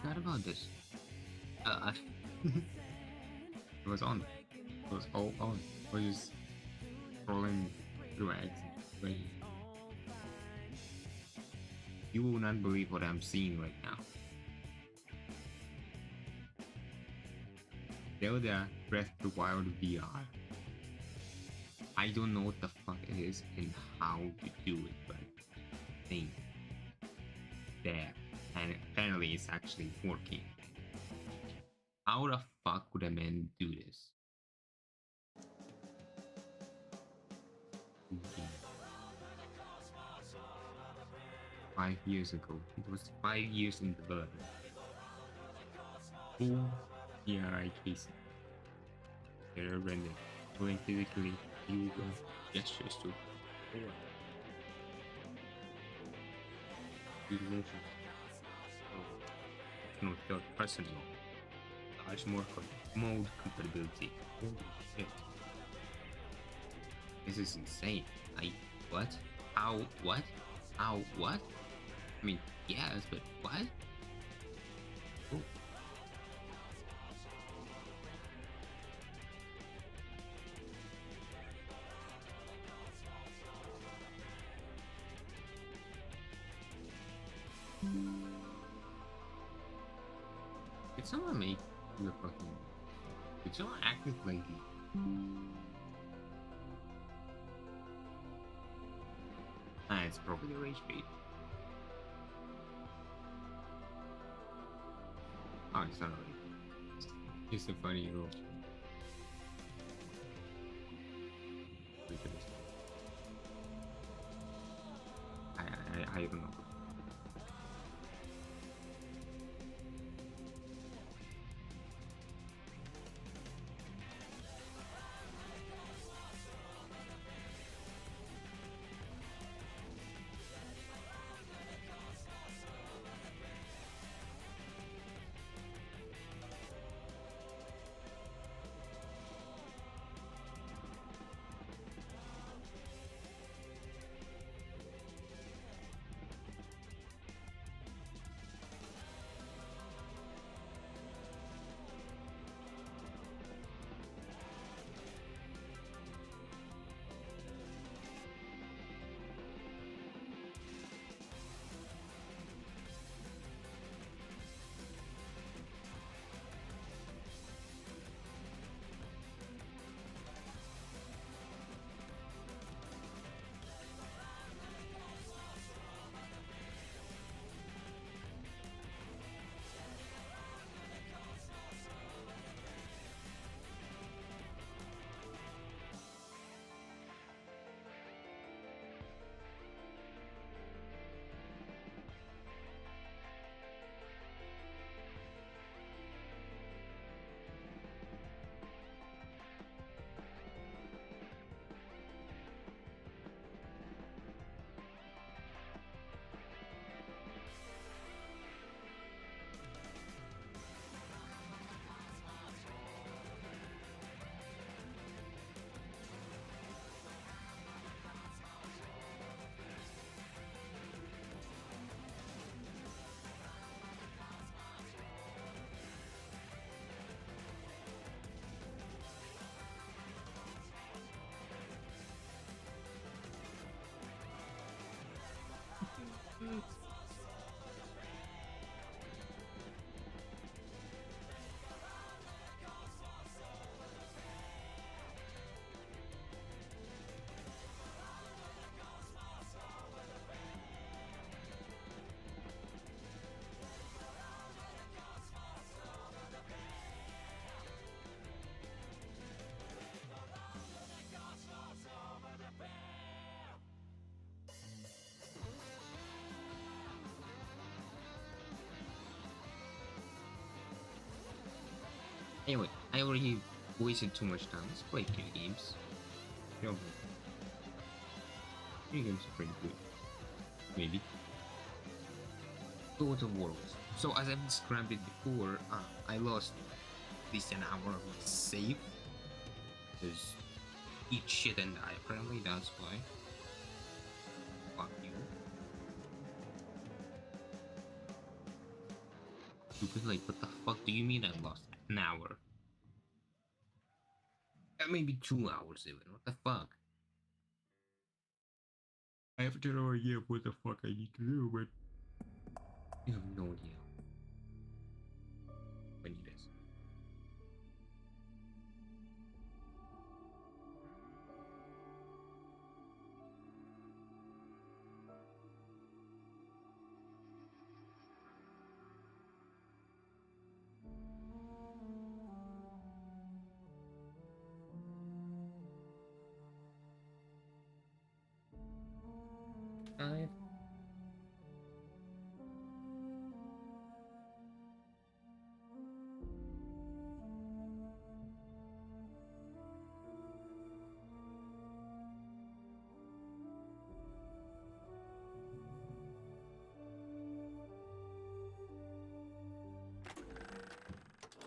forgot about this. It was on. It was all on. I was just scrolling through ads. You will not believe what I'm seeing right now. Zelda Breath of the Wild VR. I don't know what the fuck it is and how to do it, but I think there. And apparently it's actually working. How the fuck would a man do this? Okay. 5 years ago. It was 5 years in development. Full CRI case. Error random. Going physically, you gestures to motion. No third person mode. Large mode compatibility. Holy shit. This is insane. What? How? What? How? What? I mean, yes, but what? Oh. Did someone make the fucking... Did someone act it like... it's probably the rage bait. Oh, it's not really. It's a funny little... I don't know. Anyway, I already wasted too much time. Let's play video games. Video games are pretty good. Maybe. Go to Worlds. So as I've described it before, I lost at least an hour of my save. Because eat shit and die, apparently that's why. Fuck you. stupid. Like, what the fuck do you mean I lost an hour? Maybe 2 hours even. What the fuck? I have no idea what the fuck I need to do, but I have no idea. I need this. Five.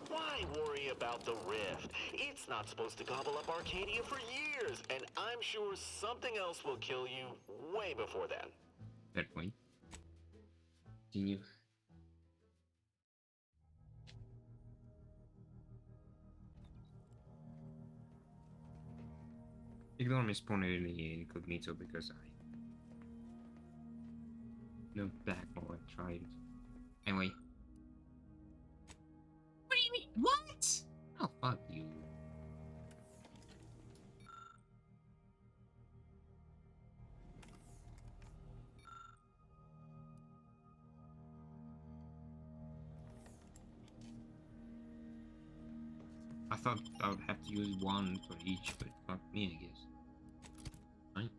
Why worry about the rift? It's not supposed to gobble up Arcadia for years, and I'm sure something else will kill you way before then. Fair point. Continue. Ignore me spawning in incognito because I looked back while I tried. Anyway. What do you mean? What? Oh, fuck you. I thought I would have to use one for each, but fuck me, I guess. Right?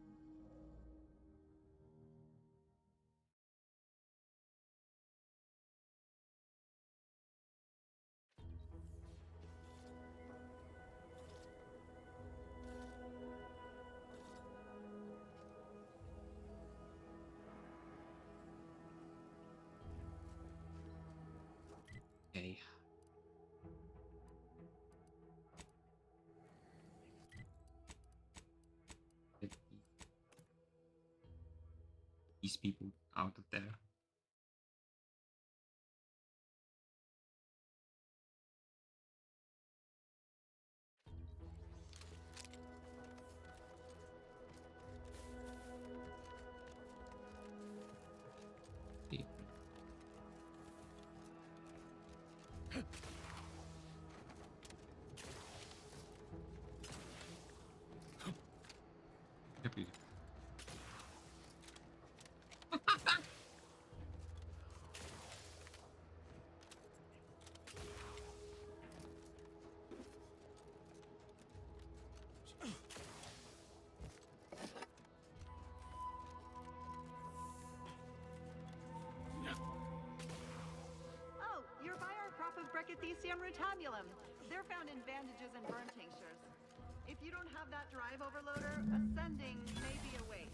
Okay. Get these people out of there. Okay. Happy. Oh, you're by our crop of Brachythecium rutabulum. They're found in bandages and burn tinctures. If you don't have that drive overloader, ascending may be a waste.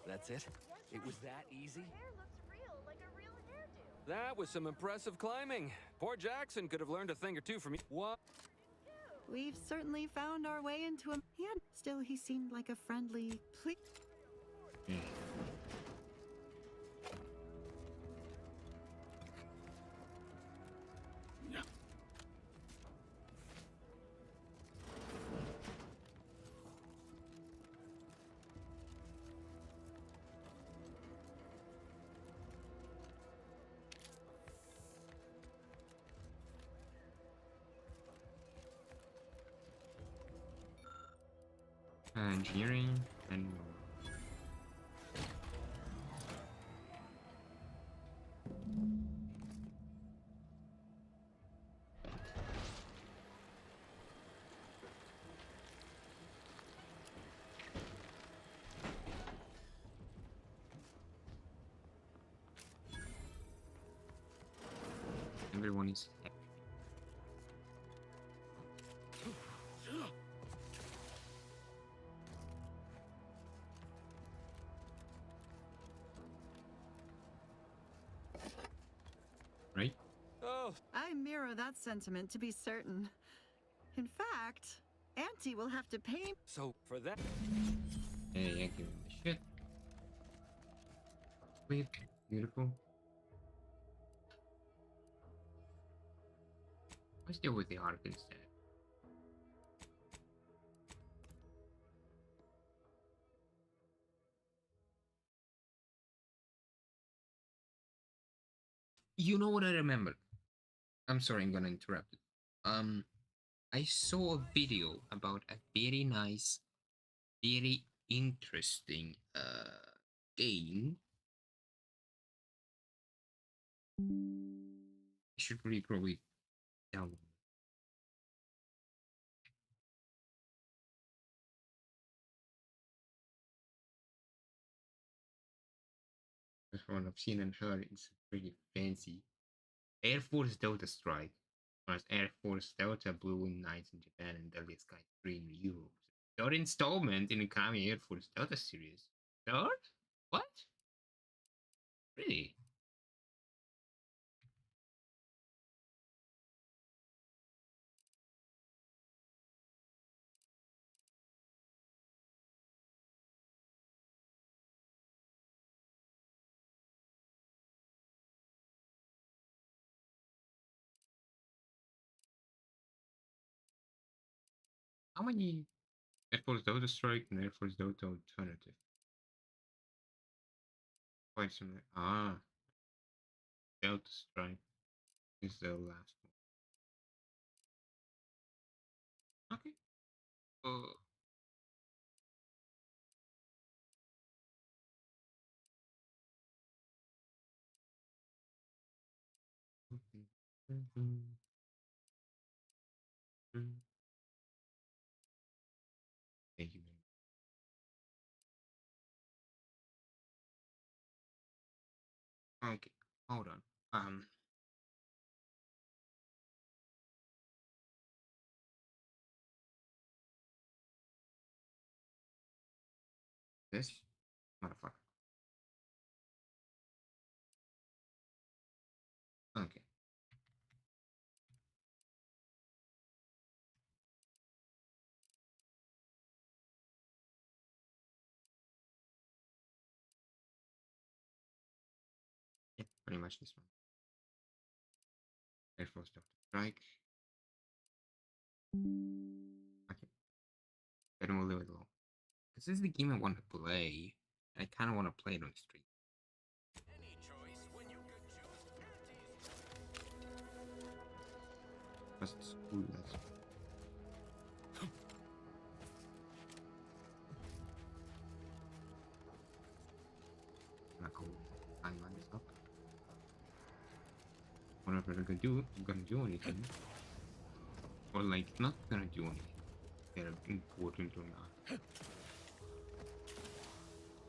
That's it? It was that easy? Hair looks real, like a real hairdo. That was some impressive climbing. Poor Jackson could have learned a thing or two from you. What? We've certainly found our way into him. Yeah, still he seemed like a friendly... Yeah. Engineering and everyone is happy. that sentiment, to be certain. In fact, Auntie will have to pay. So, for that... Hey, yeah, give me the shit. Sweet. Beautiful. Let's deal with the arc instead. You know what I remember? I'm sorry, I'm gonna interrupt it. I saw a video about a very nice, very interesting game. I should really probably download. From what I've seen and heard, it's pretty fancy. Air Force Delta Strike, known as Air Force Delta Blue Wing Knights in Japan and Deadly Sky 3 in Europe. Third installment in the Kami Air Force Delta series. Third? What? Really? How many Air Force Delta Strike and Air Force Delta Alternative? Quite similar. Ah, Delta Strike is the last one. Okay. Uh, Thank you. Okay, hold on. This motherfucker. Okay. Yeah, pretty much this one. Air Force Delta Strike. Okay. Then we'll leave it alone. This is the game I want to play. I kind of want to play it on stream. Any choice when you could choose panties. Because it's cool. That's not cool. Timeline is up. Whatever they're gonna do anything. Or like, not gonna do anything. They're important or not.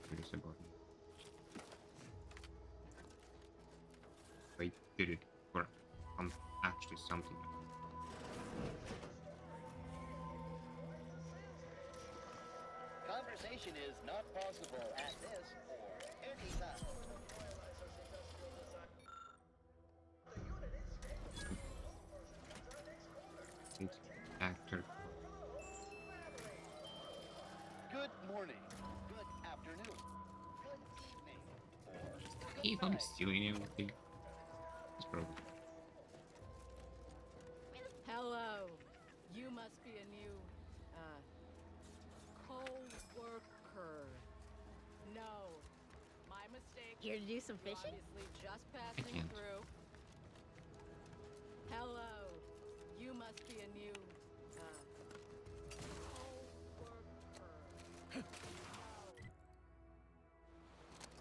Curious about me. Wait, did it for actually something? Conversation is not possible at this or any time. It's actor. Good morning, good afternoon, good evening, or If good I'm night. stealing everything, it's probably. Hello. You must be a new, co-worker. No. My mistake. Here to do some You're fishing? obviously just passing can't. through. Hello. You must be a new, co-worker. No.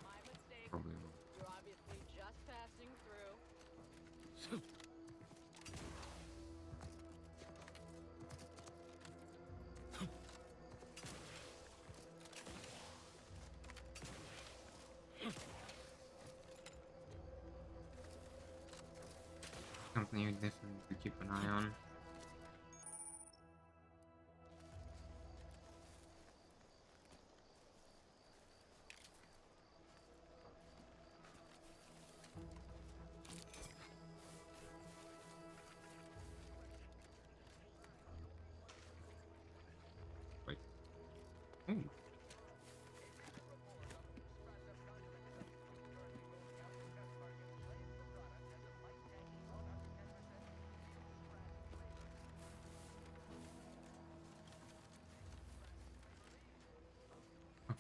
My mistake. Probably wrong. You're obviously just passing through. Something you definitely to keep an eye on.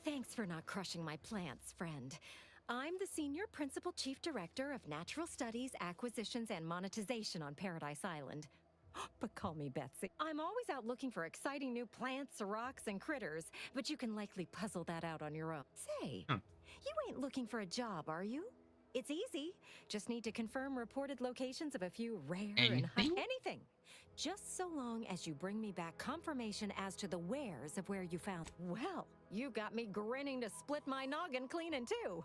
Thanks for not crushing my plants, friend. I'm the Senior Principal Chief Director of Natural Studies, Acquisitions, and Monetization on Paradise Island. But call me Betsy. I'm always out looking for exciting new plants, rocks, and critters, but you can likely puzzle that out on your own. Say, you ain't looking for a job, are you? It's easy. Just need to confirm reported locations of a few rare and anything. Just so long as you bring me back confirmation as to the wheres of where you found. Well, you got me grinning to split my noggin clean in two.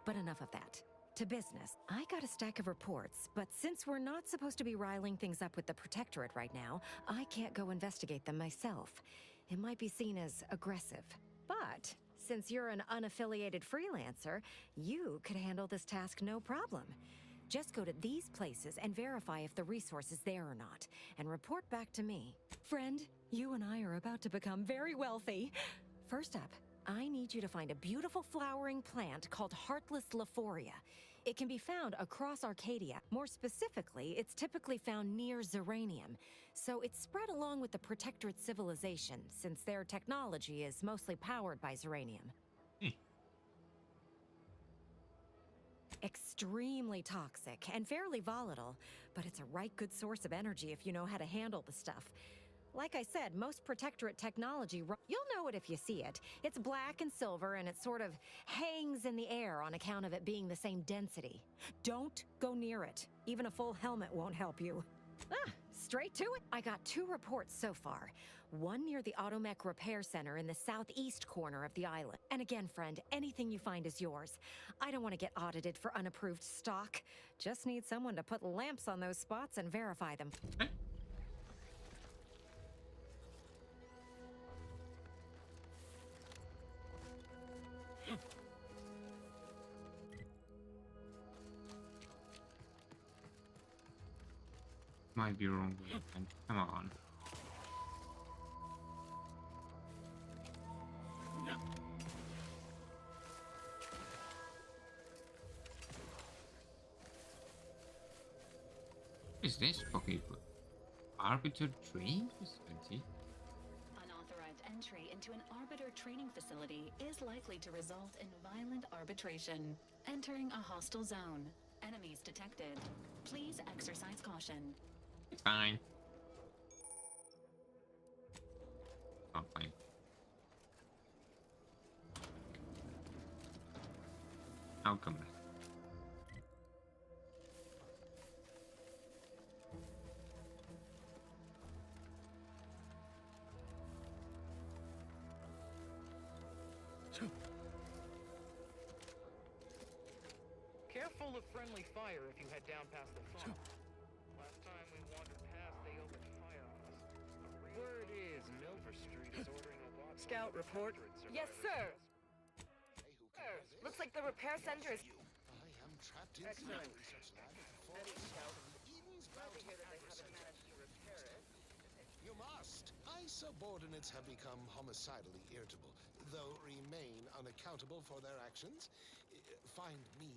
But enough of that. To business. I got a stack of reports, but since we're not supposed to be riling things up with the Protectorate right now, I can't go investigate them myself. It might be seen as aggressive. But since you're an unaffiliated freelancer, you could handle this task no problem. Just go to these places and verify if the resource is there or not, and report back to me. Friend, you and I are about to become very wealthy. First up, I need you to find a beautiful flowering plant called Heartless Lephoria. It can be found across Arcadia. More specifically, it's typically found near Zeranium, so it's spread along with the Protectorate civilization, since their technology is mostly powered by Zeranium. Extremely toxic and fairly volatile, but it's a right good source of energy if you know how to handle the stuff. Like I said, most Protectorate technology, you'll know it if you see it. It's black and silver, and it sort of hangs in the air on account of it being the same density. Don't go near it. Even a full helmet won't help you. Straight to it. I got 2 reports so far. One near the Automech Repair Center in the southeast corner of the island. And again, friend, anything you find is yours. I don't want to get audited for unapproved stock. Just need someone to put lamps on those spots and verify them. Might be wrong with it, man. Come on. What is this? Okay, Arbiter training facility? Unauthorized entry into an Arbiter training facility is likely to result in violent arbitration. Entering a hostile zone. Enemies detected. Please exercise caution. It's fine. Not fine. How come? Careful of friendly fire if you head down past the farm. Last time we wandered past, they opened fire on us. Word is Milver Street is ordering a lot. Scout report. Yes, sir. Looks like the repair center is... I am trapped in excellent. Ready, Scout. Glad to hear that they haven't managed to repair it. You must. My subordinates have become homicidally irritable, though remain unaccountable for their actions. Find me.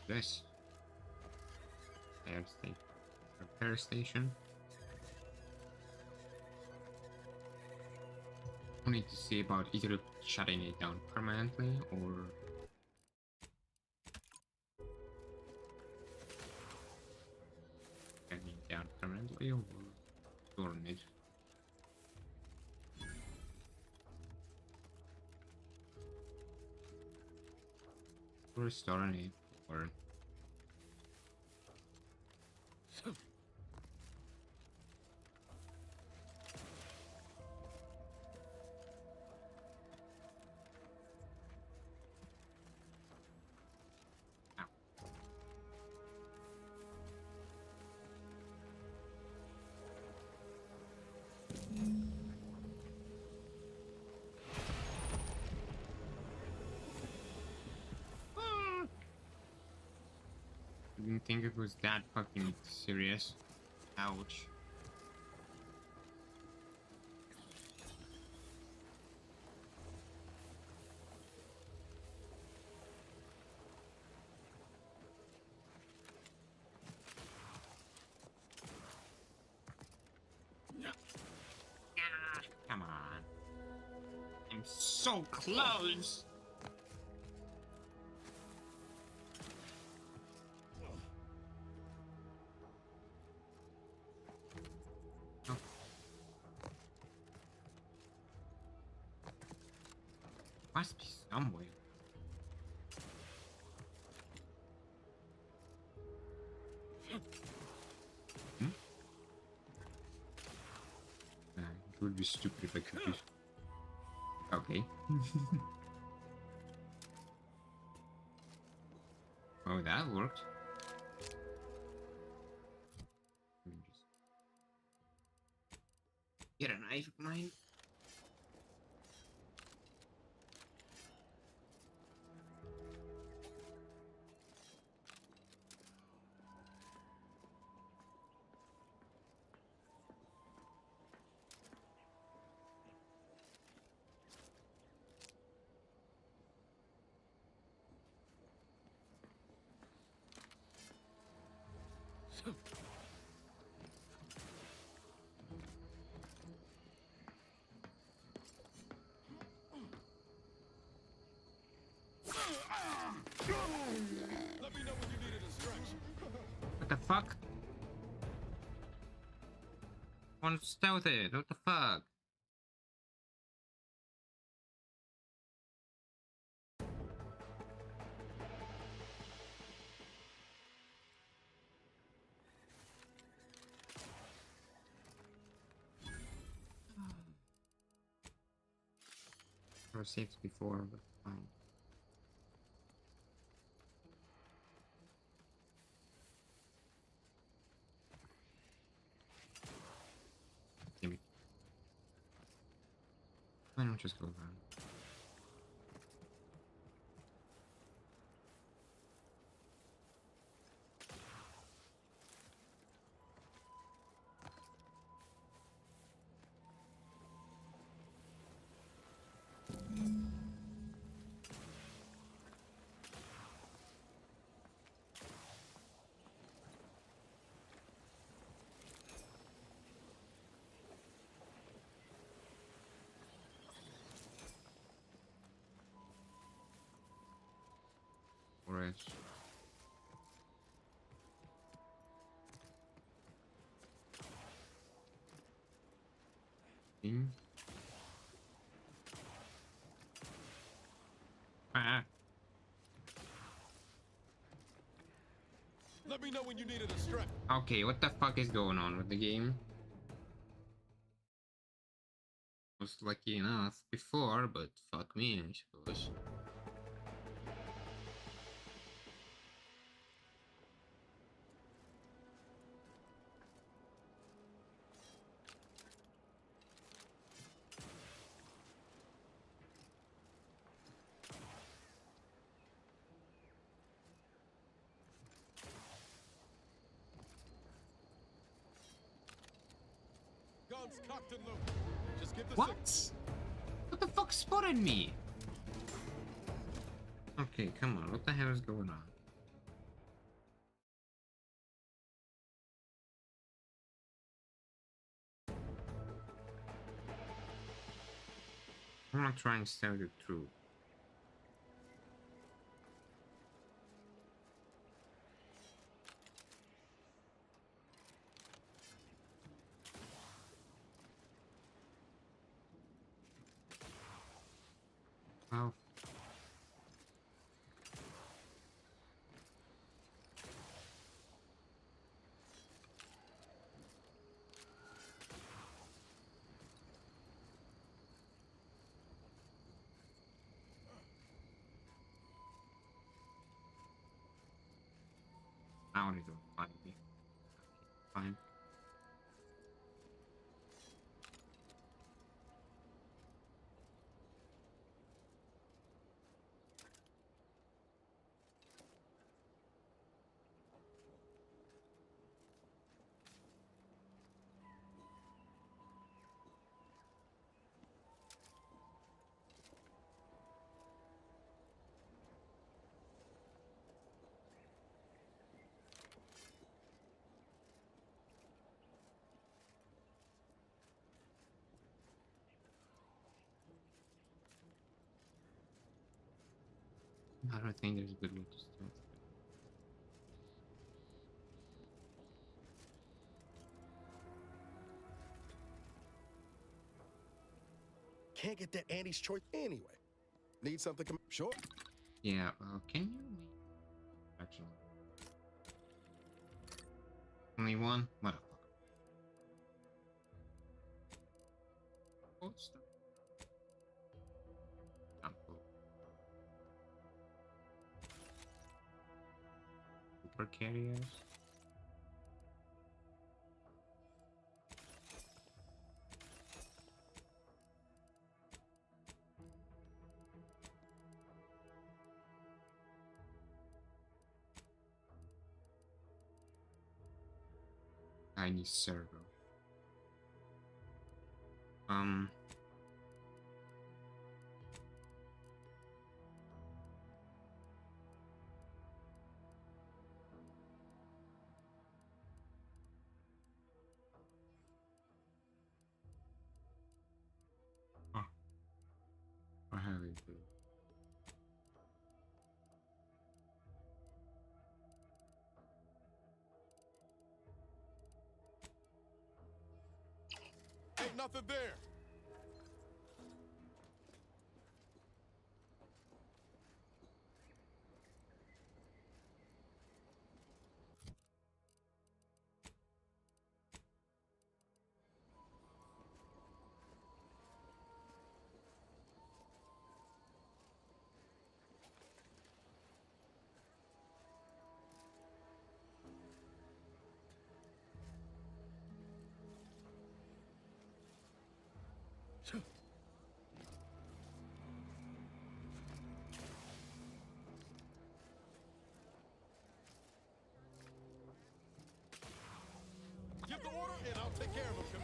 This repair station. I need to see about either shutting it down permanently or shutting it down permanently or storing it. Or storing it or didn't think it was that fucking serious. Ouch. so close. Oh. Must be somewhere. Hmm? It would be stupid if I could use. Okay. Oh, that worked. Let me just get a knife of mine. Let me know when you need a distraction. What the fuck? One stealth it. What the fuck? I was saved before, but fine. Give me. Why don't just go around? Forest. Thing. Ah. Let me know when you need a distraction. Okay, what the fuck is going on with the game? Was lucky enough before, but fuck me, I suppose. Guns cocked and loaded. Just give the What? What the fuck spotted me? Okay, come on, what the hell is going on? I'm not trying to tell the truth. Well, now they don't find me. Fine. I don't think there's a good way to start. Can't get that Andy's choice anyway. Need something? Sure. Yeah, can you make... Actually... Only one? Motherfucker. Oh, stop. Example. Super carriers. Tiny servo. Oh. I have it. Ain't nothing there. Give the order and I'll take care of him.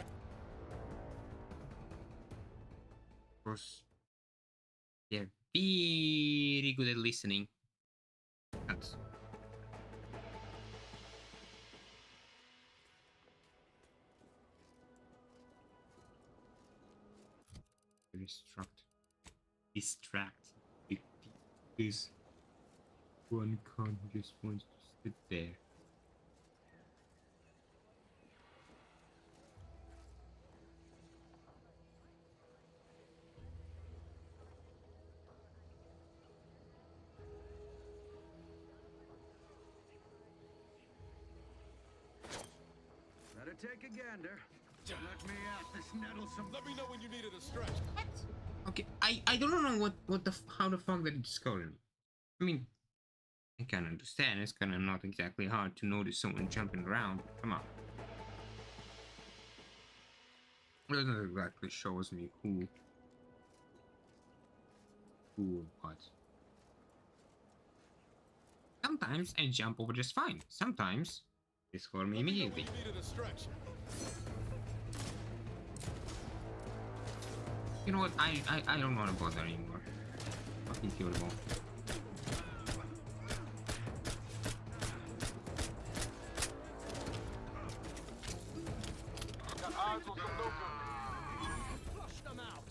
Of course, they're very good at listening. That's distract because one con just wants to sit there. Better take a gander. Let me out this nettlesome. Let me know when you needed a stretch. Okay, I don't know how the fuck that it discovered me. I mean, I can understand it's kind of not exactly hard to notice someone jumping around. Come on. It doesn't exactly shows me who what. Sometimes I jump over just fine. Sometimes they score me immediately. You know what? I don't want to bother anymore. Fucking curable. Got eyes on some locals. Flush them out.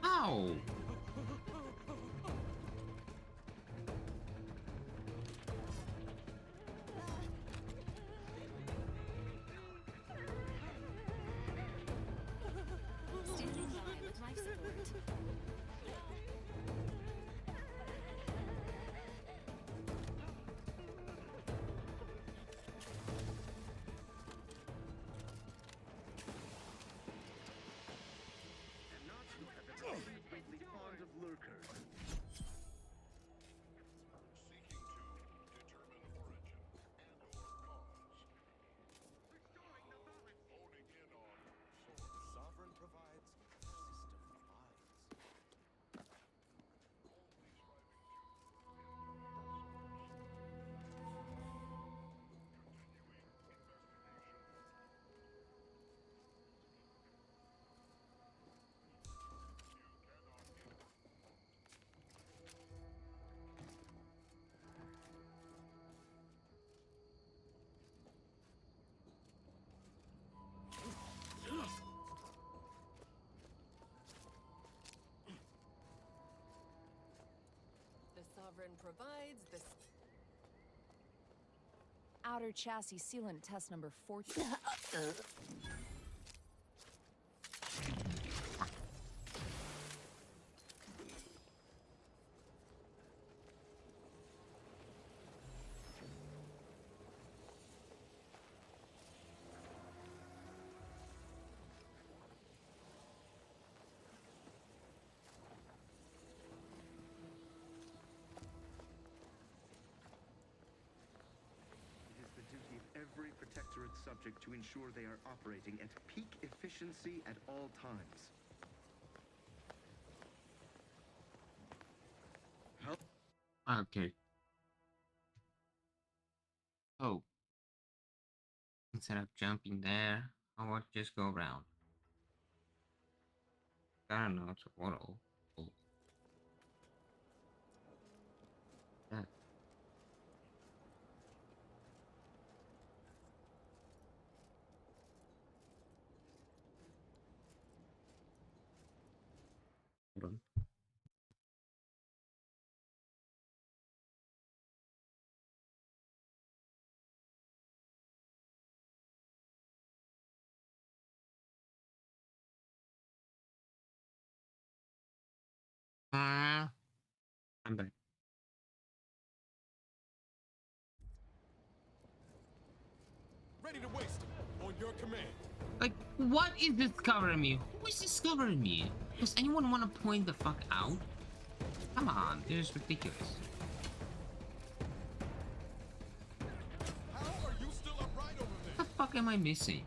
Ow! Standing by with life support. And not to have it completely fond of lurkers. Seeking to determine origin and/or cause. Restoring the balance. Honing in on source. Sovereign provides, system abides. Sovereign provides this. Outer chassis sealant test number 14. Every Protectorate subject to ensure they are operating at peak efficiency at all times. Okay. Oh. Instead of jumping there, I would just go around. I don't know, it's a portal. Oh. That. Hold on. I'm back. Ready to waste them on your command. Like, what is discovering me? Who is discovering me? Does anyone want to point the fuck out? Come on, this is ridiculous. How are you still upright over there? What the fuck am I missing?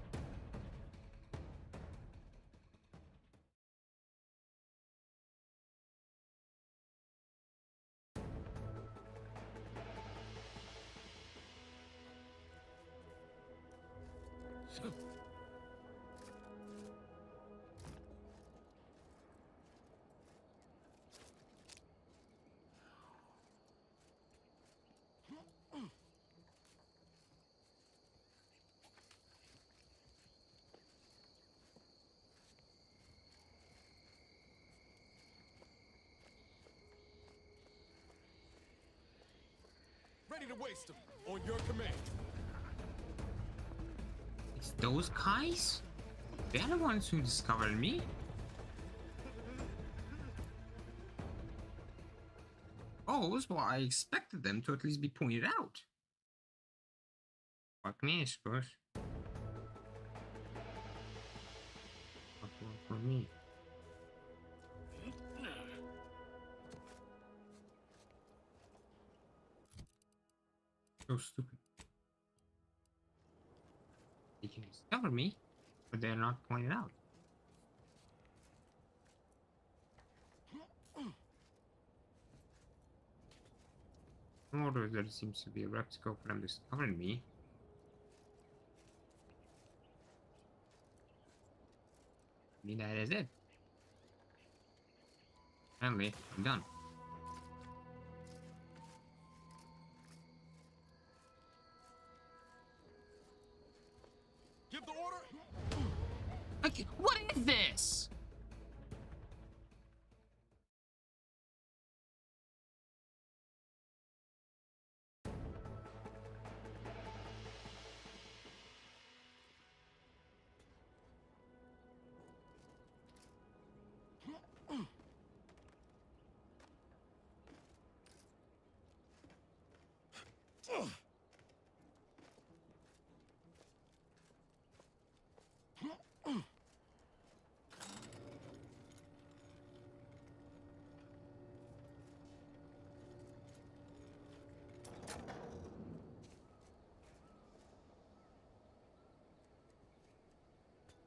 Ready to waste them on your command. It's those guys? They're the ones who discovered me. Oh, well, I expected them to at least be pointed out. Fuck me, I suppose. Fuck for me. So stupid. They can discover me, but they're not pointed out. Although there seems to be a rep scope for them discovering me. I mean, that is it. Finally, I'm done. Give the order. Like, what is this?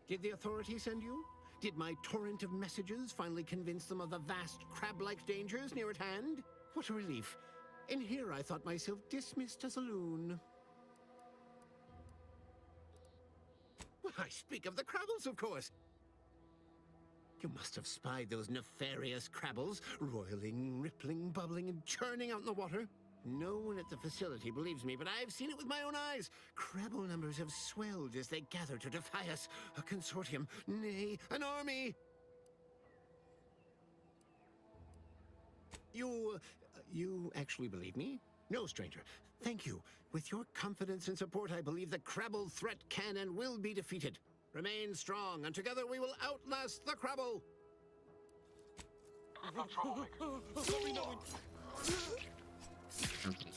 Did the authorities send you? Did my torrent of messages finally convince them of the vast crab-like dangers near at hand? What a relief. In here I thought myself dismissed as a loon. Well, I speak of the Crabbles, of course. You must have spied those nefarious Crabbles, roiling, rippling, bubbling, and churning out in the water. No one at the facility believes me, but I've seen it with my own eyes. Crabble numbers have swelled as they gather to defy us. A consortium, nay, an army. You actually believe me? No, stranger. Thank you. With your confidence and support, I believe the Crabble threat can and will be defeated. Remain strong, and together we will outlast the Crabble! Let me know Okay.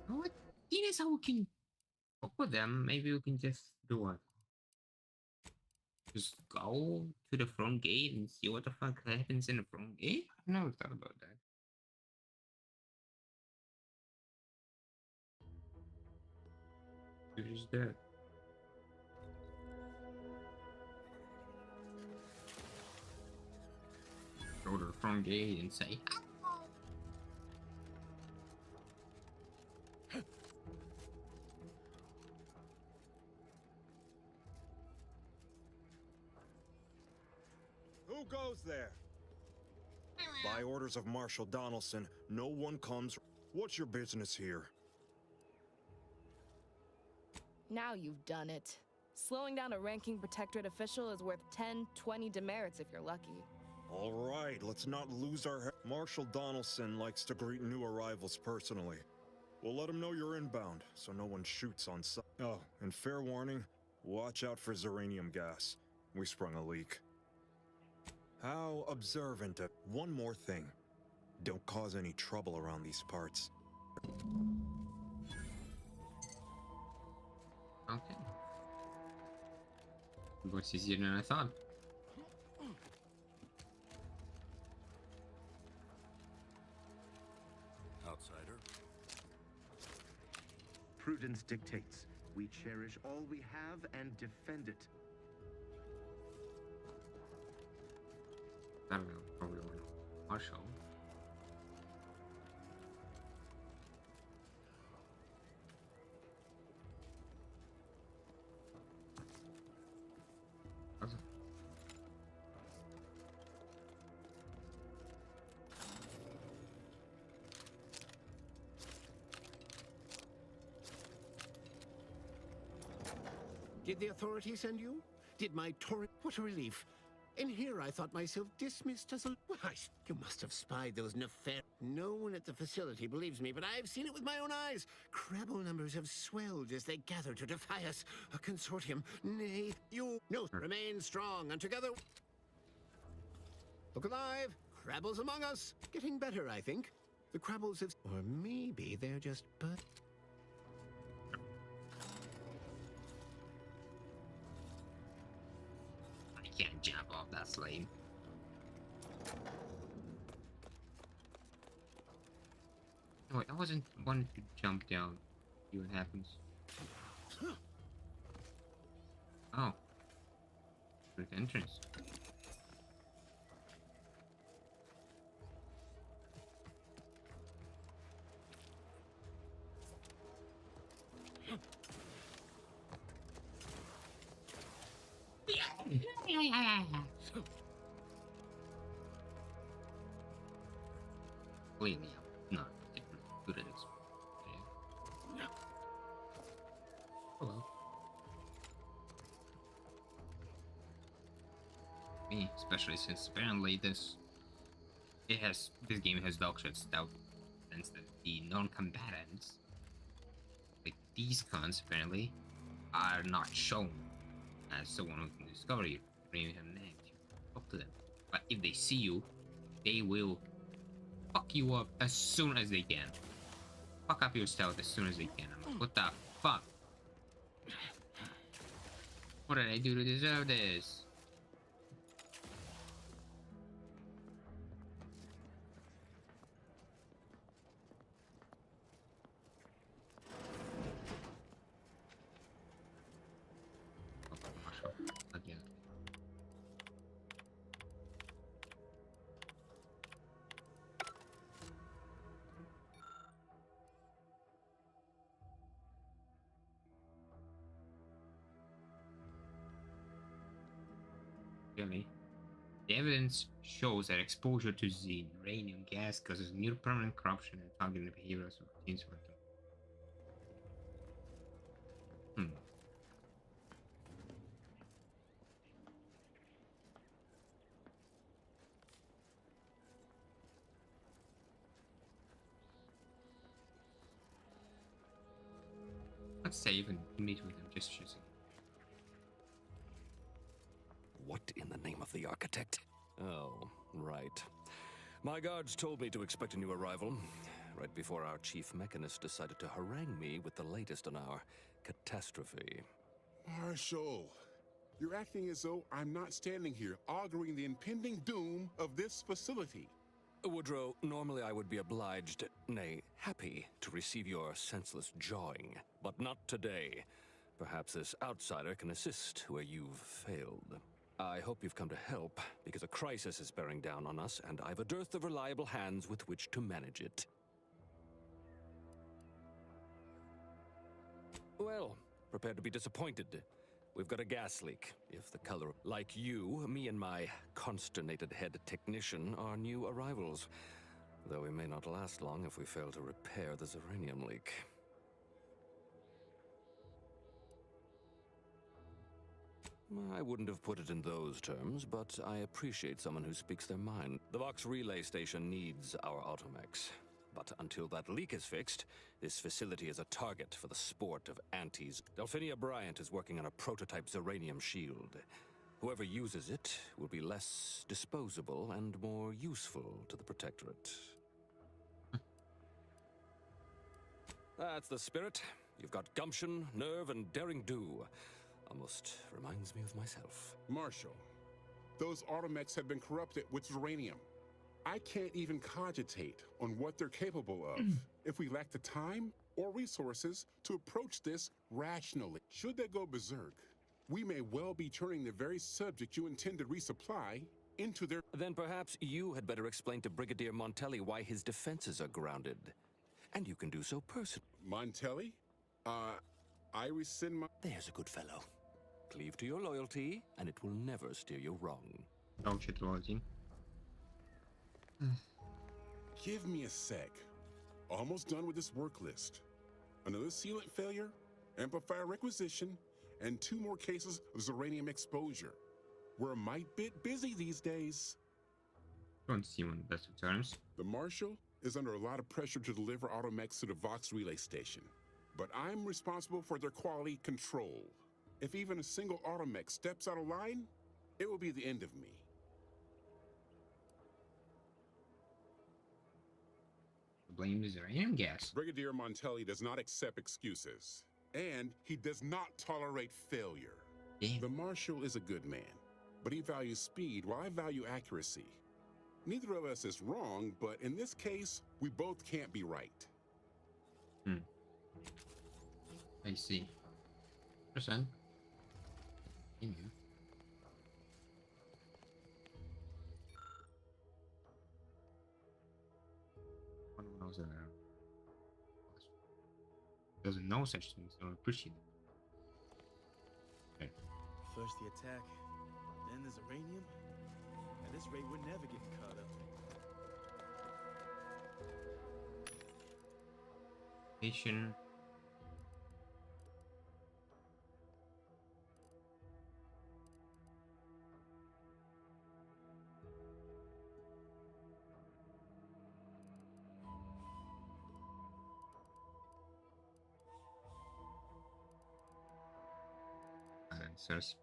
What? Seeing as how we can talk with them, maybe we can just do what? Just go to the front gate and see what the fuck happens in the front gate? I never thought about that. Who's that? Go to the front gate and say, Who goes there? By orders of Marshal Donaldson, no one comes. What's your business here? Now you've done it. Slowing down a ranking protectorate official is worth 10, 20 demerits if you're lucky. All right, let's not lose our Marshal Donaldson likes to greet new arrivals personally. We'll let him know you're inbound, so no one shoots on sight. Oh, and fair warning, watch out for xeranium gas. We sprung a leak. How observant of... One more thing. Don't cause any trouble around these parts. okay. It was easier than I thought. outsider. Prudence dictates. We cherish all we have and defend it. I don't know, probably one Marshall. Did the authorities send you? Did my torrent... What a relief. In here, I thought myself dismissed as a... Why, you must have spied those nefarious... No one at the facility believes me, but I've seen it with my own eyes. Crabble numbers have swelled as they gather to defy us. A consortium. Nay, you... No, remain strong, and together... Look alive. Crabble's among us. Getting better, I think. The Crabbles have... Or maybe they're just... But... Can't jump off that slave. No, I wasn't wanting to jump down. See what happens. Oh. Good entrance. Clearly, I'm not particularly good at this. Yeah. Oh well. Me, especially since apparently this game has dog shit stuff, since that the non-combatants, like these cons apparently, are not shown as someone who can discover you. You don't even have a name to talk to them. But if they see you, they will fuck you up as soon as they can. Fuck up your stealth as soon as they can. I'm like, what the fuck? What did I do to deserve this? Again. Really? The evidence shows that exposure to the uranium gas causes near permanent corruption and targeted behaviors of teens for them. Let's save and meet with them just a second. What in the name of the architect? Oh, right. My guards told me to expect a new arrival, right before our chief mechanist decided to harangue me with the latest on our catastrophe. Marshall, you're acting as though I'm not standing here auguring the impending doom of this facility. Woodrow, normally I would be obliged, nay, happy, to receive your senseless jawing, but not today. Perhaps this outsider can assist where you've failed. I hope you've come to help, because a crisis is bearing down on us, and I've a dearth of reliable hands with which to manage it. Well, prepare to be disappointed. We've got a gas leak. If the color... Like you, me and my consternated head technician are new arrivals. Though we may not last long if we fail to repair the uranium leak. I wouldn't have put it in those terms, but I appreciate someone who speaks their mind. The Vox relay station needs our automechs. But until that leak is fixed, this facility is a target for the sport of antis. Delphinia Bryant is working on a prototype uranium shield. Whoever uses it will be less disposable and more useful to the Protectorate. That's the spirit. You've got gumption, nerve, and daring do. Almost reminds me of myself. Marshall, those automechs have been corrupted with uranium. I can't even cogitate on what they're capable of if we lack the time or resources to approach this rationally. Should they go berserk, we may well be turning the very subject you intend to resupply into their... Then perhaps you had better explain to Brigadier Montelli why his defenses are grounded. And you can do so personally. Montelli? I rescind my... There's a good fellow. Cleave to your loyalty, and it will never steer you wrong. Don't shit loyalty. Give me a sec. Almost done with this work list. Another sealant failure, amplifier requisition, and 2 more cases of uranium exposure. We're a mite bit busy these days. Don't see when the best of terms. The Marshal is under a lot of pressure to deliver automechs to the Vox relay station. But I'm responsible for their quality control. If even a single automech steps out of line, it will be the end of me. Blame the uranium gas. Brigadier Montelli does not accept excuses, and he does not tolerate failure. Damn. The Marshal is a good man, but he values speed while I value accuracy. Neither of us is wrong, but in this case, we both can't be right. I see. Percent. In you. One who knows doesn't know such things, don't appreciate it. Okay. First the attack, then there's uranium. At this rate, we're never getting caught up. Nation. Answers.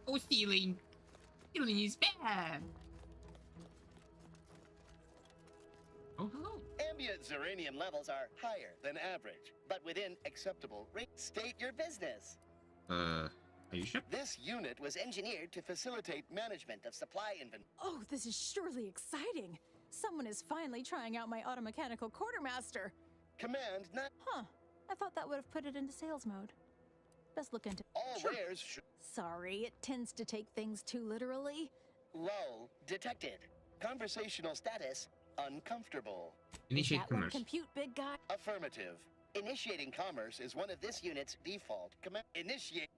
Oh, stealing! Stealing is bad! Oh, hello. Ambient uranium levels are higher than average, but within acceptable rate. State your business. Are you sure? This unit was engineered to facilitate management of supply inventory. Oh, this is surely exciting. Someone is finally trying out my automechanical quartermaster. Command not... Huh. I thought that would have put it into sales mode. Best look into... All wares should... Sorry, it tends to take things too literally. Lull detected. Conversational status uncomfortable. Initiate commerce. Compute, big guy. Affirmative. Initiating commerce is one of this unit's default command. Initiate...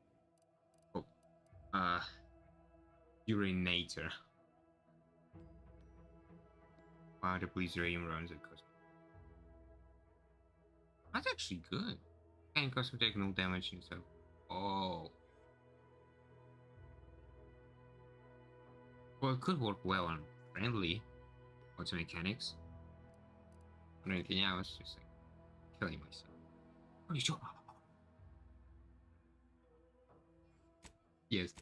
Oh. Urinator. Wow, the police uranium runs at cost. That's actually good. And custom take no damage and stuff. Oh. Well, it could work well on friendly auto mechanics. But anything else, just like killing myself. Are you sure? Yes.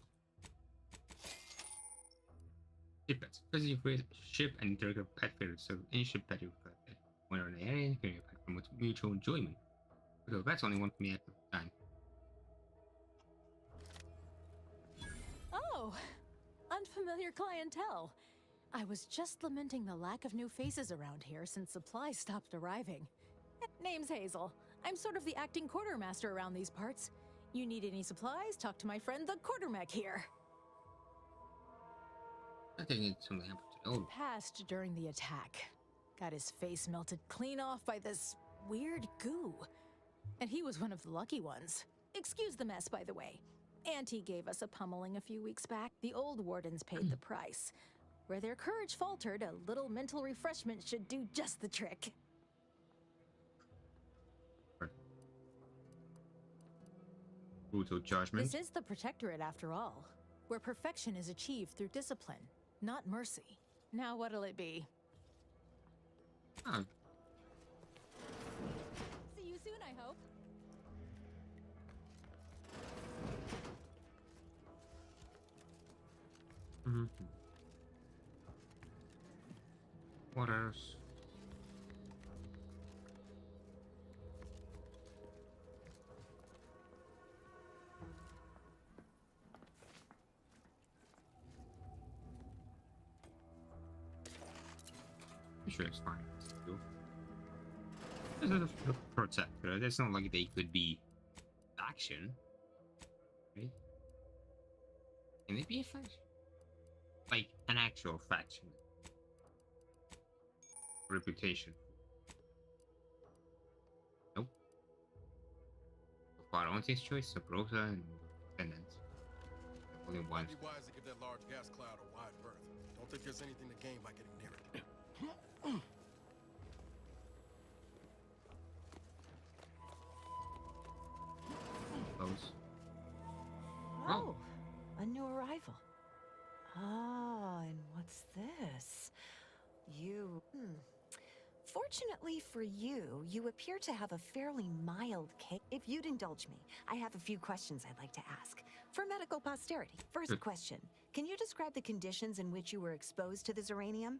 Ship pets. Because you create ship and interactive pet feeders, so any ship that you collect when you're in the area, you can pet from with mutual enjoyment. Because that's only one for me at the time. Oh, unfamiliar clientele. I was just lamenting the lack of new faces around here since supplies stopped arriving. Name's Hazel. I'm sort of the acting quartermaster around these parts. You need any supplies? Talk to my friend the quartermech here. I think it's something happened to the old. Passed during the attack. Got his face melted clean off by this weird goo. And he was one of the lucky ones. Excuse the mess, by the way. Auntie gave us a pummeling a few weeks back. The old wardens paid the price. Where their courage faltered, a little mental refreshment should do just the trick. Brutal judgment. This is the Protectorate, after all, where perfection is achieved through discipline, not mercy. Now what'll it be? Oh. See you soon, I hope. Mm-hmm. What else? I'm sure it's fine. This is a protector. It's not like they could be faction. Right? Can they be a faction? Like an actual faction. Reputation. Nope. So far, Auntie's choice, Sabrosa, and Defendants. Only one. Be wise to give that large gas cloud a wide berth. Don't think there's anything to gain by getting near it. Close. Oh, a new arrival. Ah, and what's this? You... Fortunately for you, you appear to have a fairly mild case. If you'd indulge me, I have a few questions I'd like to ask. For medical posterity. First question, can you describe the conditions in which you were exposed to the Zeranium?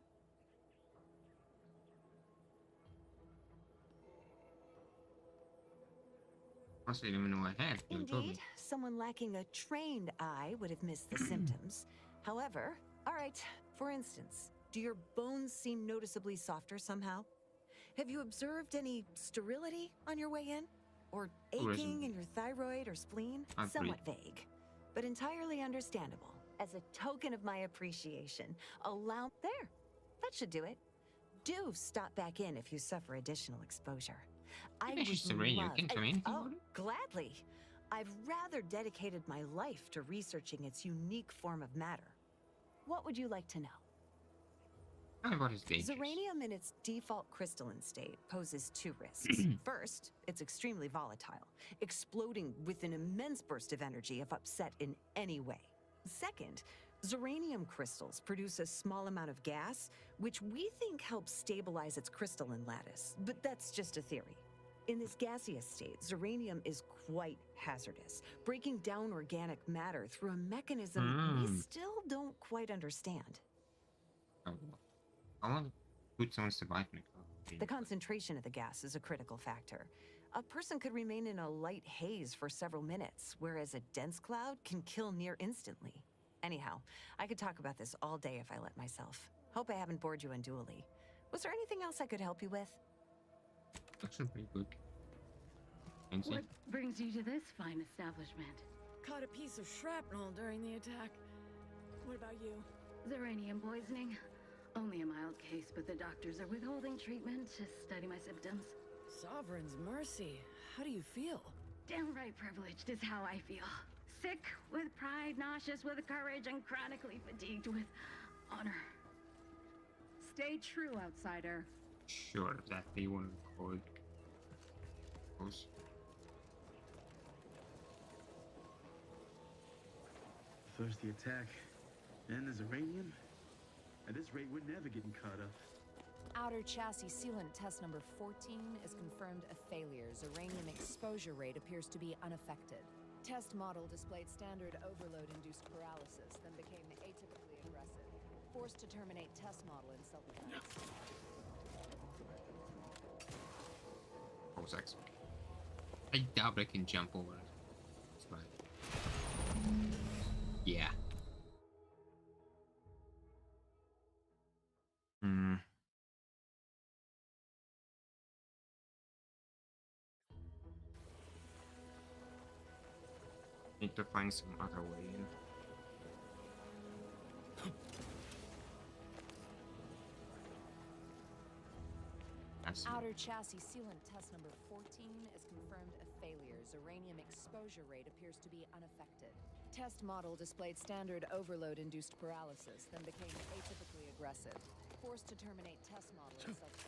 I didn't even know I had. Indeed, someone lacking a trained eye would have missed the symptoms. However, all right, for instance, do your bones seem noticeably softer somehow? Have you observed any sterility on your way in? Or aching in your thyroid or spleen? Somewhat vague, but entirely understandable. As a token of my appreciation, allow... There, that should do it. Do stop back in if you suffer additional exposure. I would love... Oh, gladly. I've rather dedicated my life to researching its unique form of matter. What would you like to know? What is dangerous? Zeranium in its default crystalline state poses two risks. First, it's extremely volatile, exploding with an immense burst of energy if upset in any way. Second, Zeranium crystals produce a small amount of gas, which we think helps stabilize its crystalline lattice, but that's just a theory. In this gaseous state, Zeranium is quite hazardous, breaking down organic matter through a mechanism we still don't quite understand. How long would someone survive in a The concentration of the gas is a critical factor. A person could remain in a light haze for several minutes, whereas a dense cloud can kill near instantly. Anyhow, I could talk about this all day if I let myself. Hope I haven't bored you unduly. Was there anything else I could help you with? Actually pretty good. Fancy. What brings you to this fine establishment? Caught a piece of shrapnel during the attack. What about you? Zeranium poisoning. Only a mild case, but the doctors are withholding treatment to study my symptoms. Sovereign's mercy. How do you feel? Downright privileged is how I feel. Sick with pride, nauseous with courage, and chronically fatigued with honor. Stay true, outsider. Sure, that they want to call it. First the attack, then the Zeranium. and this rate we're never getting caught up. Outer chassis sealant test number 14 is confirmed a failure. Uranium exposure rate appears to be unaffected. Test model displayed standard overload-induced paralysis, then became atypically aggressive. Forced to terminate test model in self-defense. 4 seconds. I doubt I can jump over it. That's right. Yeah. Need to find some other way in. Outer chassis sealant test number 14 is confirmed a failure. Uranium exposure rate appears to be unaffected. Test model displayed standard overload-induced paralysis, then became atypically aggressive. Forced to terminate test model in self-defense.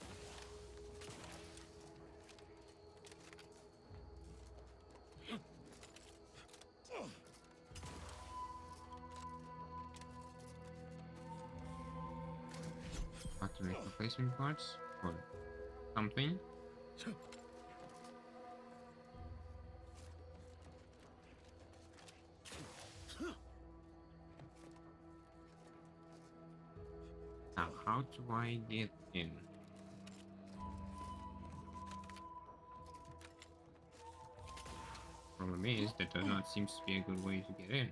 Have to make replacement parts or something. Now, how do I get in? Problem is that does not seem to be a good way to get in.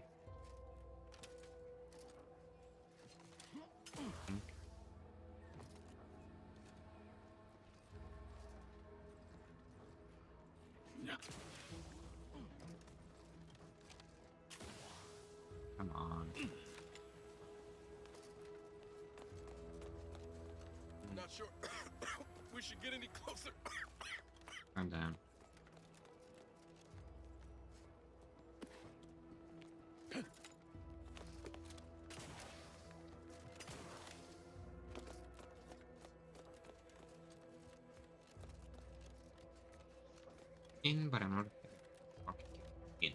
Come on. Not sure we should get any closer. Calm down. In, but I'm not in.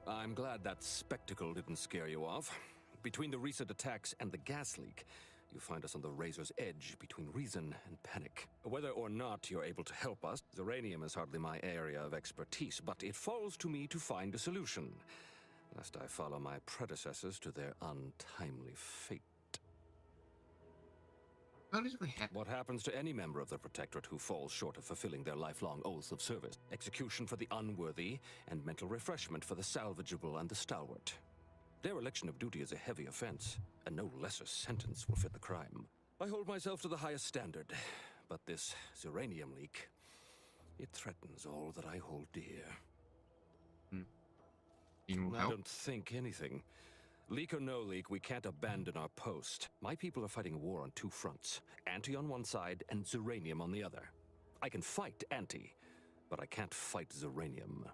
I'm glad that spectacle didn't scare you off. Between the recent attacks and the gas leak, you find us on the razor's edge between reason and panic. Whether or not you're able to help us, uranium is hardly my area of expertise, but it falls to me to find a solution, lest I follow my predecessors to their untimely fate. What happens to any member of the Protectorate who falls short of fulfilling their lifelong oaths of service? Execution for the unworthy, and mental refreshment for the salvageable and the stalwart. Dereliction of duty is a heavy offense, and no lesser sentence will fit the crime. I hold myself to the highest standard, but this uranium leak, it threatens all that I hold dear. I don't think anything. Leak or no leak, we can't abandon our post. My people are fighting a war on 2 fronts. Anti on one side and Zeranium on the other. I can fight Anti, but I can't fight Zeranium.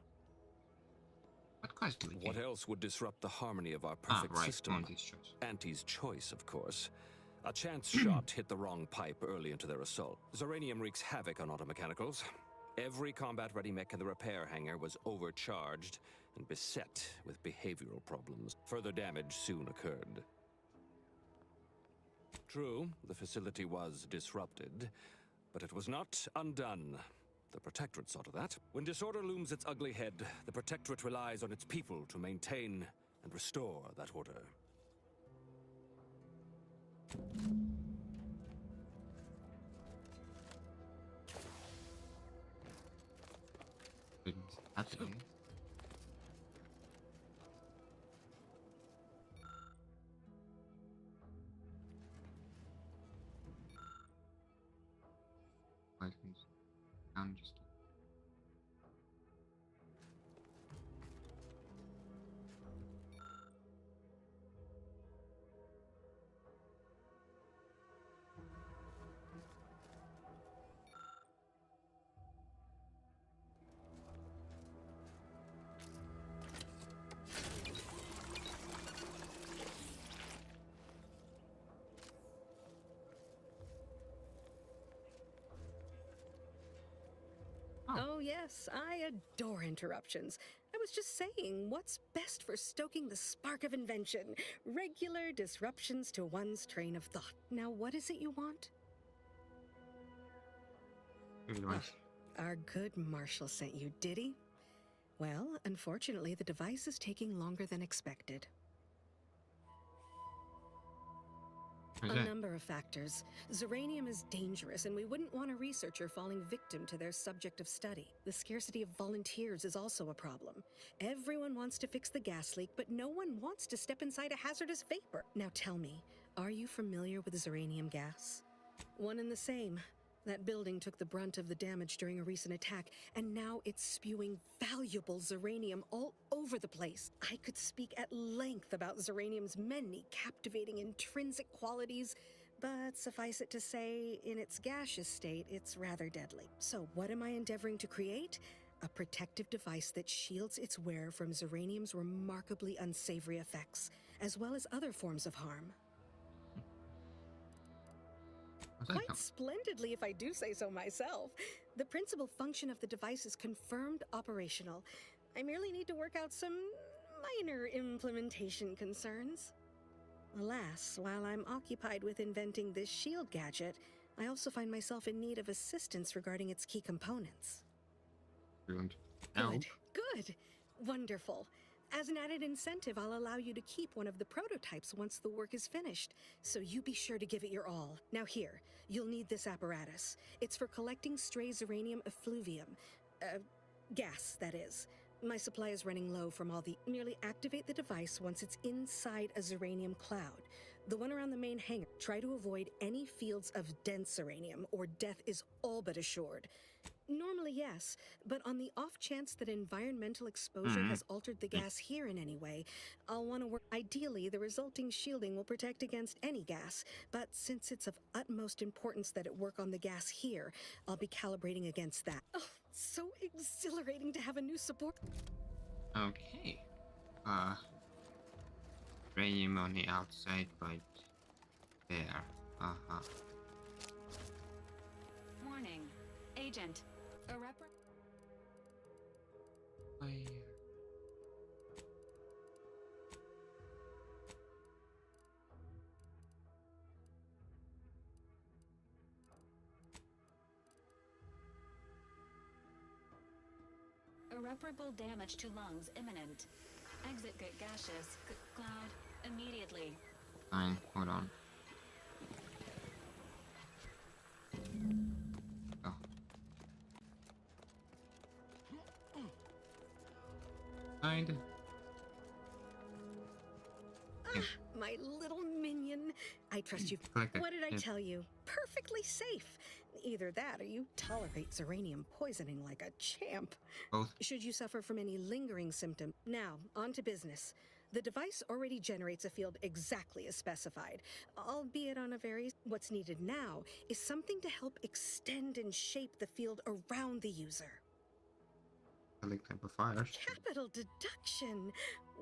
What else would disrupt the harmony of our perfect system? Anti's choice, of course. A chance shot hit the wrong pipe early into their assault. Zeranium wreaks havoc on automechanicals. Every combat-ready mech in the repair hangar was overcharged and beset with behavioral problems. Further damage soon occurred. True, the facility was disrupted, but it was not undone. The Protectorate saw to that. When disorder looms its ugly head, the Protectorate relies on its people to maintain and restore that order. Happening. I'm just. Oh, yes, I adore interruptions. I was just saying, what's best for stoking the spark of invention? Regular disruptions to one's train of thought. Now, what is it you want? Our good Marshall sent you, did he? Well, unfortunately, the device is taking longer than expected. A number of factors. Zeranium is dangerous, and we wouldn't want a researcher falling victim to their subject of study. The scarcity of volunteers is also a problem. Everyone wants to fix the gas leak, but no one wants to step inside a hazardous vapor. Now tell me, are you familiar with zeranium gas? One and the same. That building took the brunt of the damage during a recent attack, and now it's spewing valuable zeranium all over the place. I could speak at length about zeranium's many captivating intrinsic qualities, but suffice it to say, in its gaseous state, it's rather deadly. So what am I endeavoring to create? A protective device that shields its wearer from zeranium's remarkably unsavory effects, as well as other forms of harm. Quite splendidly, if I do say so myself. The principal function of the device is confirmed operational. I merely need to work out some minor implementation concerns. Alas, while I'm occupied with inventing this shield gadget, I also find myself in need of assistance regarding its key components. Good. Wonderful. As an added incentive, I'll allow you to keep one of the prototypes once the work is finished, so you be sure to give it your all. Now here, you'll need this apparatus. It's for collecting stray zeranium effluvium. Gas, that is. My supply is running low from all the... Merely activate the device once it's inside a zeranium cloud. The one around the main hangar. Try to avoid any fields of dense zeranium, or death is all but assured. Normally, yes, but on the off chance that environmental exposure has altered the gas here in any way, I'll want to work. Ideally, the resulting shielding will protect against any gas, but since it's of utmost importance that it work on the gas here, I'll be calibrating against that. Oh, so exhilarating to have a new support. Okay. Frame on the outside, right there. Warning. Agent. Irreparable damage to lungs imminent. Exit get gaseous. Cloud immediately. Fine, hold on. My little minion. I trust you. What did I tell you? Perfectly safe. Either that or you tolerate zeranium poisoning like a champ. Both. Should you suffer from any lingering symptom. Now, on to business. The device already generates a field exactly as specified, albeit on a very... What's needed now is something to help extend and shape the field around the user. Amplifiers. Capital deduction!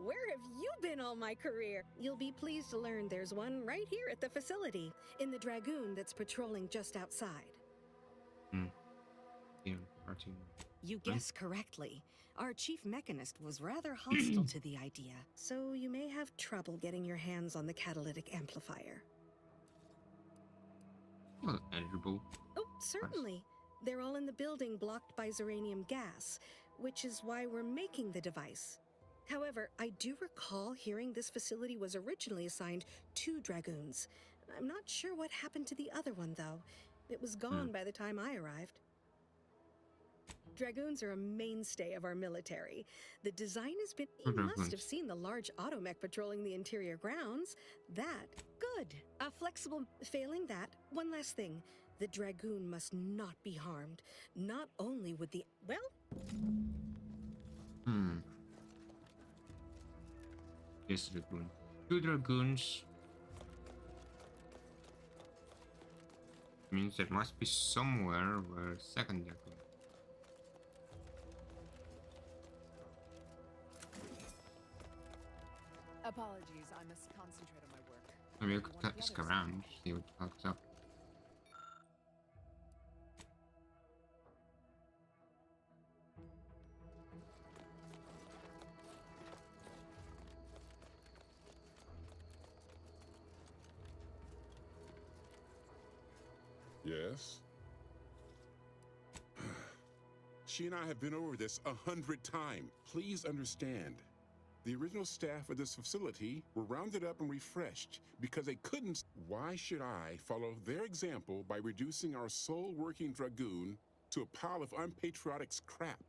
Where have you been all my career? You'll be pleased to learn there's one right here at the facility, in the Dragoon that's patrolling just outside. You guessed correctly. Our chief mechanist was rather hostile to the idea, so you may have trouble getting your hands on the catalytic amplifier. Well, eligible. Oh, certainly. They're all in the building blocked by zeranium gas, which is why we're making the device. However, I do recall hearing this facility was originally assigned 2 Dragoons. I'm not sure what happened to the other one, though. It was gone by the time I arrived. Dragoons are a mainstay of our military. The design has been... You must have seen the large automech patrolling the interior grounds. That, good. A flexible... Failing that, one last thing. The Dragoon must not be harmed. Not only would the... Well... Yes, Dragoon. 2 Dragoons. Means there must be somewhere where second Dragoon. Apologies, I must concentrate on my work. Maybe I could ask around, see what fucks up. yes? She and I have been over this 100 times. Please understand. The original staff of this facility were rounded up and refreshed because they couldn't. Why should I follow their example by reducing our sole working dragoon to a pile of unpatriotic crap?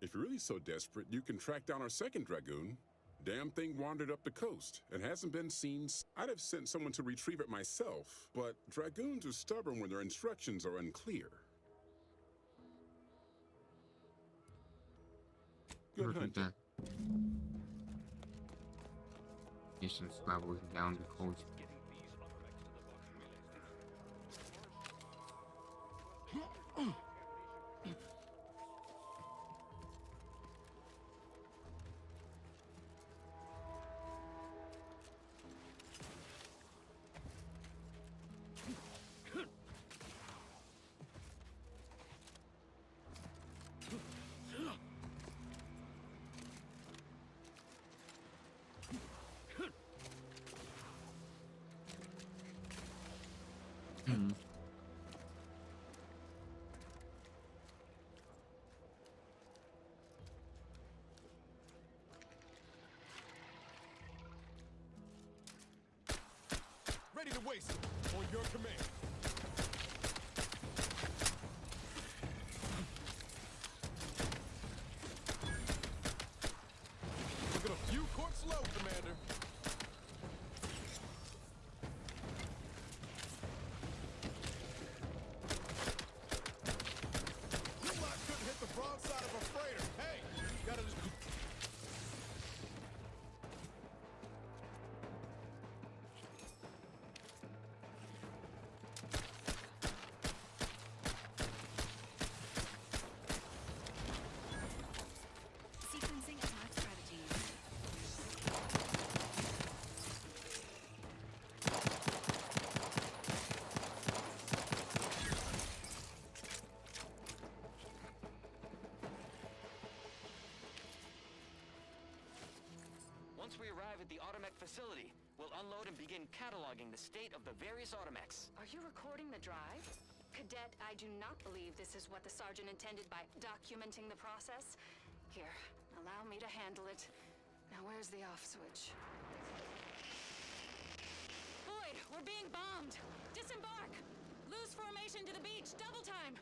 If you're really so desperate, you can track down our second dragoon. Damn thing wandered up the coast and hasn't been seen. I'd have sent someone to retrieve it myself, but dragoons are stubborn when their instructions are unclear. Good hunting. Mission travels down the coast. Ready to waste it. On your command. Looking a few quarts low, Commander. You lot couldn't hit the broadside of a freighter. Hey, gotta just... Sequencing attack strategies. Once we arrive at the Automech facility, we'll unload and begin cataloging the state of the various Automechs. Are you recording the drive? Cadet, I do not believe this is what the Sergeant intended by documenting the process. Here, allow me to handle it. Now where's the off switch? Boyd, we're being bombed! Disembark! Lose formation to the beach, double time!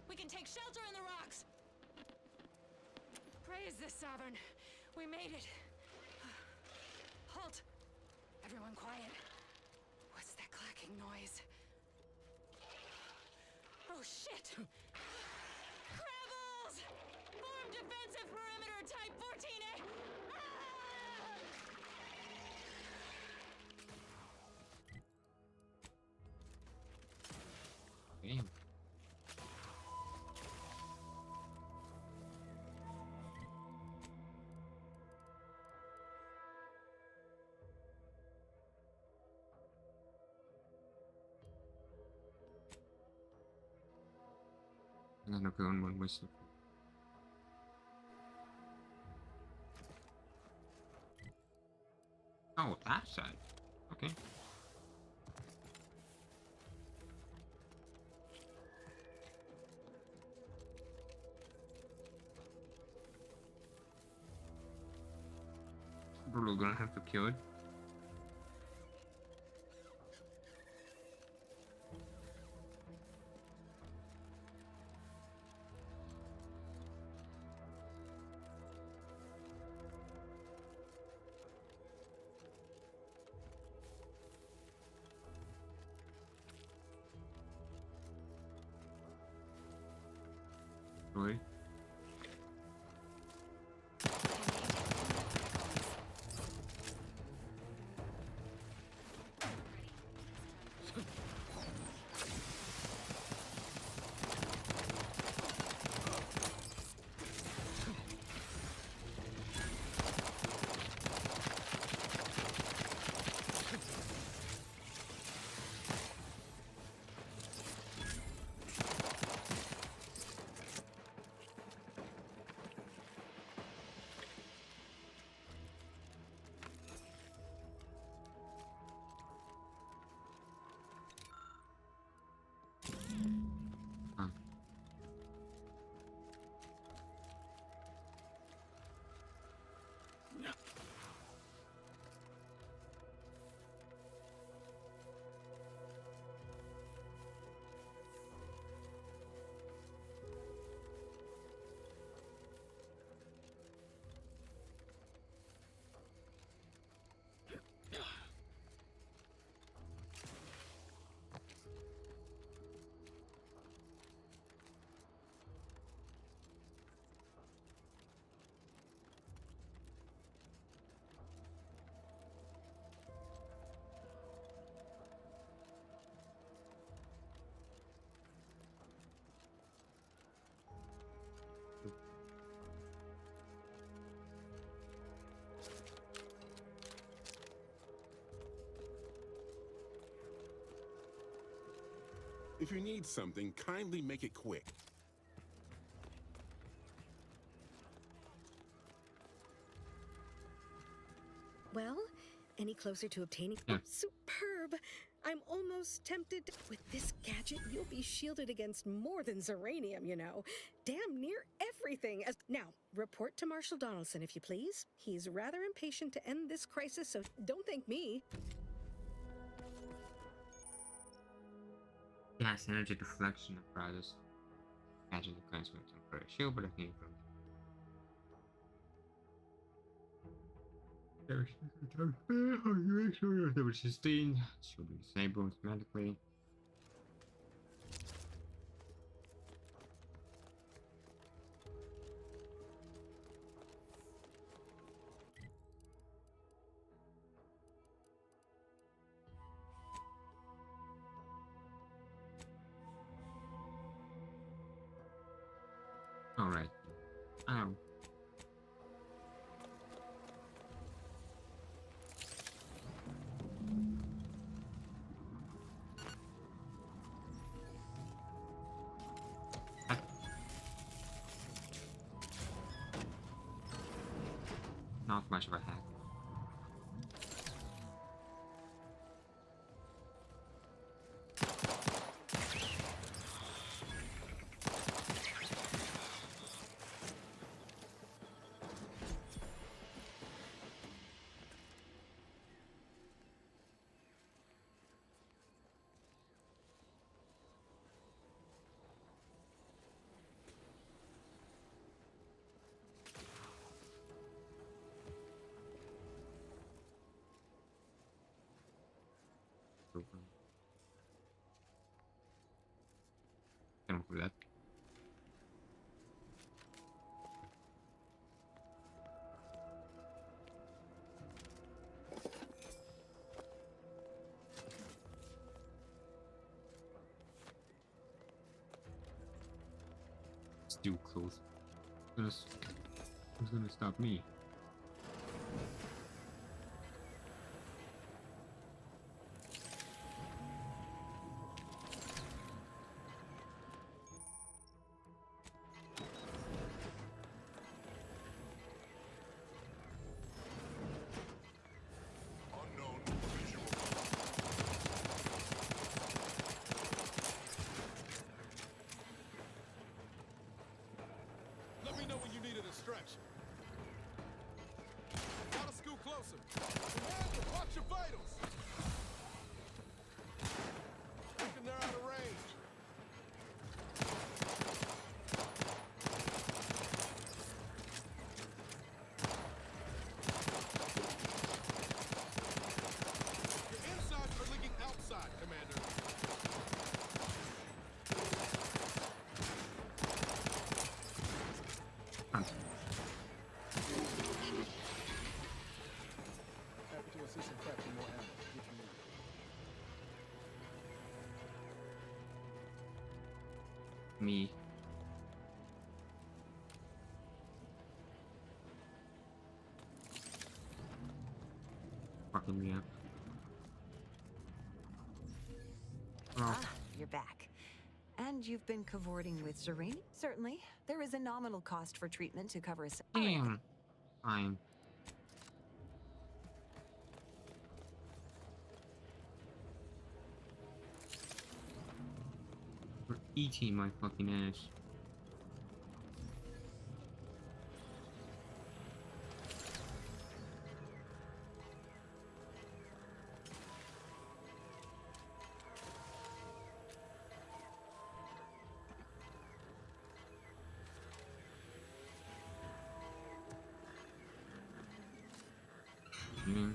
We can take shelter in the rocks! Praise the Sovereign! We made it! Halt! Everyone quiet. What's that clacking noise? Oh shit! Crabbles! Form defensive perimeter type 14A! Damn. I'm gonna go on one whistle. Oh, that side. Okay. We're gonna have to kill it. Right. If you need something, kindly make it quick. Well, any closer to obtaining? Yeah. Oh, superb! I'm almost tempted to... With this gadget, you'll be shielded against more than Zeranium, you know. Damn near everything. Now, report to Marshal Donaldson, if you please. He's rather impatient to end this crisis, so don't thank me. Gas energy deflection apparatus. Gadget that grants me temporary shield, but I can from Level 16 should be disabled automatically. Alright. Not much of a hack. Don't do that. Still close. Who's gonna stop me? Let me know when you need a distraction. Gotta scoot closer. Commander, watch your vitals. Thinking they're out of range. Your insides are leaking outside, Commander. Happy to assist in crafting more ammo if you need it. Me. Fucking me up. Ah, you're back. And you've been cavorting with Zeranium? Certainly. There is a nominal cost for treatment to cover a... Damn. Fine. You're eating my fucking ass. Mm.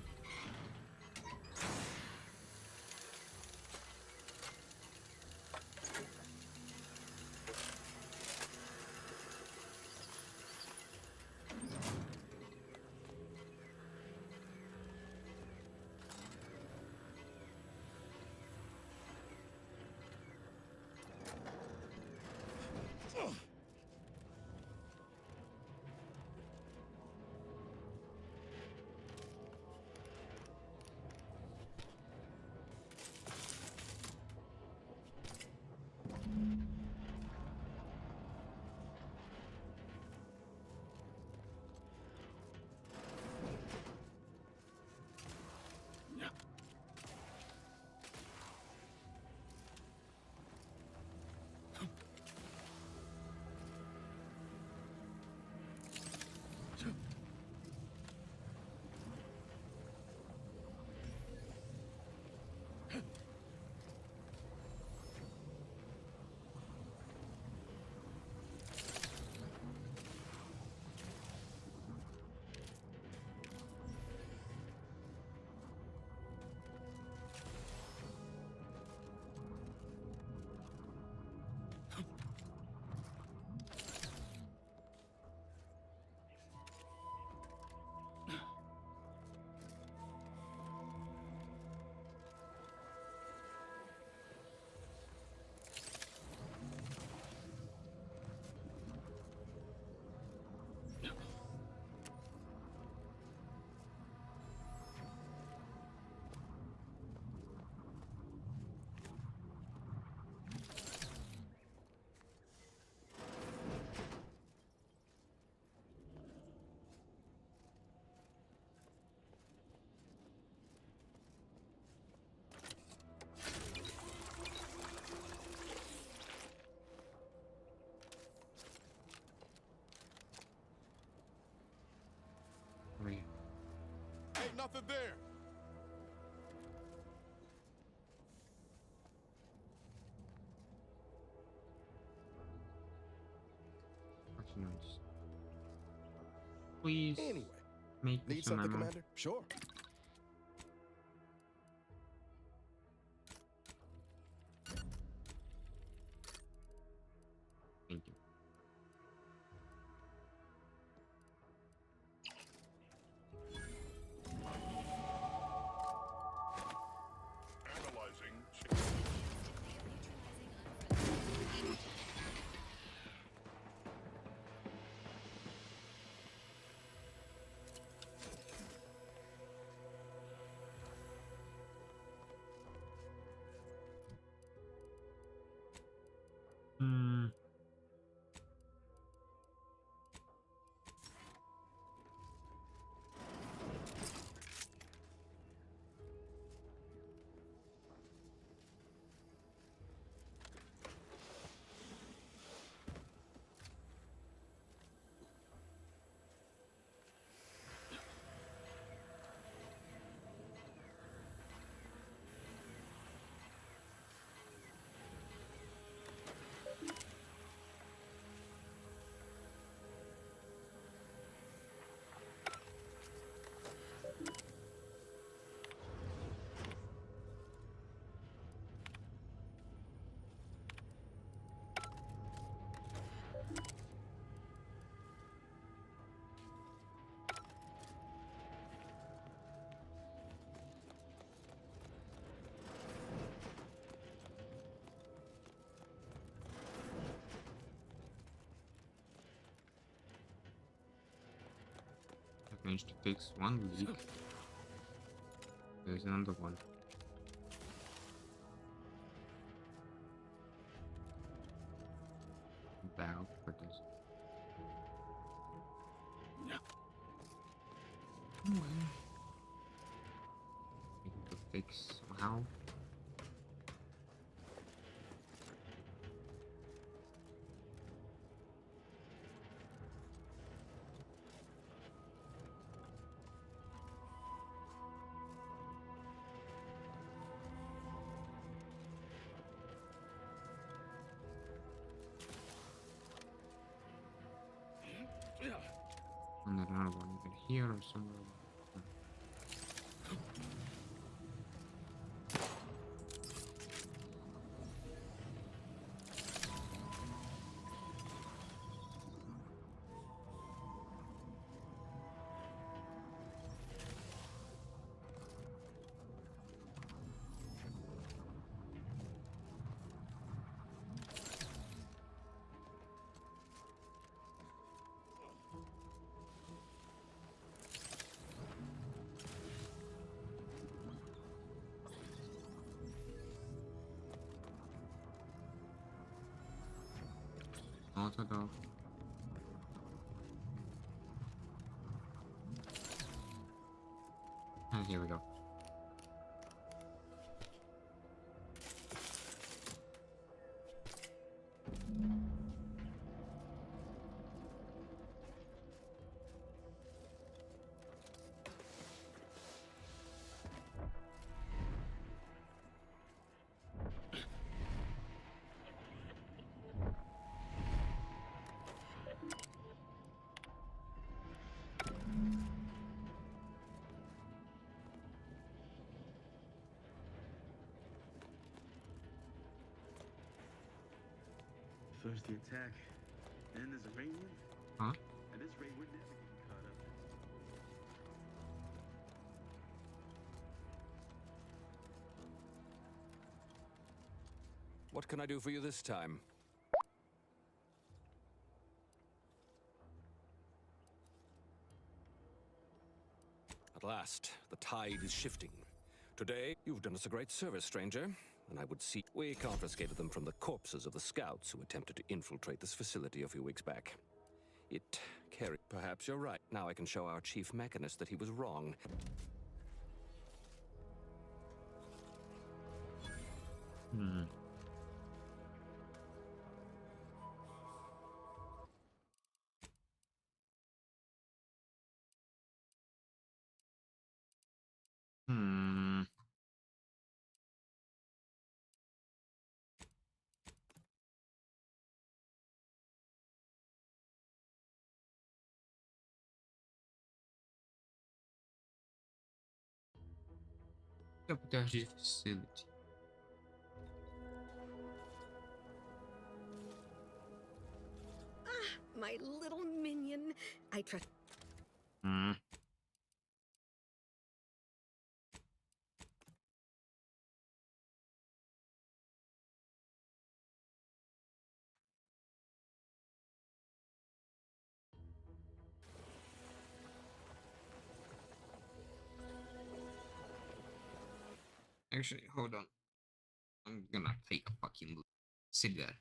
nothing there. Actually, no, just please Anyway, make need this a something, memo. Commander? Sure. Thank you. Analyzing. Hmm. I've managed to fix one leak. There's another one. Valve for this. Need to fix somehow. And then another one either here or somewhere. Auto dog. And here we go. First the attack, then there's Iranian. Huh? At this rate, we're never getting caught up. What can I do for you this time? At last, the tide is shifting. Today, you've done us a great service, stranger. And I would see we confiscated them from the corpses of the scouts who attempted to infiltrate this facility a few weeks back. It carried... Perhaps you're right. Now I can show our chief mechanist that he was wrong. Hmm. Hmm. Sabotage facility. Ah, my little minion. I trust. Hmm. Actually, hold on. I'm gonna take a fucking look. Sit there.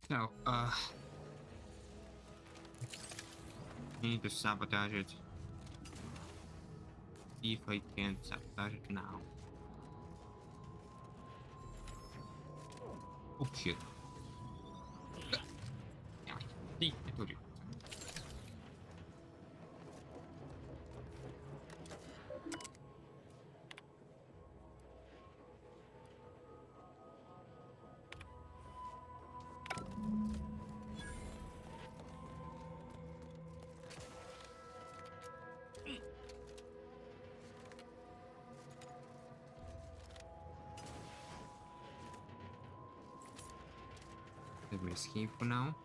So, need to sabotage it. See if I can sabotage it now. Oh shit. Damn it. See, I told you. Let me escape for now.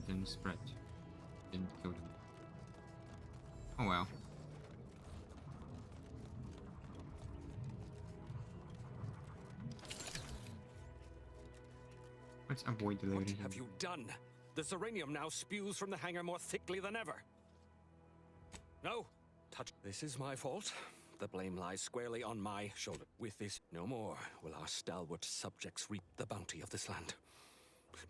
Didn't spread. Didn't kill them. Oh well. Let's avoid the loading. What have you done? The Zeranium now spews from the hangar more thickly than ever. No, touch. This is my fault. The blame lies squarely on my shoulder. With this, no more will our stalwart subjects reap the bounty of this land.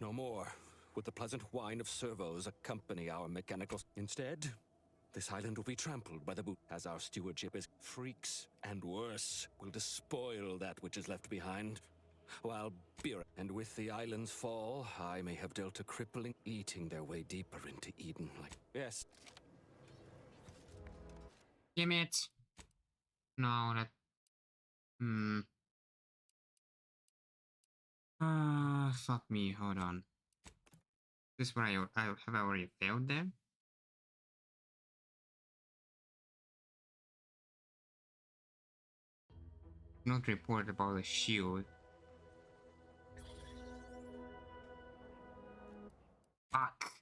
No more would the pleasant whine of servos accompany our mechanicals. Instead, this island will be trampled by the boot, as our stewardship is. Freaks, and worse, will despoil that which is left behind. While beer, and with the island's fall, I may have dealt a crippling, eating their way deeper into Eden. Like, yes. Damn it! No, that. Fuck me. Hold on. This is where I have already failed there. Not reported about the shield. Fuck.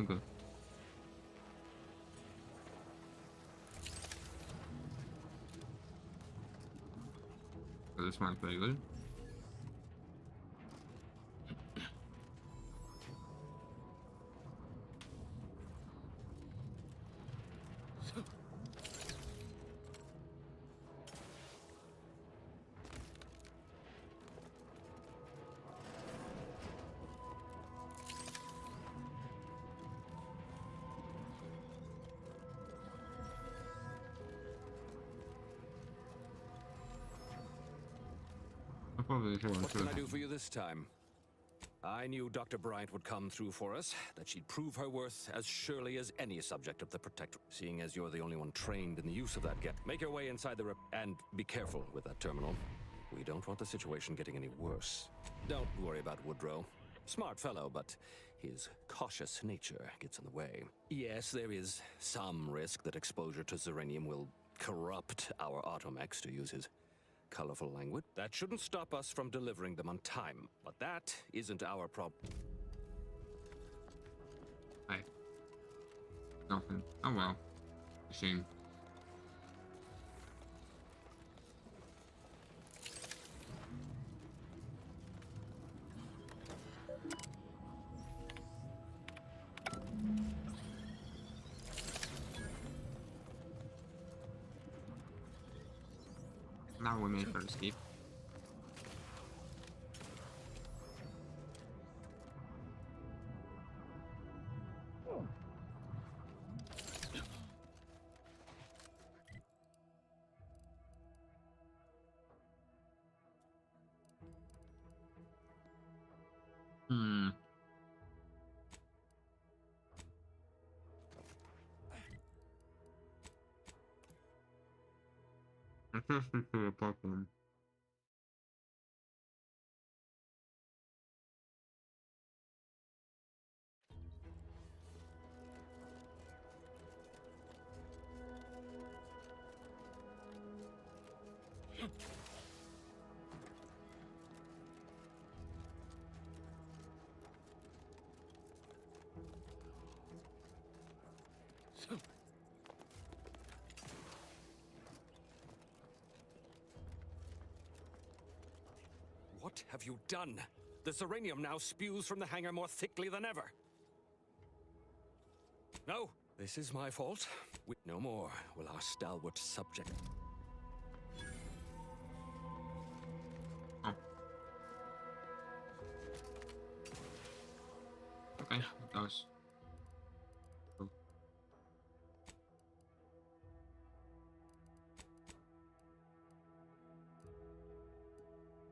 Okay. So this smells very good. What can I do for you this time? I knew Dr. Bryant would come through for us, that she'd prove her worth as surely as any subject of the Protector. Seeing as you're the only one trained in the use of that get, make your way inside the and be careful with that terminal. We don't want the situation getting any worse. Don't worry about Woodrow. Smart fellow, but his cautious nature gets in the way. Yes, there is some risk that exposure to Zeranium will corrupt our automechs, to use his colorful language. That shouldn't stop us from delivering them on time, but that isn't our problem. Hi. Nothing. Oh well. Shame. Now we make her escape. Hmm. I'm thirsty for a popcorn. What have you done? The Serenium now spews from the hangar more thickly than ever. No, this is my fault. No more will our stalwart subject. Oh. Okay, that was cool.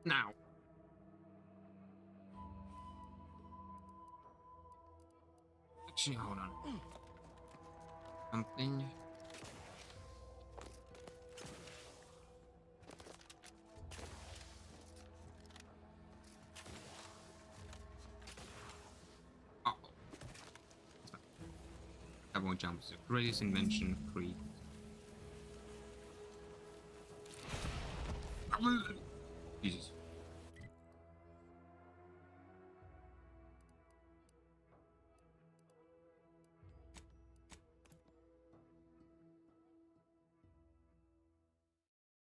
Now. Actually, hold on. Something. Uh-oh. That won't jump. The greatest invention created. Jesus.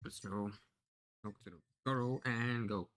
Let's go. Go to the girl and go.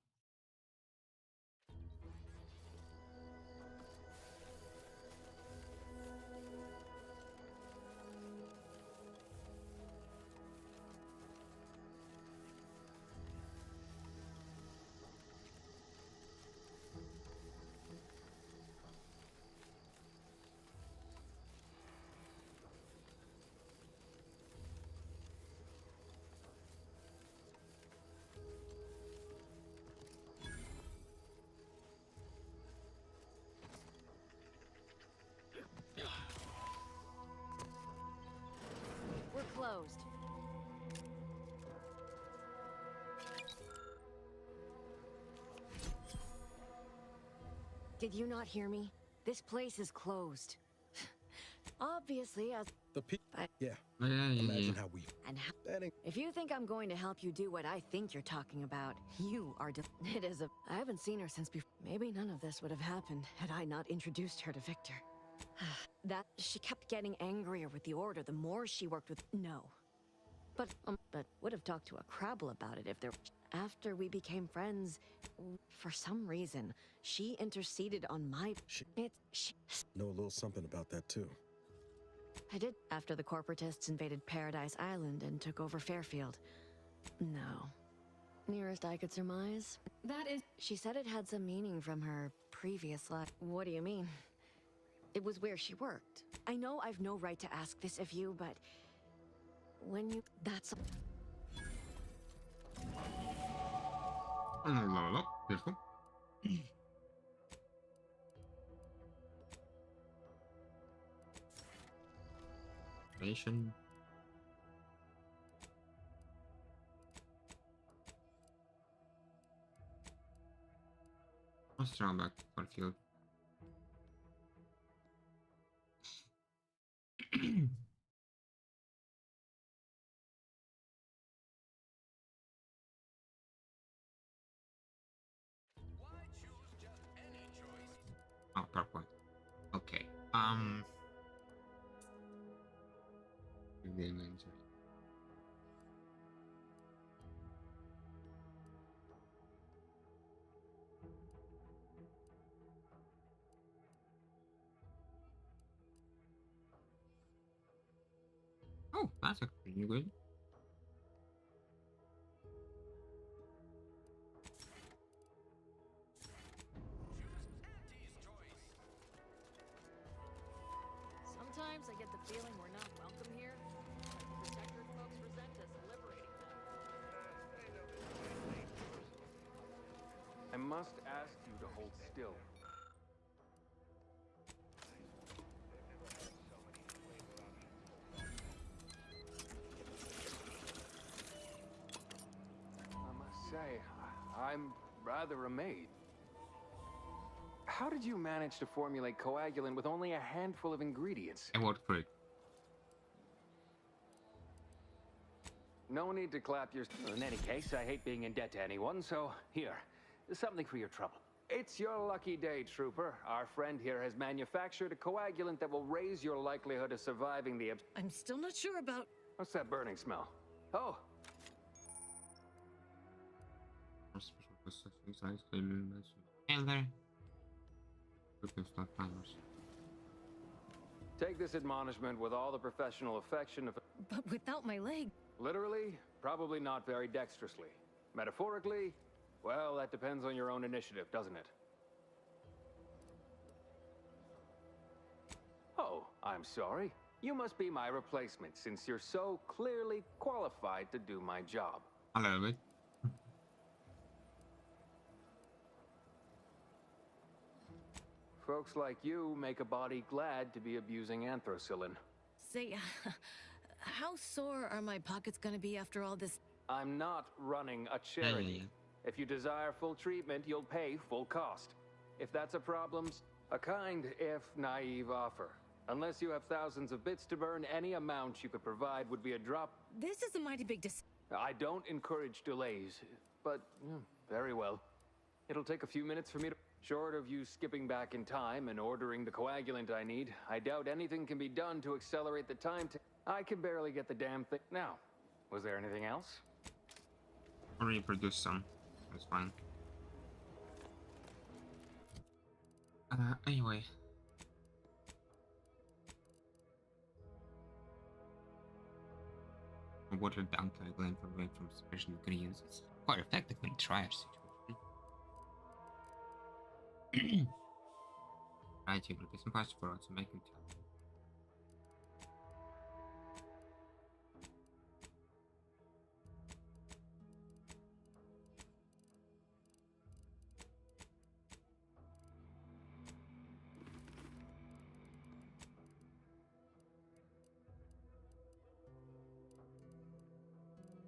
We're closed. Did you not hear me? This place is closed. Obviously, as The yeah. Imagine how we. and if you think I'm going to help you do what I think you're talking about, you are. It is a. I haven't seen her since before. Maybe none of this would have happened had I not introduced her to Victor. That she kept getting angrier with the Order the more she worked with. No, but would have talked to a Crabble about it if there. After we became friends, for some reason, she interceded on my. She know a little something about that too. I did after the corporatists invaded Paradise Island and took over Fairfield. No. Nearest I could surmise. That is. She said it had some meaning from her previous life. What do you mean? It was where she worked. I know I've no right to ask this of you, but when you. That's. Level up. Beautiful. Nation. Let's turn back to Fairfield. Oh, PowerPoint. Okay. The inventory. Oh, that's actually good. Feeling we're not welcome here? The Protectorate folks resent us liberating them. I must ask you to hold still. I must say, I'm rather amazed. How did you manage to formulate coagulant with only a handful of ingredients? I worked for it. No need to clap your... In any case, I hate being in debt to anyone, so here, something for your trouble. It's your lucky day, Trooper. Our friend here has manufactured a coagulant that will raise your likelihood of surviving the... I'm still not sure about... What's that burning smell? Oh! Take this admonishment with all the professional affection of... But without my leg... Literally, probably not very dexterously. Metaphorically, well, that depends on your own initiative, doesn't it? Oh, I'm sorry. You must be my replacement, since you're so clearly qualified to do my job. A little bit. Folks like you make a body glad to be abusing anthracillin. Say, how sore are my pockets gonna be after all this? I'm not running a charity. If you desire full treatment, you'll pay full cost. If that's a problem, a kind, if naive offer. Unless you have thousands of bits to burn, any amount you could provide would be a drop. This is a mighty big I don't encourage delays, but very well. It'll take a few minutes for me to... Short of you skipping back in time and ordering the coagulant I need, I doubt anything can be done to accelerate the time to... I can barely get the damn thing... Now, was there anything else? Already produced some. That's fine. Anyway. Watered down coagulant away from special ingredients. It's quite effective in trash situation. Right, you produce some parts for automating time.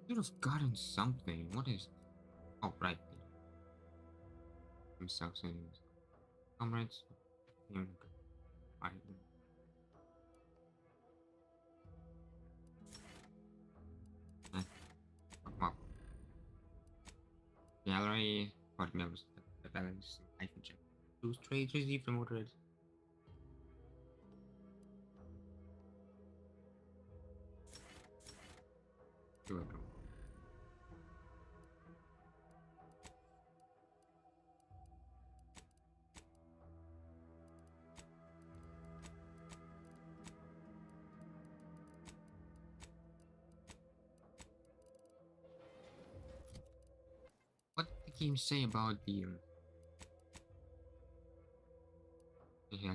Should have gotten something. What is? Oh, right. Themselves in comrades. Right. Well. Gallery. Part members. The balance. I can check. Those trades received from ordered. What did the game say about the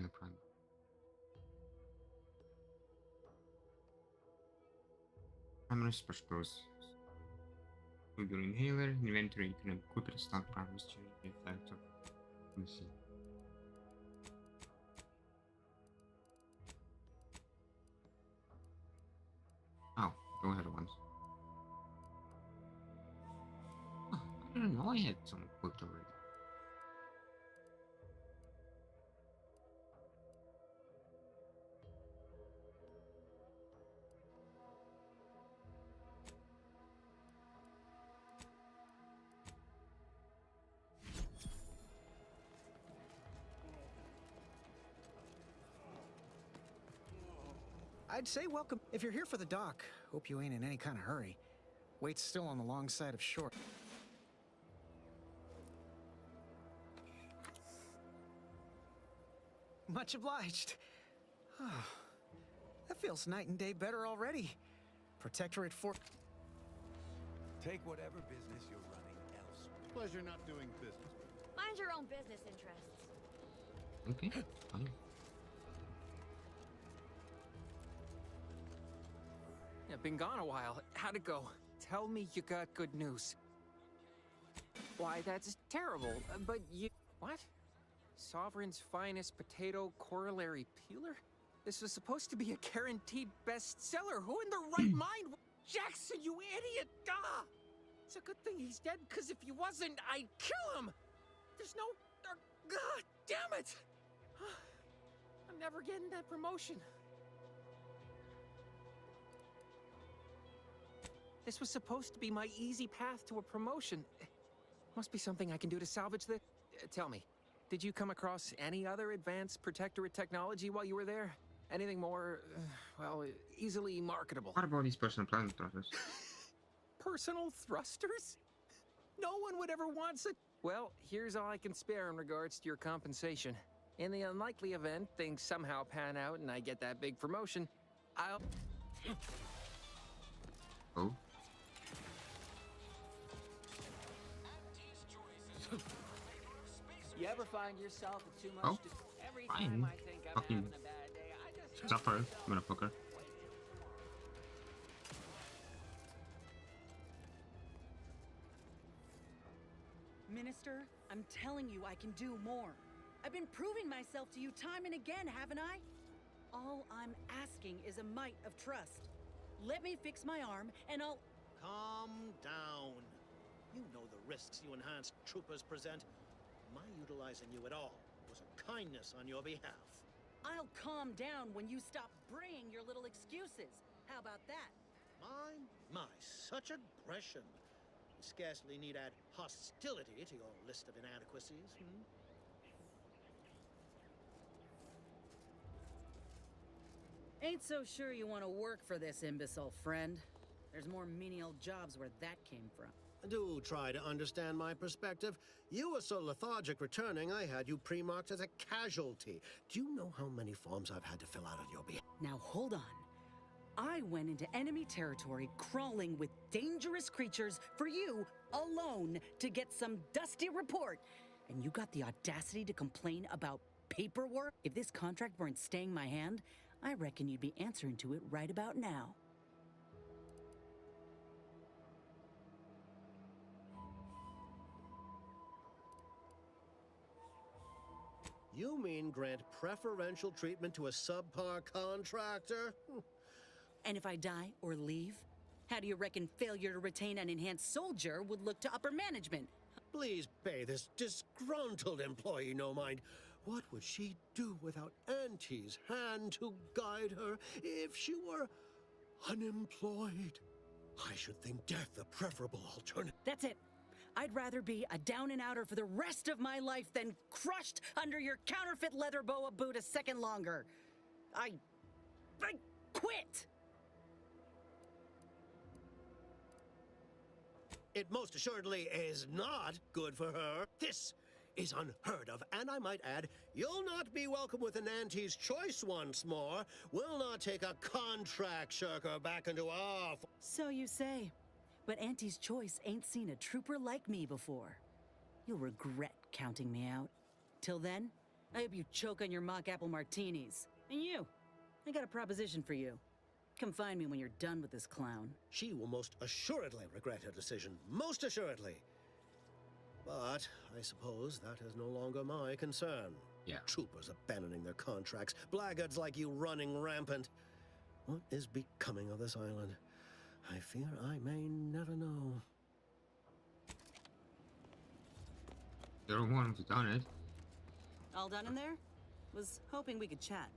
prime? Primary specials. With your inhaler, inventory, you can equip it stock problems to the effect of. Let me see. Oh, go ahead once. Oh, I don't know, I had some equipped already. I'd say welcome. If you're here for the dock, hope you ain't in any kind of hurry. Wait's still on the long side of shore. Much obliged. Oh, that feels night and day better already. Protectorate for... Take whatever business you're running elsewhere. Pleasure not doing business. Mind your own business interests. Okay, fine. I've been gone a while. How'd it go? Tell me you got good news. Why, that's terrible. But you... What? Sovereign's finest potato corollary peeler? This was supposed to be a guaranteed bestseller. Who in their right mind? Jackson, you idiot! Ah! It's a good thing he's dead, because if he wasn't, I'd kill him! There's no... God damn it! I'm never getting that promotion. This was supposed to be my easy path to a promotion. Must be something I can do to salvage the... tell me, did you come across any other advanced protectorate technology while you were there? Anything more, well, easily marketable? What about these personal plasma thrusters? Personal thrusters? No one would ever want such... Well, here's all I can spare in regards to your compensation. In the unlikely event things somehow pan out and I get that big promotion, I'll... Oh? You ever find yourself with too much Oh, every fine. time I think I'm Fucking having a bad day, I just suffer, motherfucker. Minister, I'm telling you I can do more. I've been proving myself to you time and again, haven't I? All I'm asking is a mite of trust. Let me fix my arm and I'll... Calm down. You know the risks you enhanced troopers present. My utilizing you at all was a kindness on your behalf. I'll calm down when you stop bringing your little excuses. How about that? My, such aggression. You scarcely need add hostility to your list of inadequacies, Ain't so sure you want to work for this imbecile, friend. There's more menial jobs where that came from. Do try to understand my perspective. You were so lethargic returning, I had you pre-marked as a casualty. Do you know how many forms I've had to fill out on your behalf? Now hold on. I went into enemy territory crawling with dangerous creatures for you alone to get some dusty report. And you got the audacity to complain about paperwork? If this contract weren't staying my hand, I reckon you'd be answering to it right about now. You mean grant preferential treatment to a subpar contractor? And if I die or leave, how do you reckon failure to retain an enhanced soldier would look to upper management? Please pay this disgruntled employee no mind. What would she do without Auntie's hand to guide her if she were unemployed? I should think death the preferable alternative. That's it. I'd rather be a down-and-outer for the rest of my life than crushed under your counterfeit leather boa boot a second longer. I quit! It most assuredly is not good for her. This is unheard of, and I might add, you'll not be welcome with an Auntie's choice once more. We'll not take a contract shirker back into our... So you say. But Auntie's choice ain't seen a trooper like me before. You'll regret counting me out. Till then, I hope you choke on your mock apple martinis. And you, I got a proposition for you. Come find me when you're done with this clown. She will most assuredly regret her decision. Most assuredly. But I suppose that is no longer my concern. Yeah. Troopers abandoning their contracts. Blackguards like you running rampant. What is becoming of this island? I fear I may never know. You're the one who's done it. All done in there? Was hoping we could chat.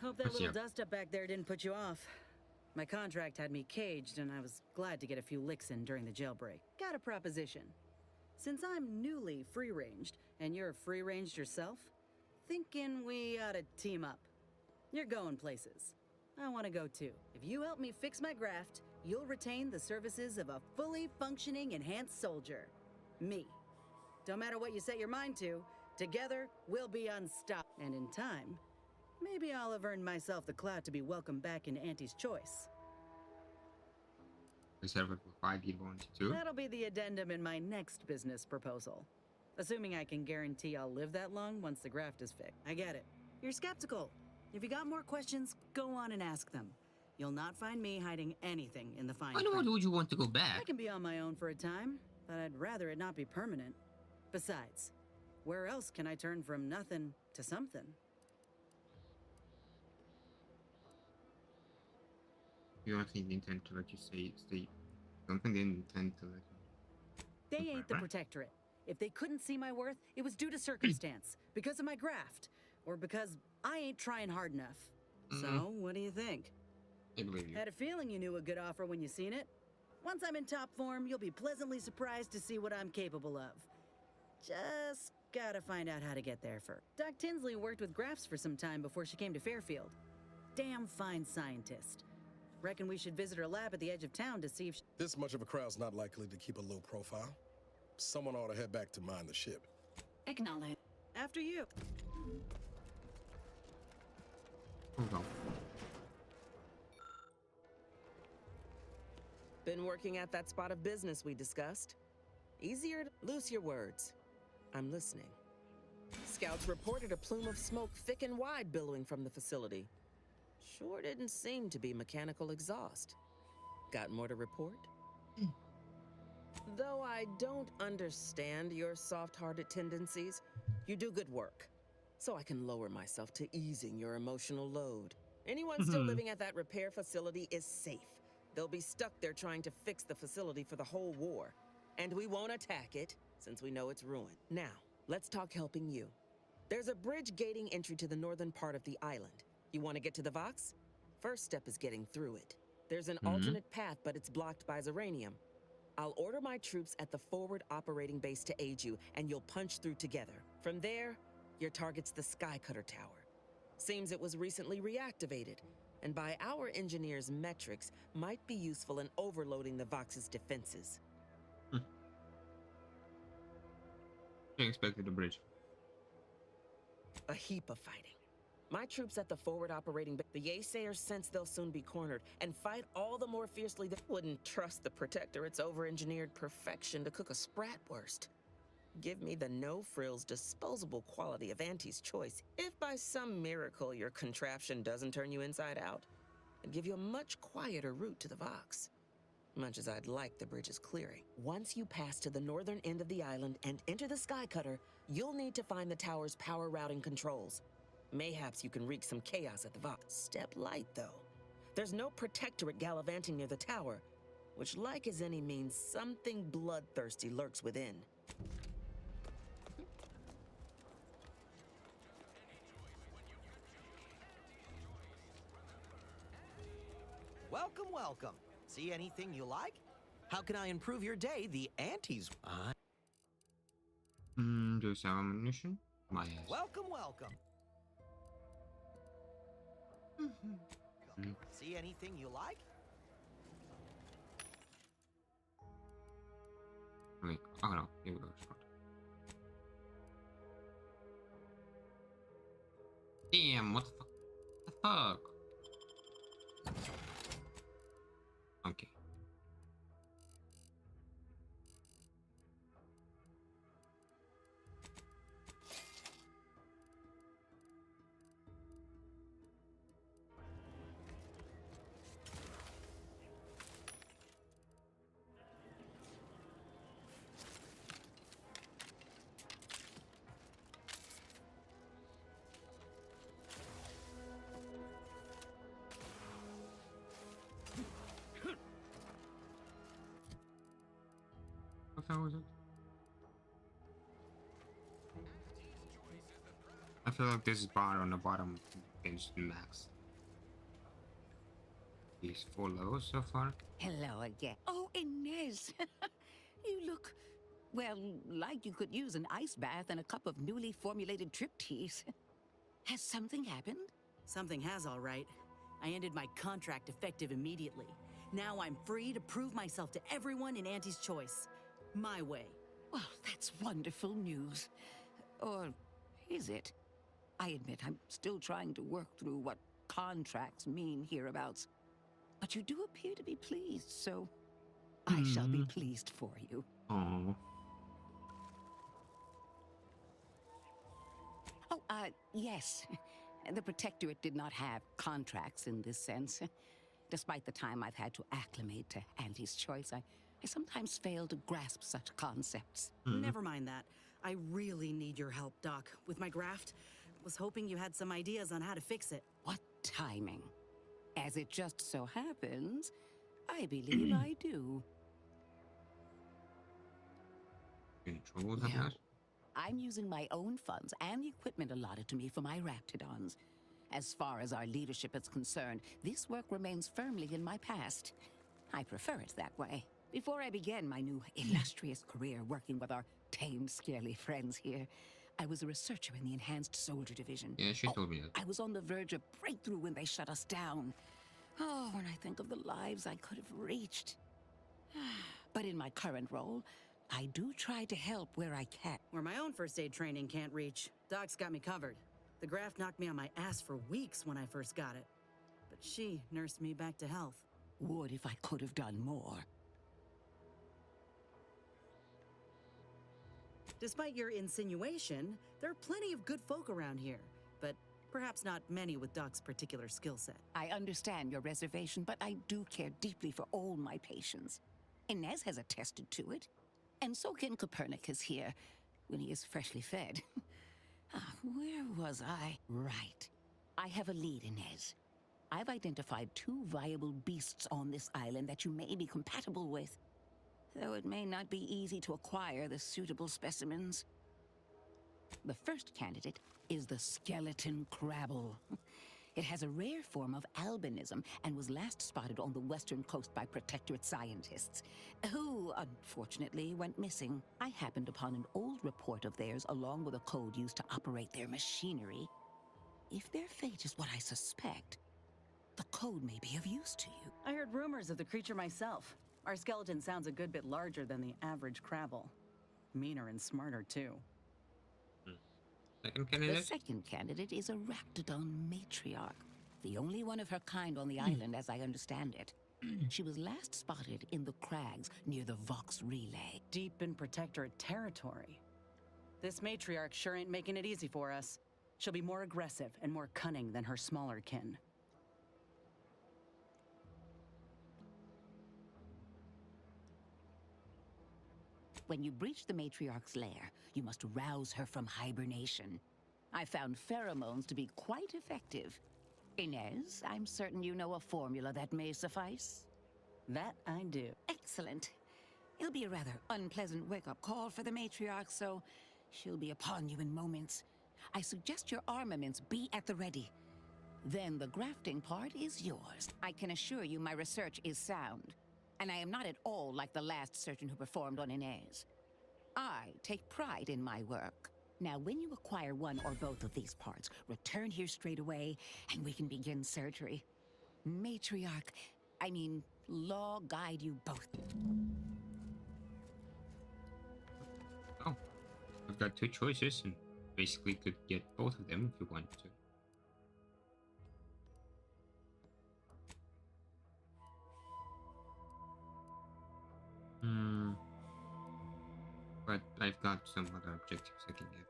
Hope that little dust up back there didn't put you off. My contract had me caged, and I was glad to get a few licks in during the jailbreak. Got a proposition. Since I'm newly free-ranged, and you're free-ranged yourself, thinking we ought to team up. You're going places. I want to go too. If you help me fix my graft, you'll retain the services of a fully functioning enhanced soldier. Me. Don't matter what you set your mind to, together we'll be unstoppable. And in time, maybe I'll have earned myself the clout to be welcomed back in Auntie's choice. Reserve it for 5 years, 1 to 2. That'll be the addendum in my next business proposal. Assuming I can guarantee I'll live that long once the graft is fixed. I get it. You're skeptical. If you got more questions, go on and ask them. You'll not find me hiding anything in the fine Why print. would you want to go back? I can be on my own for a time, but I'd rather it not be permanent. Besides, where else can I turn from nothing to something? You don't think they intend to let you stay? Don't think they intend to let you. They ain't the Protectorate. If they couldn't see my worth, it was due to circumstance, because of my graft, or because I ain't trying hard enough. So, what do you think? I believe you. Had a feeling you knew a good offer when you seen it. Once I'm in top form, you'll be pleasantly surprised to see what I'm capable of. Just gotta find out how to get there first. Doc Tinsley worked with grafts for some time before she came to Fairfield. Damn fine scientist. Reckon we should visit her lab at the edge of town to see if This much of a crowd's not likely to keep a low profile. Someone ought to head back to mind the ship. Acknowledge. After you. Hold on. Been working at that spot of business we discussed. Easier to loose your words. I'm listening. Scouts reported a plume of smoke thick and wide billowing from the facility. Sure didn't seem to be mechanical exhaust. Got more to report? Though I don't understand your soft-hearted tendencies, you do good work. So I can lower myself to easing your emotional load. Anyone still living at that repair facility is safe. They'll be stuck there trying to fix the facility for the whole war. And we won't attack it, since we know it's ruined. Now, let's talk helping you. There's a bridge gating entry to the northern part of the island. You want to get to the Vox? First step is getting through it. There's an alternate path, but it's blocked by Zeranium. I'll order my troops at the forward operating base to aid you, and you'll punch through together. From there, your target's the Skycutter Tower. Seems it was recently reactivated, and by our engineers' metrics, might be useful in overloading the Vox's defenses. I expected the bridge. A heap of fighting. My troops at the forward operating base, the Yaysayers sense they'll soon be cornered, and fight all the more fiercely they wouldn't trust the Protectorate's over-engineered perfection to cook a spratwurst. Give me the no-frills, disposable quality of Auntie's choice. If by some miracle your contraption doesn't turn you inside out, and give you a much quieter route to the Vox. Much as I'd like the bridge's clearing. Once you pass to the northern end of the island and enter the Skycutter, you'll need to find the tower's power routing controls. Mayhaps you can wreak some chaos at the Vox. Step light, though. There's no Protectorate gallivanting near the tower, which, like as any, means something bloodthirsty lurks within. Welcome, welcome. See anything you like? How can I improve your day? The Aunties. Do some ammunition? My ass. Welcome, welcome. See anything you like? Wait, oh no, here we go. Damn, what the fuck? The fuck? Okay. What the hell was it? I feel like this bar on the bottom is max. These 4 levels so far. Hello again. Oh, Inez. You look, well, like you could use an ice bath and a cup of newly formulated trip teas. Has something happened? Something has, all right. I ended my contract effective immediately. Now I'm free to prove myself to everyone in Auntie's choice. My way. Well, that's wonderful news. Or is it? I admit I'm still trying to work through what contracts mean hereabouts. But you do appear to be pleased, so I shall be pleased for you. Oh. Oh, yes. The Protectorate did not have contracts in this sense. Despite the time I've had to acclimate to Auntie's choice, I sometimes fail to grasp such concepts. Never mind that. I really need your help, Doc. With my graft, was hoping you had some ideas on how to fix it. What timing? As it just so happens, I believe I do. In trouble with Yeah. that? I'm using my own funds and the equipment allotted to me for my Raptidons. As far as our leadership is concerned, this work remains firmly in my past. I prefer it that way. Before I began my new illustrious career working with our tame, scarily friends here, I was a researcher in the Enhanced Soldier Division. Yeah, she told me that. I was on the verge of breakthrough when they shut us down. Oh, when I think of the lives I could have reached. But in my current role, I do try to help where I can. Where my own first aid training can't reach, Doc's got me covered. The graft knocked me on my ass for weeks when I first got it. But she nursed me back to health. Would if I could have done more. Despite your insinuation, there are plenty of good folk around here, but perhaps not many with Doc's particular skill set. I understand your reservation, but I do care deeply for all my patients. Inez has attested to it, and so can Copernicus here, when he is freshly fed. Where was I? Right. I have a lead, Inez. I've identified 2 viable beasts on this island that you may be compatible with, though it may not be easy to acquire the suitable specimens. The first candidate is the skeleton crabble. It has a rare form of albinism and was last spotted on the western coast by Protectorate scientists, who, unfortunately, went missing. I happened upon an old report of theirs along with a code used to operate their machinery. If their fate is what I suspect, the code may be of use to you. I heard rumors of the creature myself. Our skeleton sounds a good bit larger than the average crabble. Meaner and smarter, too. Second candidate? The second candidate is a Raptidon matriarch, the only one of her kind on the island as I understand it. She was last spotted in the crags near the Vox Relay. Deep in Protectorate territory. This matriarch sure ain't making it easy for us. She'll be more aggressive and more cunning than her smaller kin. When you breach the matriarch's lair, you must rouse her from hibernation. I found pheromones to be quite effective. Inez, I'm certain you know a formula that may suffice. That I do. Excellent. It'll be a rather unpleasant wake-up call for the matriarch, so she'll be upon you in moments. I suggest your armaments be at the ready. Then the grafting part is yours. I can assure you my research is sound. And I am not at all like the last surgeon who performed on Inez. I take pride in my work. Now, when you acquire one or both of these parts, return here straight away, and we can begin surgery. Law guide you both. Oh, I've got 2 choices, and basically could get both of them if you want to. But I've got some other objectives I can get.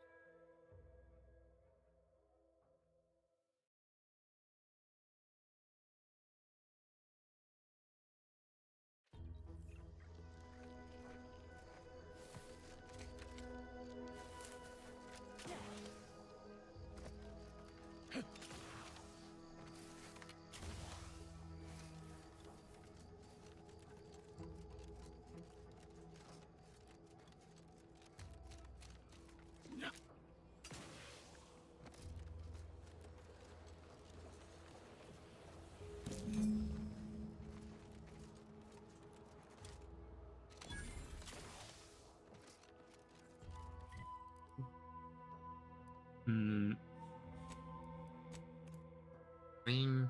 I mean,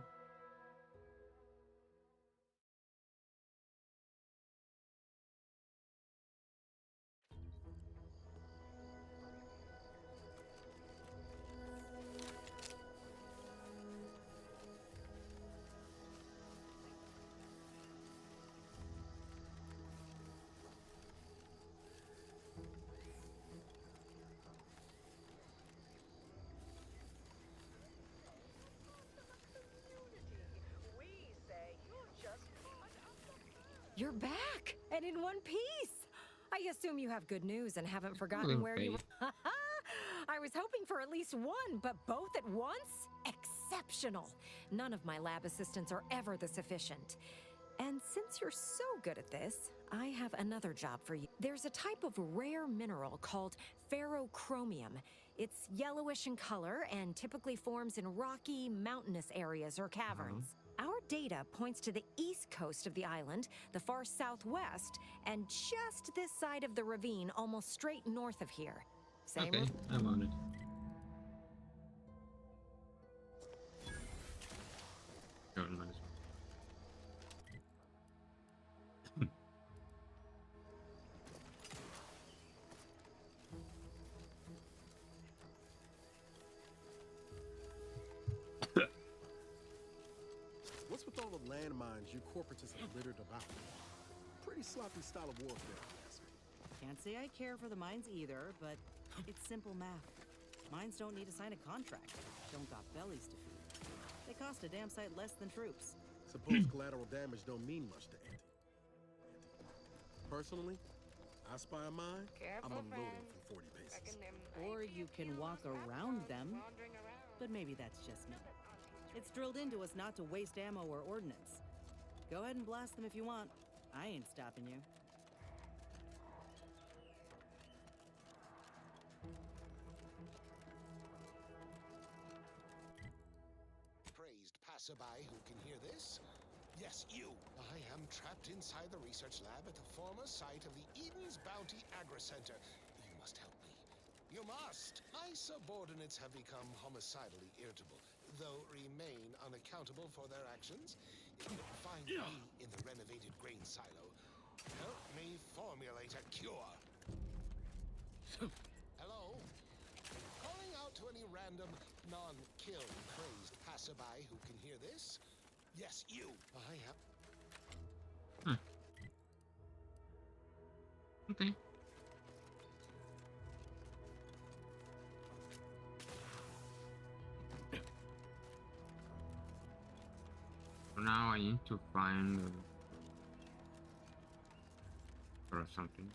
You're back, and in one piece. I assume you have good news and haven't forgotten where you were. I was hoping for at least one, but both at once? Exceptional. None of my lab assistants are ever this efficient. And since you're so good at this, I have another job for you. There's a type of rare mineral called ferrochromium. It's yellowish in color and typically forms in rocky, mountainous areas or caverns. Our data points to the east coast of the island, the far southwest, and just this side of the ravine, almost straight north of here. Same. Okay, I'm on it. Don't might as well. What's with all the landmines you corporatists have littered about? Pretty sloppy style of warfare, if you ask me. Can't say I care for the mines either, but it's simple math. Mines don't need to sign a contract. Don't got bellies to feed. They cost a damn sight less than troops. Suppose collateral damage don't mean much to Auntie. Personally, I spy a mine, I'm unloading from 40 paces. Or you can walk around them, but maybe that's just me. It's drilled into us not to waste ammo or ordnance. Go ahead and blast them if you want. I ain't stopping you. Crazed passerby who can hear this? Yes, you! I am trapped inside the research lab at the former site of the Eden's Bounty Agri-Center. You must help me. You must! My subordinates have become homicidally irritable, though remain unaccountable for their actions. If you find me in the renovated grain silo, help me formulate a cure. Hello? Calling out to any random, non-kill crazed passerby who can hear this? Yes, you. I am. Okay. So now I need to find or something.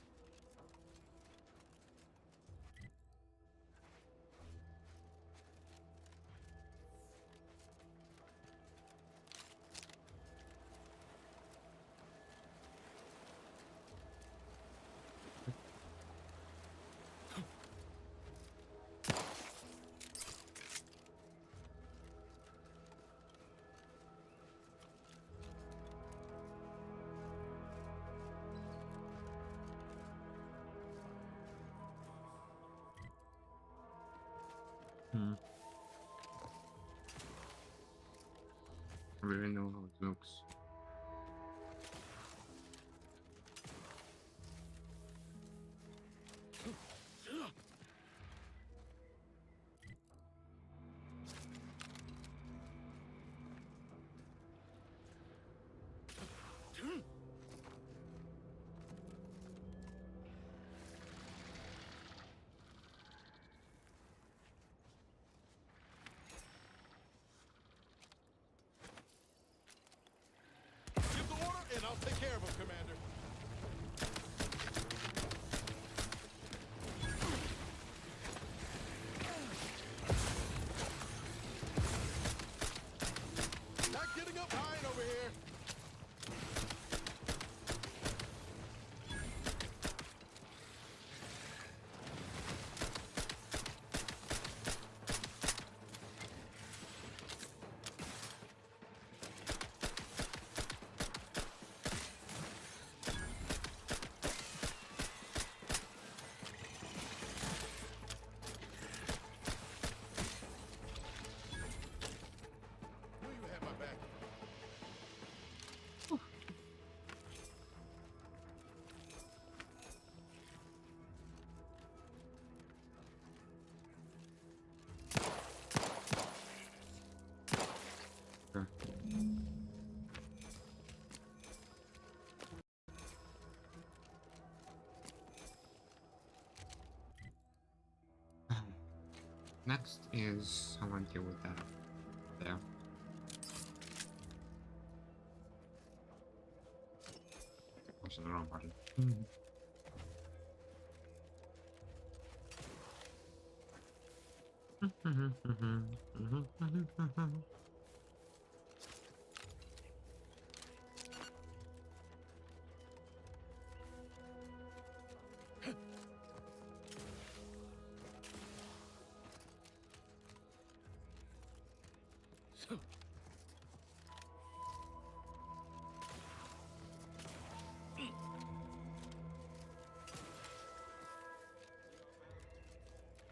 I really know how it looks. Give the order, and I'll take care of him, Commander. Not getting up high over here. You have my back. Sure. Next is I want to deal with that there. pressing the wrong button.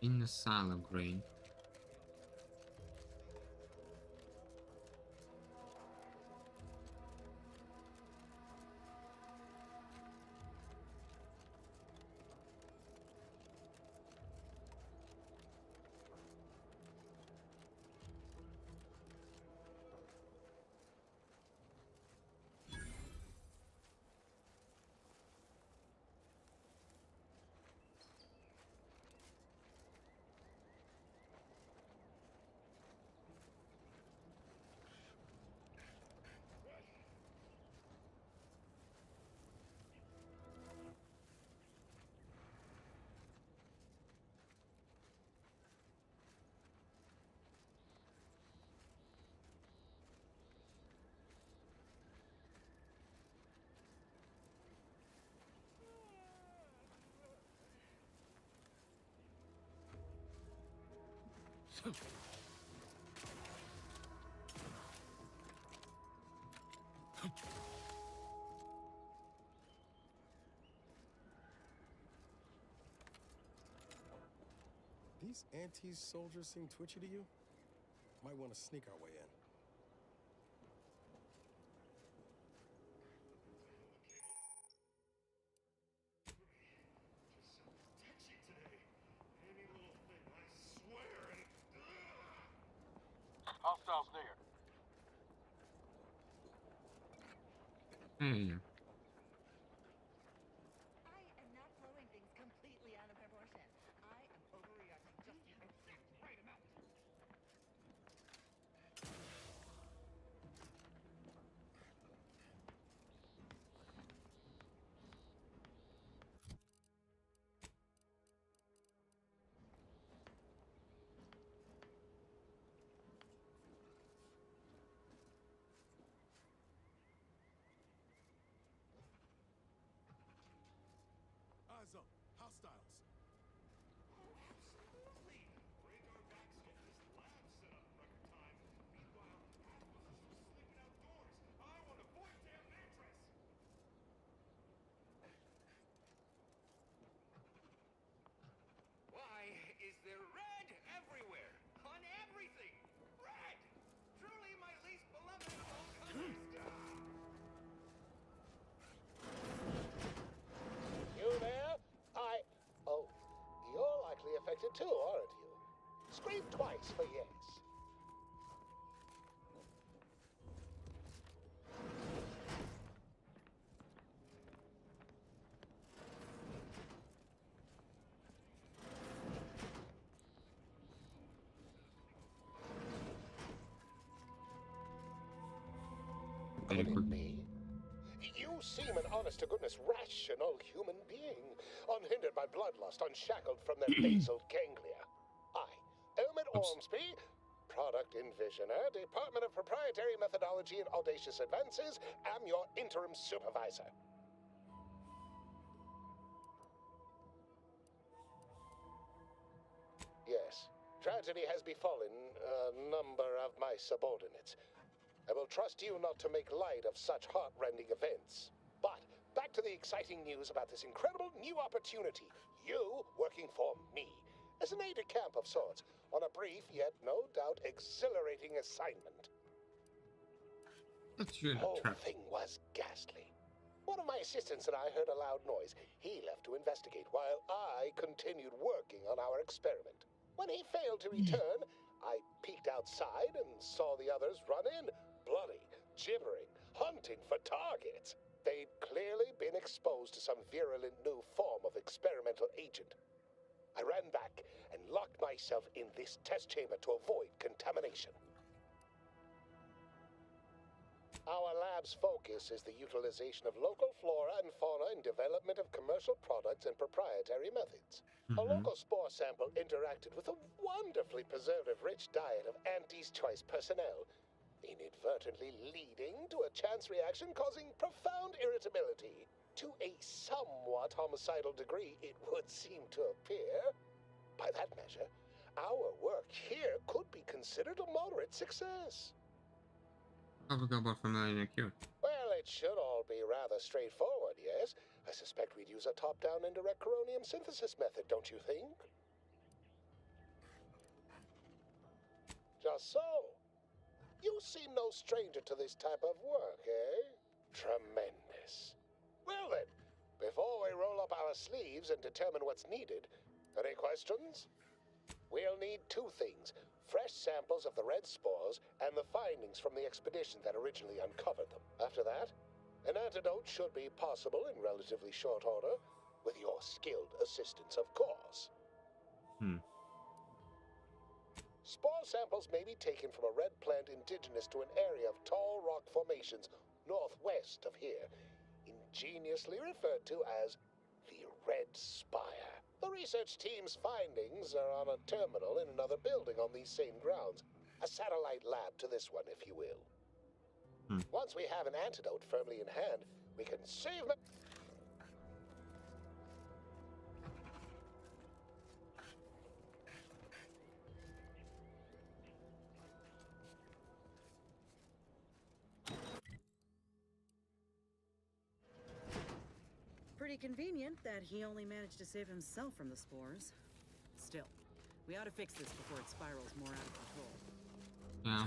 In the silo grain. These Antes soldiers seem twitchy to you? Might want to sneak our way in. Hostiles near. Hey. I am not blowing things completely out of proportion. I am overreacting just the exact right amount. Eyes up. Hostiles. Oh, absolutely. Break our backs, get this lab set up in record time. Meanwhile, Atlas is still sleeping outdoors. I want a void damn mattress. Why is there red everywhere? On everything! Red! Truly my least beloved of all colors. You there? Oh, you're likely affected too, aren't you? Scream twice for yes. Very quick. Me? You seem an honest-to-goodness rational human being, unhindered by bloodlust, unshackled from their basal ganglia. I, Elmet Ormsby, Product Envisioner, Department of Proprietary Methodology and Audacious Advances, am your interim supervisor. Yes, tragedy has befallen a number of my subordinates. I will trust you not to make light of such heart-rending events. But back to the exciting news about this incredible new opportunity. You working for me, as an aide-de-camp of sorts, on a brief yet no doubt exhilarating assignment. That's your whole trap. thing was ghastly. One of my assistants and I heard a loud noise. He left to investigate while I continued working on our experiment. When he failed to return, I peeked outside and saw the others run in, bloody, gibbering, hunting for targets. They'd clearly been exposed to some virulent new form of experimental agent. I ran back and locked myself in this test chamber to avoid contamination. Our lab's focus is the utilization of local flora and fauna in development of commercial products and proprietary methods. A local spore sample interacted with a wonderfully preservative-rich diet of Auntie's choice personnel, inadvertently leading to a chance reaction causing profound irritability. To a somewhat homicidal degree, it would seem to appear. By that measure, our work here could be considered a moderate success. How we go about formulating a cure? Well, it should all be rather straightforward, yes? I suspect we'd use a top-down indirect coronium synthesis method, don't you think? Just so. You seem no stranger to this type of work, eh? Tremendous. Well then, before we roll up our sleeves and determine what's needed, any questions? We'll need two things. Fresh samples of the red spores and the findings from the expedition that originally uncovered them. After that, an antidote should be possible in relatively short order, with your skilled assistance, of course. Spore samples may be taken from a red plant indigenous to an area of tall rock formations northwest of here, ingeniously referred to as the Red Spire. The research team's findings are on a terminal in another building on these same grounds. A satellite lab to this one, if you will. Once we have an antidote firmly in hand, we can save... Pretty convenient that he only managed to save himself from the spores. Still, we ought to fix this before it spirals more out of control. Yeah.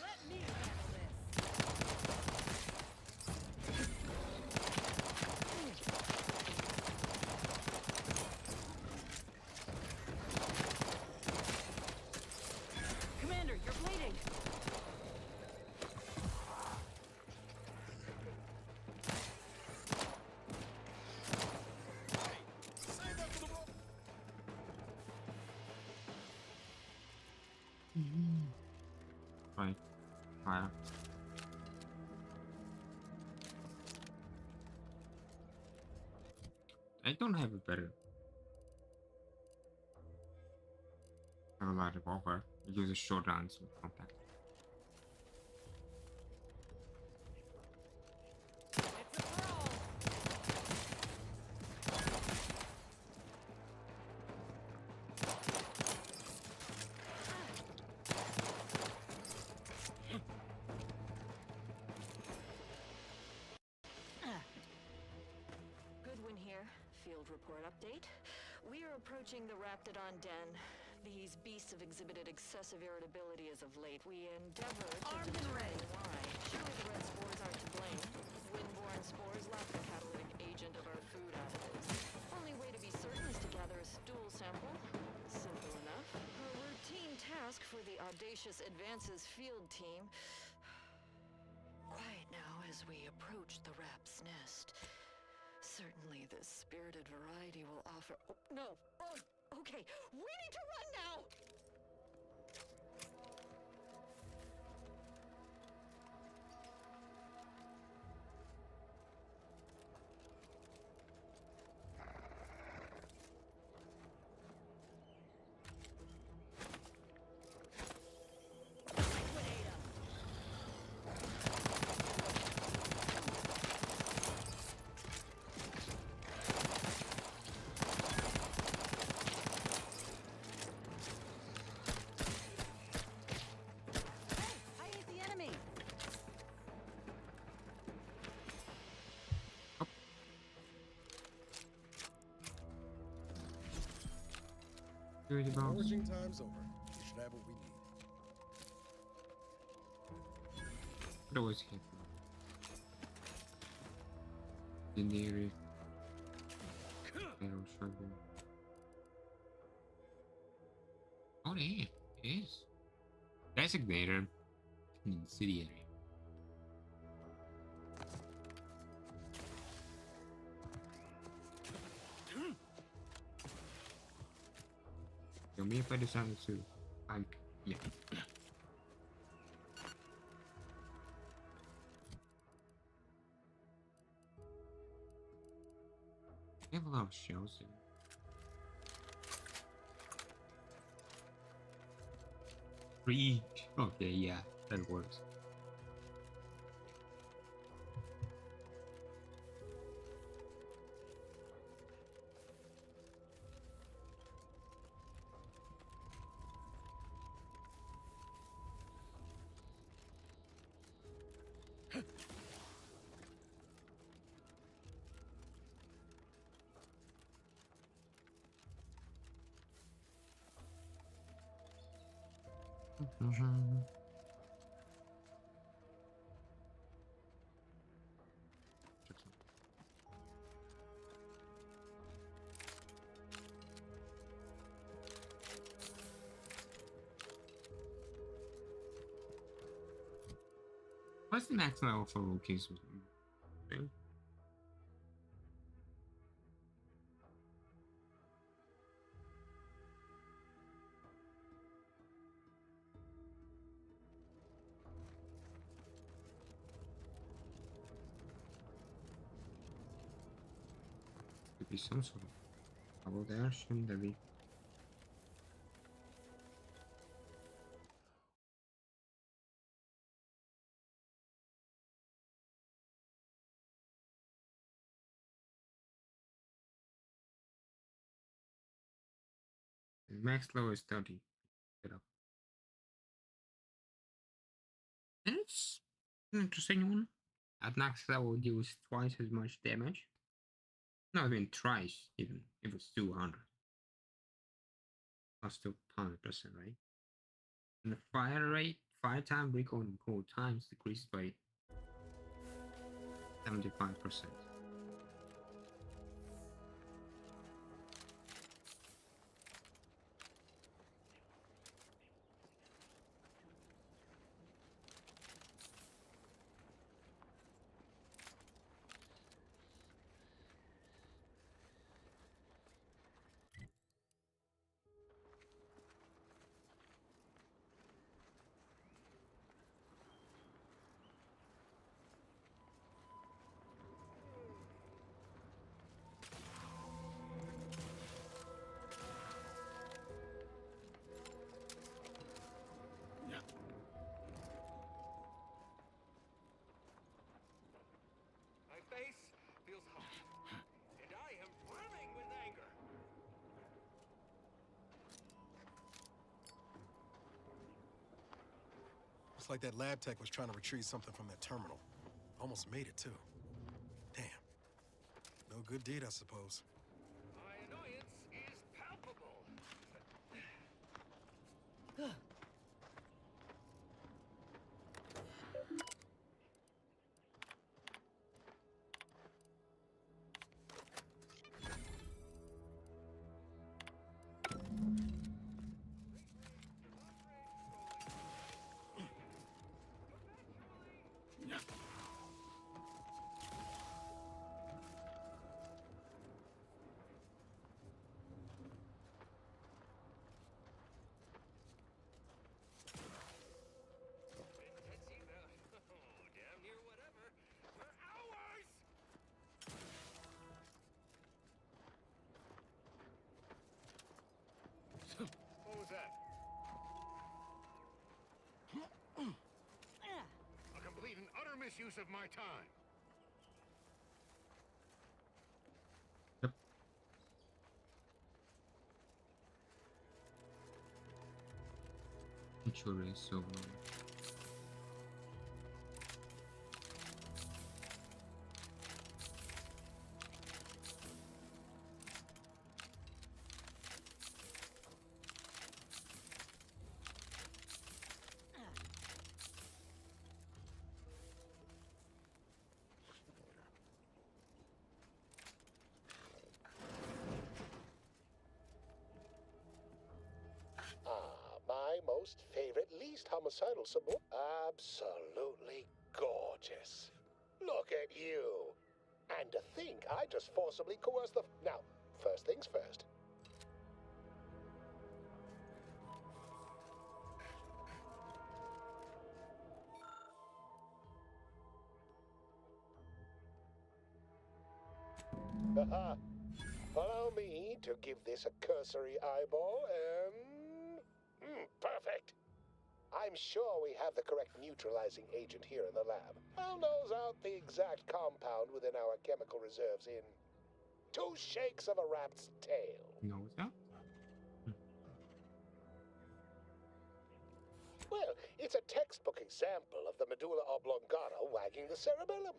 Let me handle Commander, you're bleeding! Right. Fire. I don't have a better. I have a light revolver. I use a short rounds with contact. Goodwin here. Field report update. We are approaching the Raptidon den. These beasts have exhibited excessive irritability as of late. We endeavor to determine why. Surely the red spores aren't to blame. Windborne spores lack the catalytic agent of our food additives. Only way to be certain is to gather a stool sample. Simple enough. A routine task for the audacious Advances field team. Quiet now as we approach the rap's nest. Certainly this spirited variety will offer... Oh, no! Oh, okay, we need to run now! Foraging time's over. We should have what we need. What was here? Generic. Arrow shotgun. Oh, yeah, it is. Designator. Incendiary. Kill me if I decide to. Yeah. I have a lot of shells in. Three. Okay, yeah, that works. What's the max level for rookies? Could be some sort of trouble there, shouldn't there be? The max level is 30. Get up. And it's an interesting one. At max level, it deals twice as much damage. No, I mean twice, even if it's 200. That's still 100%, right? And the fire rate, fire time, recoil, and cool times decreased by 75%. My face feels hot, and I am brimming with anger. Looks like that lab tech was trying to retrieve something from that terminal. Almost made it, too. Damn. No good deed, I suppose. My annoyance is palpable. Damn near whatever. For hours! What was that? A complete and utter misuse of my time. Picture is so long. My most favorite, least homicidal subordinate. Absolutely gorgeous. Look at you. And to think I just forcibly coerced the... Now, first things first. Haha. Allow me to give this a cursory eyeball and... perfect. I'm sure we have the correct neutralizing agent here in the lab. I'll nose out the exact compound within our chemical reserves in 2 shakes of a rat's tail. Nose out? Well, it's a textbook example of the medulla oblongata wagging the cerebellum.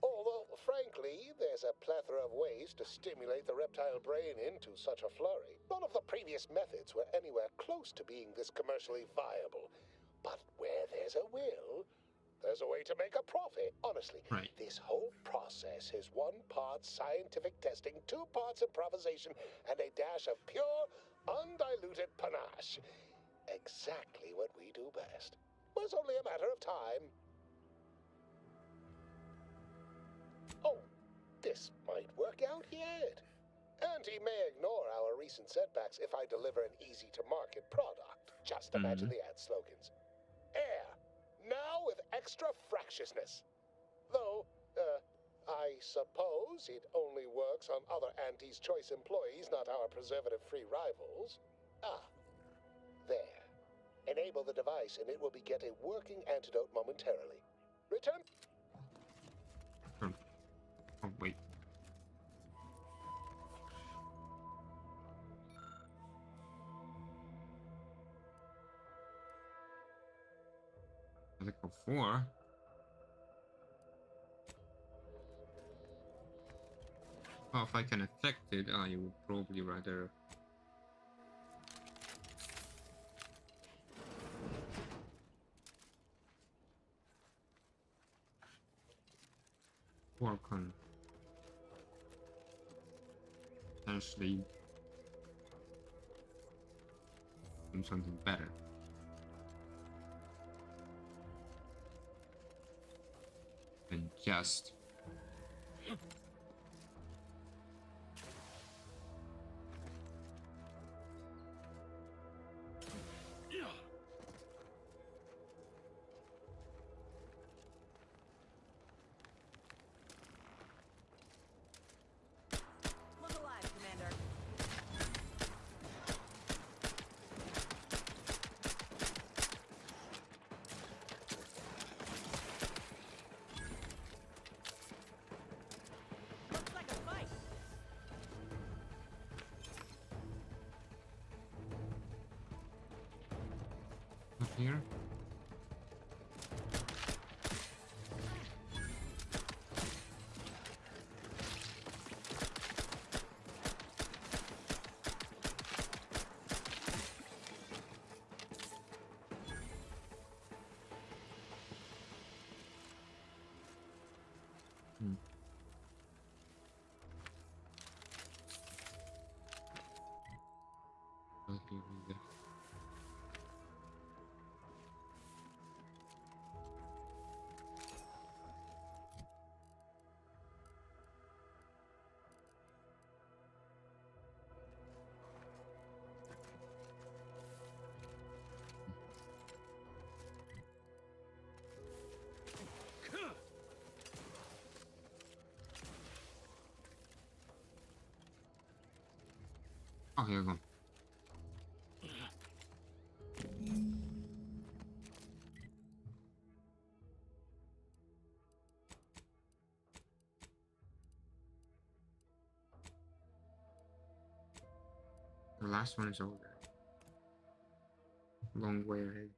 Although, frankly, there's a plethora of ways to stimulate the reptile brain into such a flurry. None of the previous methods were anywhere close to being this commercially viable. But where there's a will, there's a way to make a profit. Honestly, this whole process is 1 part scientific testing, 2 parts improvisation, and a dash of pure, undiluted panache. Exactly what we do best. Was only a matter of time. Oh, this might work out yet. Auntie may ignore our recent setbacks if I deliver an easy-to-market product. Just imagine the ad slogans. Air, now with extra fractiousness. Though, I suppose it only works on other Auntie's Choice employees, not our preservative-free rivals. Ah, there. Enable the device and it will beget a working antidote momentarily. Return... Oh, wait. Article 4. Well, if I can affect it, I would probably rather work on potentially doing something better. Than just Look alive, Commander. Looks like a fight. up here. Okay, there. Oh, here we go. The last one is over there. Long way ahead.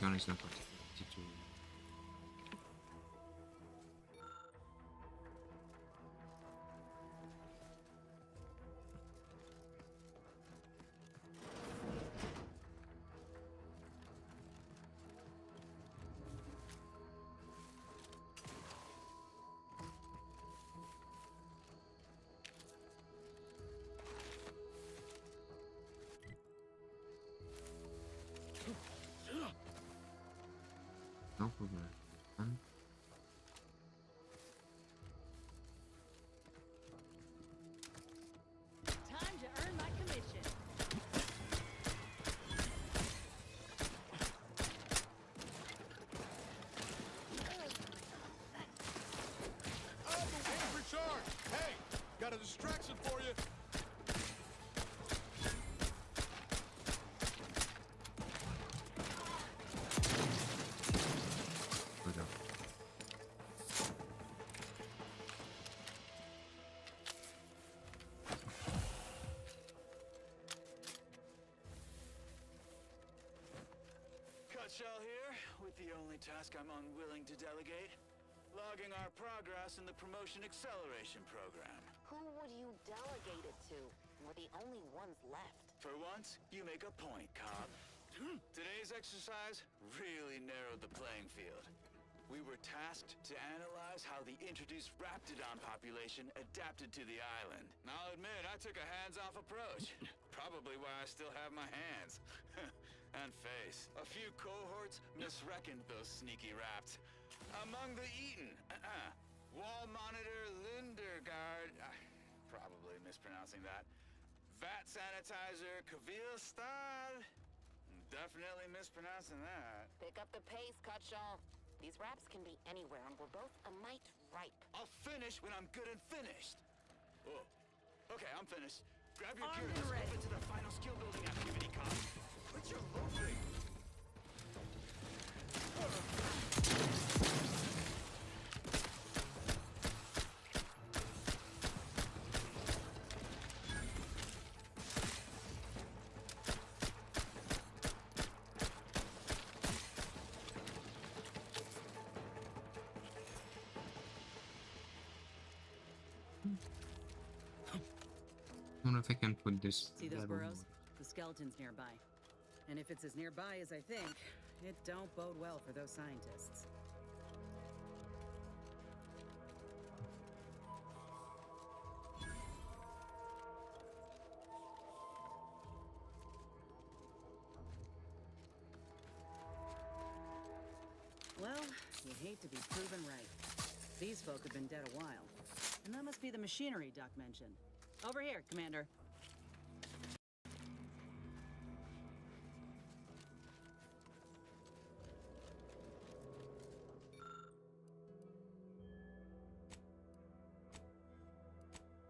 gun is not particularly easy to. No problem. Time to earn my commission. Angry charge! Hey, got a distraction for you. Good job. Cutshell here, with the only task I'm unwilling to delegate. Logging our progress in the Promotion Acceleration Program. Who would you delegate it to? We're the only ones left. For once, you make a point, Cobb. Today's exercise really narrowed the playing field. We were tasked to analyze how the introduced Raptidon population adapted to the island. I'll admit, I took a hands-off approach. Probably why I still have my hands. And face. A few cohorts misreckoned those sneaky raps. Among the Eaten, Wall Monitor Lindergaard, probably mispronouncing that. Vat Sanitizer Kavilstad, definitely mispronouncing that. Pick up the pace, Cutshaw. These raps can be anywhere, and we're both a mite ripe. I'll finish when I'm good and finished. Oh, okay, I'm finished. Grab your gear Armed and and let's ready. move into the final skill building activity, Cobb. Quit your loafing. I don't know if I can put this. See those level burrows? The skeleton's nearby. And if it's as nearby as I think, it don't bode well for those scientists. Well, you hate to be proven right. These folk have been dead a while. And that must be the machinery Doc mentioned. Over here, Commander.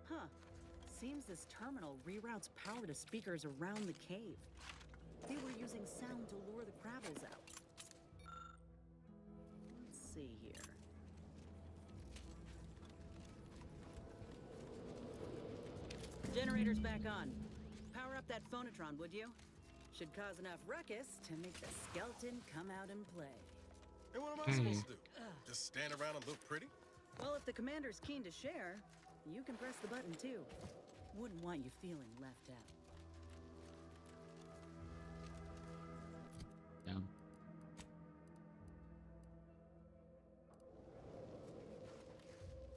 Huh. Seems this terminal reroutes power to speakers around the cave. They were using sound to lure the Krabbles out. Let's see here. Generator's back on. Power up that phonotron, would you? Should cause enough ruckus to make the skeleton come out and play. Hey, what am I supposed to do? Just stand around and look pretty? Well, if the commander's keen to share, you can press the button too. Wouldn't want you feeling left out. Down.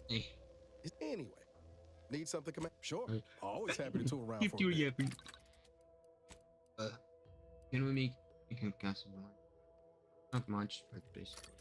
Hey. Anyway, need something, command? Sure. Always happy to tool around Keep for a you bit. yapping. Can we make castle one? Not much, but basically.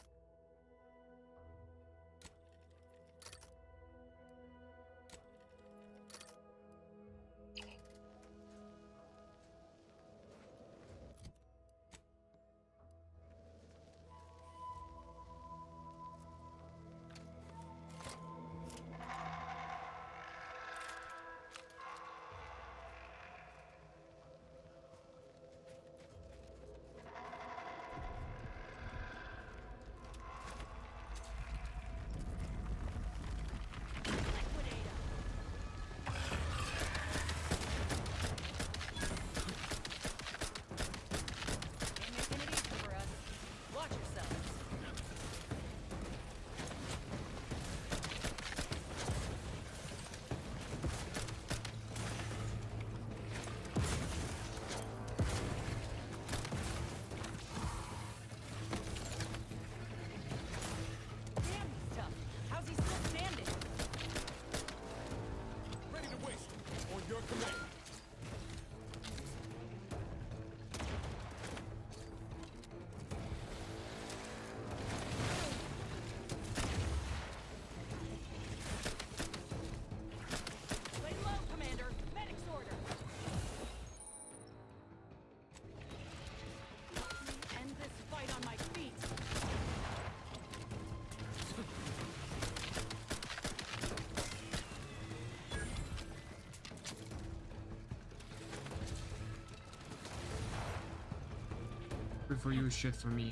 Good for you, shit for me.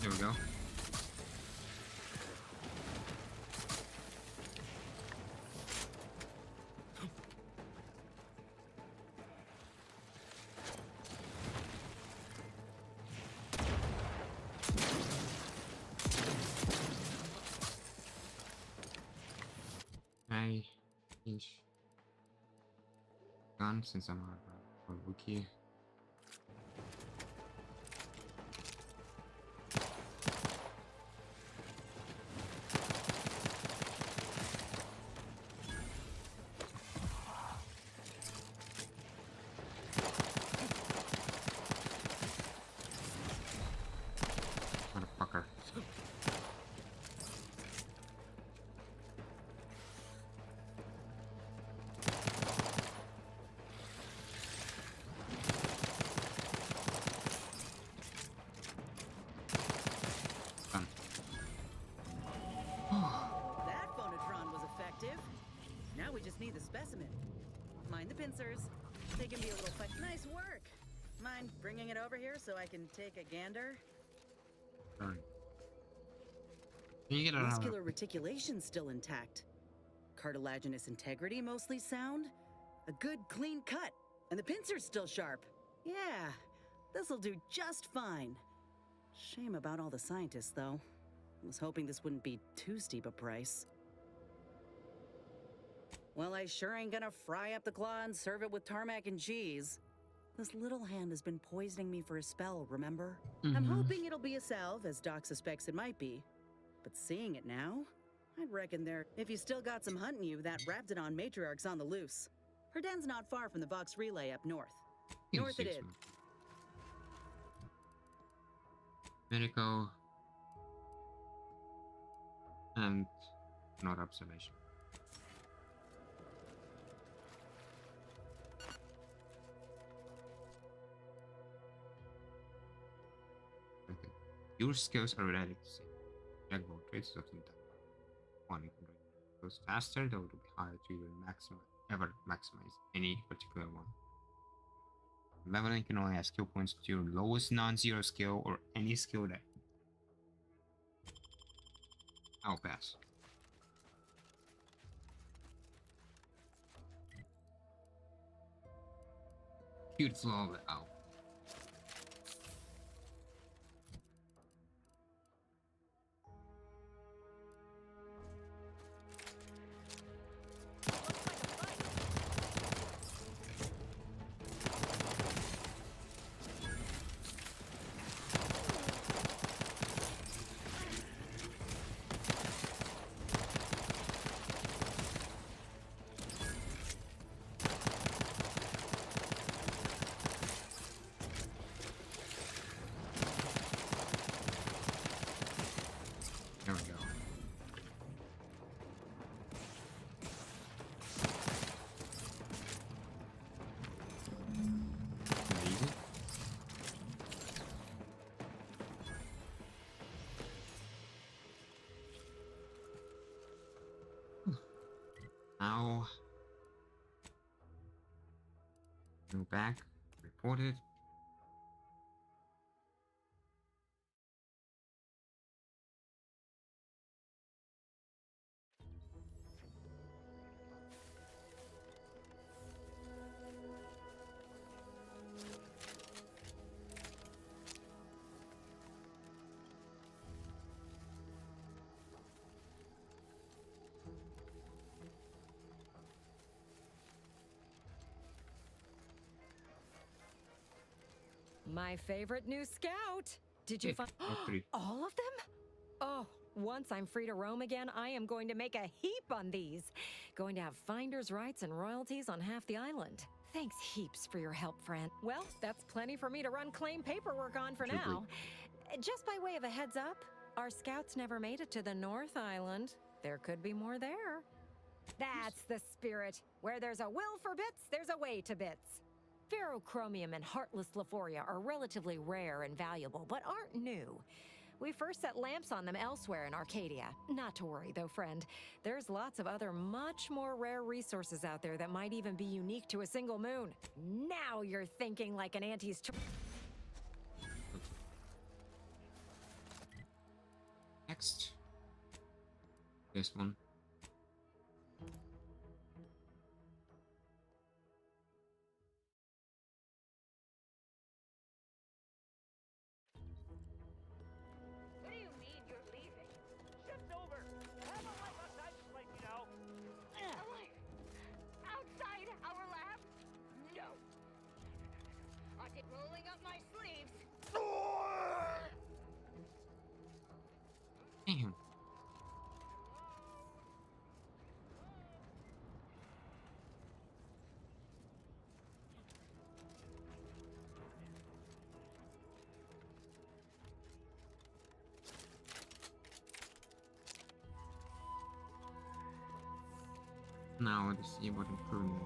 There we go. I change gun since I'm a rookie. Motherfucker. Done. That phonotron was effective. Now we just need the specimen. Mind the pincers. They can be a little nice work. Mind bringing it over here so I can take a gander? Done. Can you get it out? Muscular reticulation's still intact. Cartilaginous integrity mostly sound. A good clean cut. And the pincer's still sharp. Yeah, this'll do just fine. Shame about all the scientists, though. Was hoping this wouldn't be too steep a price. Well, I sure ain't gonna fry up the claw and serve it with tarmac and cheese. This little hand has been poisoning me for a spell, remember? I'm hoping it'll be a salve, as Doc suspects it might be. But seeing it now, I'd reckon if you still got some hunting you, that Raptidon matriarch's on the loose. Her den's not far from the Vox Relay up north. North it is. Medical and not observation. Okay. Your skills are related to same. Jack both traits of the time. One you can goes faster, though to be higher to your maximum ever maximize any particular one. Leveling can only add skill points to your lowest non-zero skill or any skill that I'll pass. Cute flaw of the owl. There we go. Easy. Now go back, report it. My favorite new scout. Did you find all three. all of them? Oh, Once I'm free to roam again, I am going to make a heap on these. Going to have finder's rights and royalties on half the island. Thanks heaps for your help, friend. Well, that's plenty for me to run claim paperwork on for now. Just by way of a heads up, our scouts never made it to the North Island. There could be more there. That's the spirit. Where there's a will for bits, there's a way to bits. Ferrochromium and heartless Lephoria are relatively rare and valuable, but aren't new. We first set lamps on them elsewhere in Arcadia. Not to worry, though, friend. There's lots of other much more rare resources out there that might even be unique to a single moon. Now you're thinking like an auntie's... Next. This one. What do you mean you're leaving? Shift's over. I have a life outside this place, you know. A life outside our lab? No. I did rolling up my sleeves. Damn. Now let's see what improvement.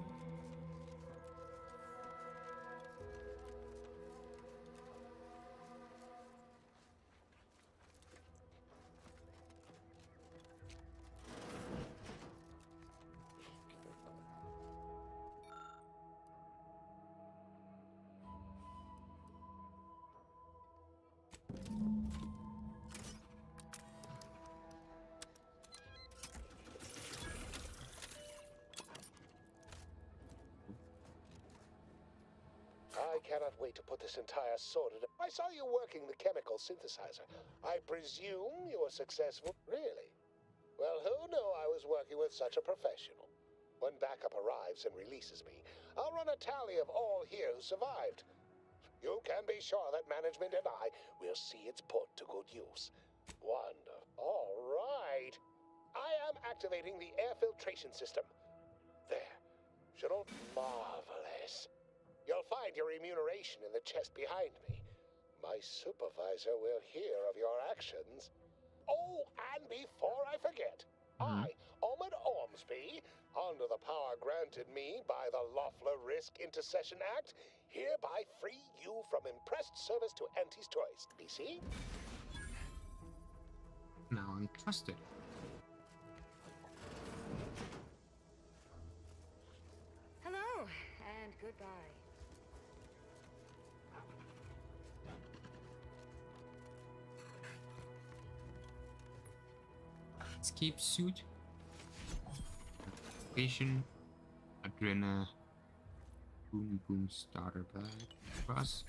I cannot wait to put this entire sorted. I saw you working the chemical synthesizer. I presume you were successful. Really? Well, who knew I was working with such a professional? When backup arrives and releases me, I'll run a tally of all here who survived. You can be sure that management and I will see it's put to good use. Wonderful. All right. I am activating the air filtration system. There. Should all marvelous. You'll find your remuneration in the chest behind me. My supervisor will hear of your actions. Oh, and before I forget, I, Ahmed Ormsby, under the power granted me by the Loeffler Risk Intercession Act, hereby free you from impressed service to Auntie's Toys. PC? Now I'm trusted. Hello, and goodbye. Escape suit. Activation. Adrena. Boom boom starter bag. Bus.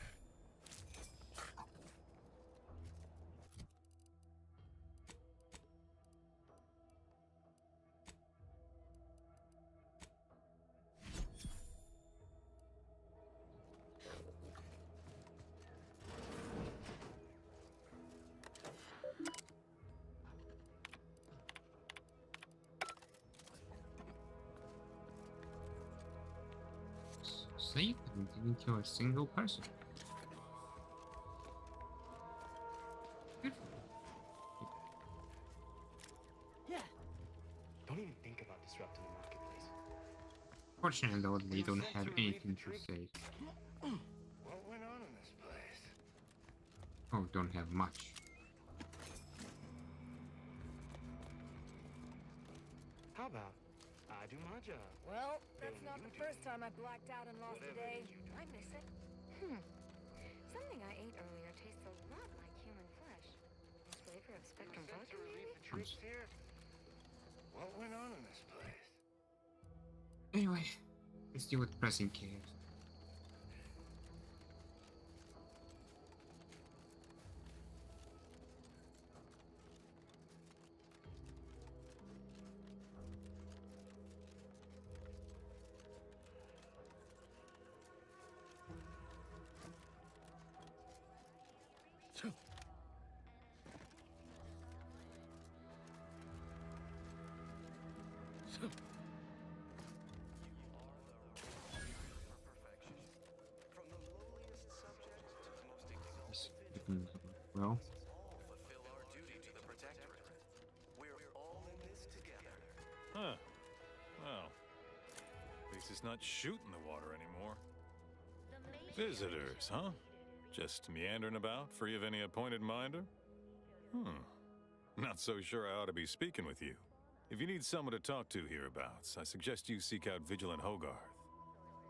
Safe and didn't kill a single person. Good. Yeah. Don't even think about disrupting the marketplace. Fortunately though, they don't have anything to say. What went on in this place? Oh, don't have much. How about I do my job? Well, that's not the first time I blacked out and lost a day. I miss it. Something I ate earlier tastes a lot like human flesh. Flavor of Spectrum vodka, To relieve the troops here? What went on in this place? Anyway, let's deal with pressing cares. Well, Fulfill our duty to the Protectorate. We're all in this together. Huh. Well, at least it's not shooting the water anymore. Visitors, huh? Just meandering about, free of any appointed minder? Not so sure I ought to be speaking with you. If you need someone to talk to hereabouts, I suggest you seek out Vigilant Hogarth.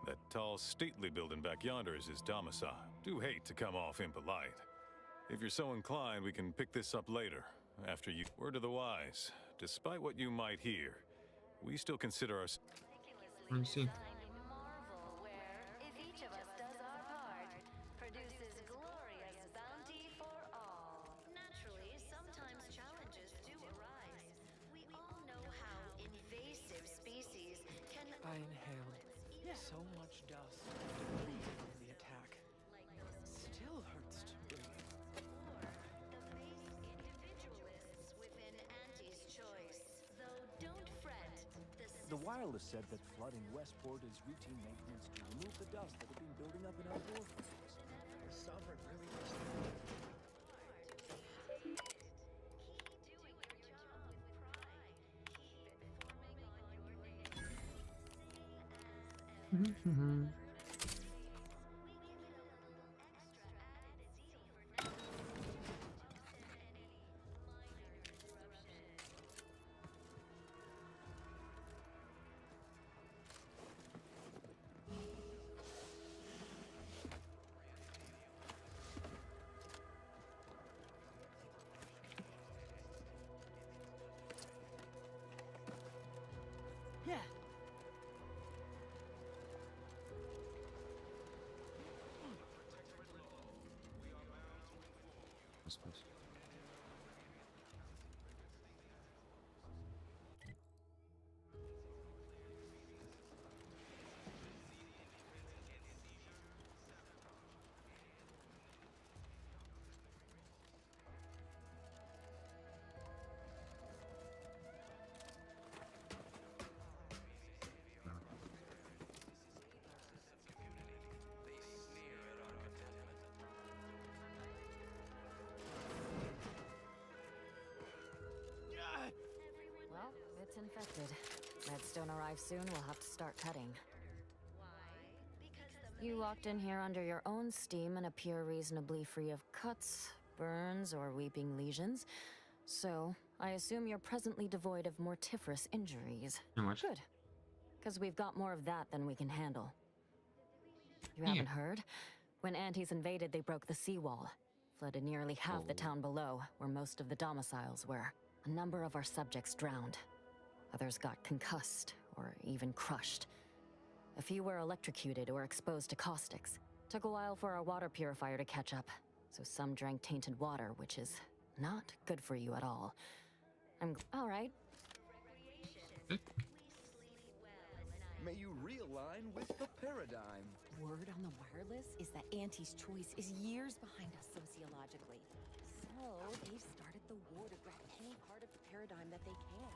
That tall, stately building back yonder is his domicile. Do hate to come off impolite. If you're so inclined, we can pick this up later, after you... Word to the wise, despite what you might hear, we still consider our... Let me see. If each of us does our part, produces glorious bounty for all. Naturally, sometimes challenges do arise. We all know how invasive species can... I inhaled so much dust from the attack. Still hurts to breathe. Individualists within Auntie's choice. Though don't fret, The wireless said that flooding Westport is routine maintenance to remove the dust that had been building up in our boreholes. The Sovereign really does. Yeah. Well, it's infected. Redstone arrives soon, we'll have to start cutting. You walked in here under your own steam and appear reasonably free of cuts, burns, or weeping lesions. So, I assume you're presently devoid of mortiferous injuries. How much? Good. Because we've got more of that than we can handle. You haven't heard? When Antes invaded, they broke the seawall. Flooded nearly half the town below, where most of the domiciles were. A number of our subjects drowned. Others got concussed, or even crushed. A few were electrocuted or exposed to caustics. Took a while for our water purifier to catch up, so some drank tainted water, which is not good for you at all. All right. May you realign with the paradigm. Word on the wireless is that Auntie's choice is years behind us sociologically. So they've started the war to grab any part of the paradigm that they can.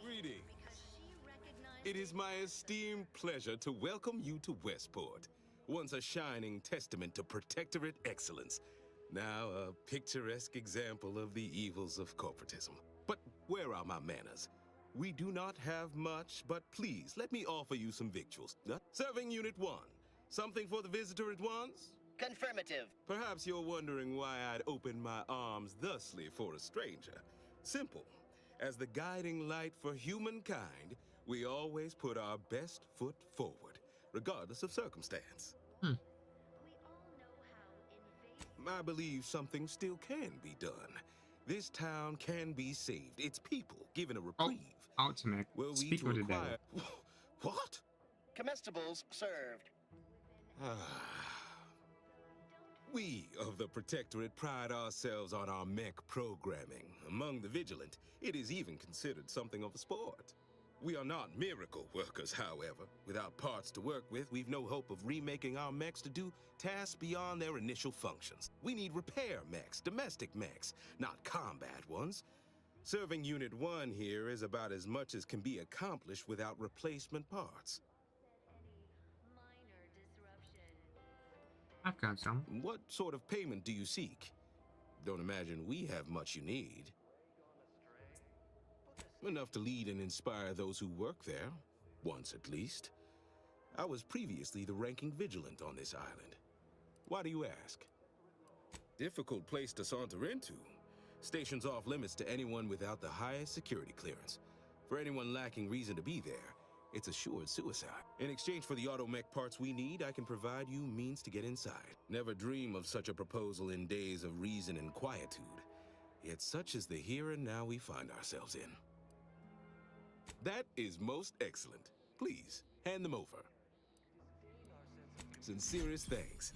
Greetings. It is my esteemed pleasure to welcome you to Westport, once a shining testament to Protectorate excellence, now a picturesque example of the evils of corporatism. But where are my manners? We do not have much, but please, let me offer you some victuals. Serving Unit 1. Something for the visitor at once? Confirmative. Perhaps you're wondering why I'd open my arms thusly for a stranger. Simple. As the guiding light for humankind, we always put our best foot forward, regardless of circumstance. I believe something still can be done. This town can be saved. Its people given a reprieve. Ultimate. Will we Speak to of the devil. acquire... What? Comestibles served. We of the Protectorate pride ourselves on our mech programming. Among the vigilant, it is even considered something of a sport. We are not miracle workers, however. Without parts to work with, we've no hope of remaking our mechs to do tasks beyond their initial functions. We need repair mechs, domestic mechs, not combat ones. Serving Unit 1 here is about as much as can be accomplished without replacement parts. I've got some. What sort of payment do you seek? Don't imagine we have much you need. Enough to lead and inspire those who work there, once at least. I was previously the ranking vigilant on this island. Why do you ask? Difficult place to saunter into. Station's off limits to anyone without the highest security clearance. For anyone lacking reason to be there, it's assured suicide. In exchange for the automech parts we need, I can provide you means to get inside. Never dream of such a proposal in days of reason and quietude. Yet such is the here and now we find ourselves in. That is most excellent. Please, hand them over. Sincerest thanks.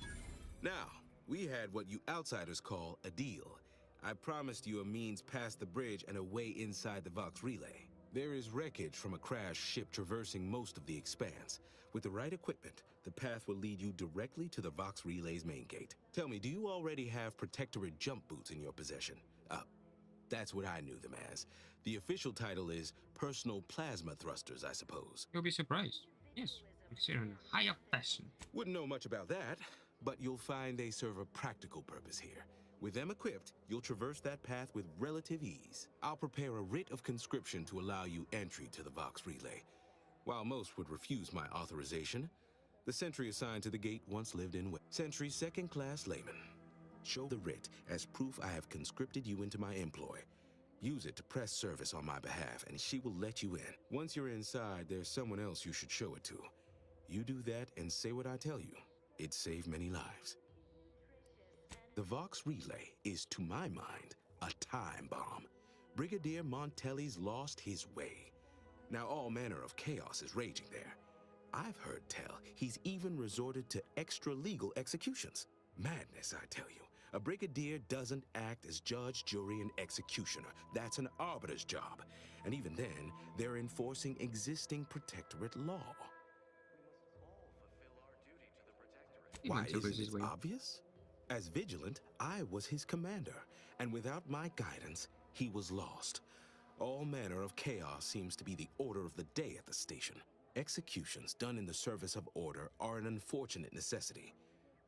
Now, we had what you outsiders call a deal. I promised you a means past the bridge and a way inside the Vox relay. There is wreckage from a crashed ship traversing most of the expanse. With the right equipment, the path will lead you directly to the Vox relay's main gate. Tell me, do you already have Protectorate jump boots in your possession? That's what I knew them as. The official title is Personal Plasma Thrusters, I suppose. You'll be surprised. Yes, considering the higher fashion. Wouldn't know much about that, but you'll find they serve a practical purpose here. With them equipped, you'll traverse that path with relative ease. I'll prepare a writ of conscription to allow you entry to the Vox relay. While most would refuse my authorization, the sentry assigned to the gate once lived in Sentry second-class layman. Show the writ as proof I have conscripted you into my employ. Use it to press service on my behalf, and she will let you in. Once you're inside, there's someone else you should show it to. You do that and say what I tell you. It'd save many lives. The Vox relay is, to my mind, a time bomb. Brigadier Montelli's lost his way. Now all manner of chaos is raging there. I've heard tell he's even resorted to extra-legal executions. Madness, I tell you. A brigadier doesn't act as judge, jury, and executioner. That's an arbiter's job. And even then, they're enforcing existing Protectorate law. Why isn't it obvious? As vigilant, I was his commander, and without my guidance, he was lost. All manner of chaos seems to be the order of the day at the station. Executions done in the service of order are an unfortunate necessity.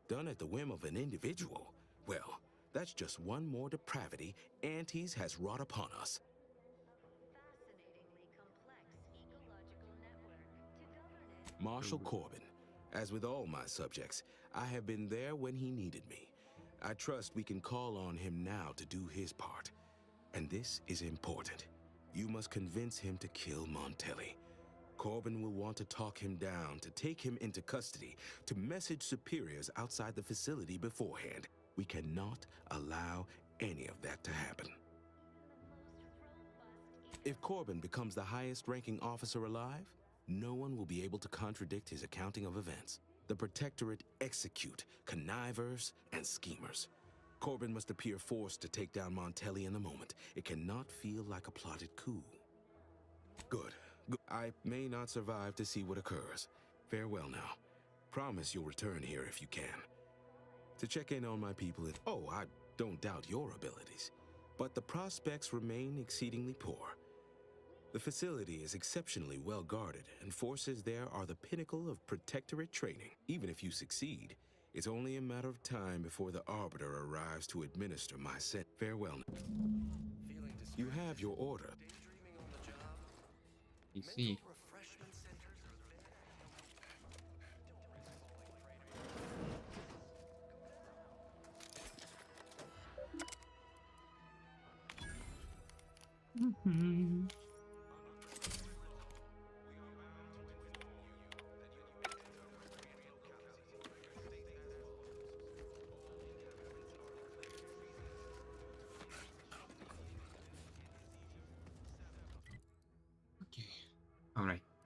Done at the whim of an individual, well, that's just one more depravity Antes has wrought upon us. Marshal Corbin. As with all my subjects, I have been there when he needed me. I trust we can call on him now to do his part. And this is important. You must convince him to kill Montelli. Corbin will want to talk him down, to take him into custody, to message superiors outside the facility beforehand. We cannot allow any of that to happen. If Corbin becomes the highest-ranking officer alive, no one will be able to contradict his accounting of events. The Protectorate execute connivers and schemers. Corbin must appear forced to take down Montelli in the moment. It cannot feel like a plotted coup. Good. I may not survive to see what occurs. Farewell now. Promise you'll return here if you can. To check in on my people and... Oh, I don't doubt your abilities. But the prospects remain exceedingly poor. The facility is exceptionally well guarded, and forces there are the pinnacle of Protectorate training. Even if you succeed, it's only a matter of time before the Arbiter arrives to administer my sentence. Farewell. You have your order. You see.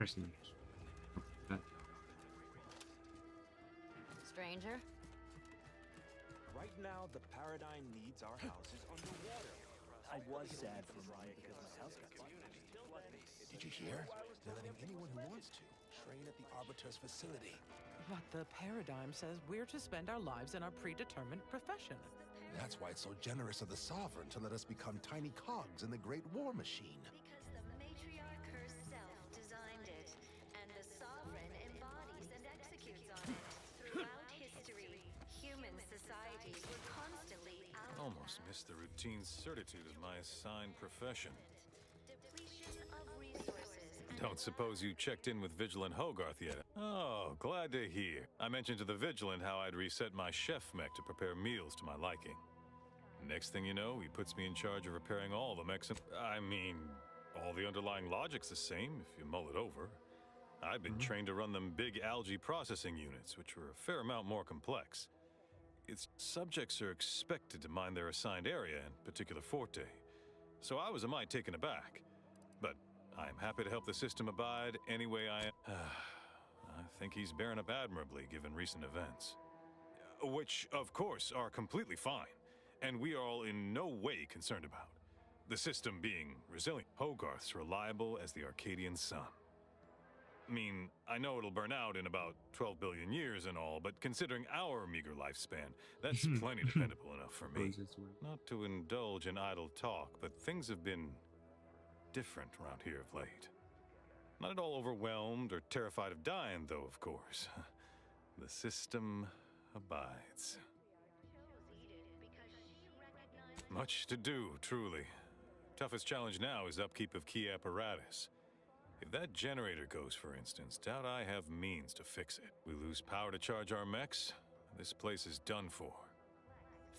prisoners. Stranger? Right now, the Paradigm needs our houses underwater. I was sad for a moment because my house got flooded. Did you hear? They're letting anyone who wants to train at the Arbiter's facility. But the Paradigm says we're to spend our lives in our predetermined profession. That's why it's so generous of the Sovereign to let us become tiny cogs in the Great War Machine. Because the matriarch herself designed it, and the Sovereign embodies and executes on it. Throughout history, human societies were constantly out. Almost missed the routine certitude of my assigned profession. Depletion of resources. Don't suppose you checked in with Vigilant Hogarth yet? Oh, glad to hear. I mentioned to the Vigilant how I'd reset my chef mech to prepare meals to my liking. Next thing you know, he puts me in charge of repairing all the mechs. I mean, all the underlying logic's the same if you mull it over. I've been trained to run them big algae processing units, which were a fair amount more complex. Its subjects are expected to mind their assigned area and particular forte, so I was a mite taken aback. But I'm happy to help the system abide any way I am. I think he's bearing up admirably given recent events. Which, of course, are completely fine, and we are all in no way concerned about. The system being resilient. Hogarth's reliable as the Arcadian sun. I mean, I know it'll burn out in about 12 billion years and all, but considering our meager lifespan, that's plenty dependable enough for me. Not to indulge in idle talk, but things have been different around here of late. Not at all overwhelmed or terrified of dying, though, of course. The system abides. Much to do, truly. Toughest challenge now is upkeep of key apparatus. If that generator goes, for instance, doubt I have means to fix it. We lose power to charge our mechs, this place is done for.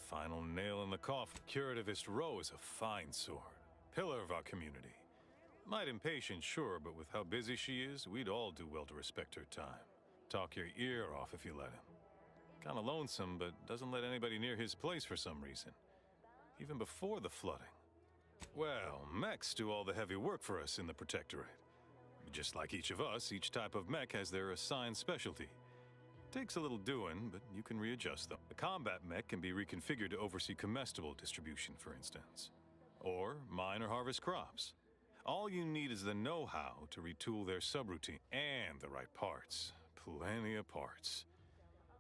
Final nail in the coffin. Curativist Row is a fine sword. Pillar of our community. Might impatient, sure, but with how busy she is, we'd all do well to respect her time. Talk your ear off if you let him. Kinda lonesome, but doesn't let anybody near his place for some reason. Even before the flooding. Well, mechs do all the heavy work for us in the Protectorate. Just like each of us, each type of mech has their assigned specialty. Takes a little doing, but you can readjust them. The combat mech can be reconfigured to oversee comestible distribution, for instance. Or mine or harvest crops. All you need is the know-how to retool their subroutine and the right parts. Plenty of parts.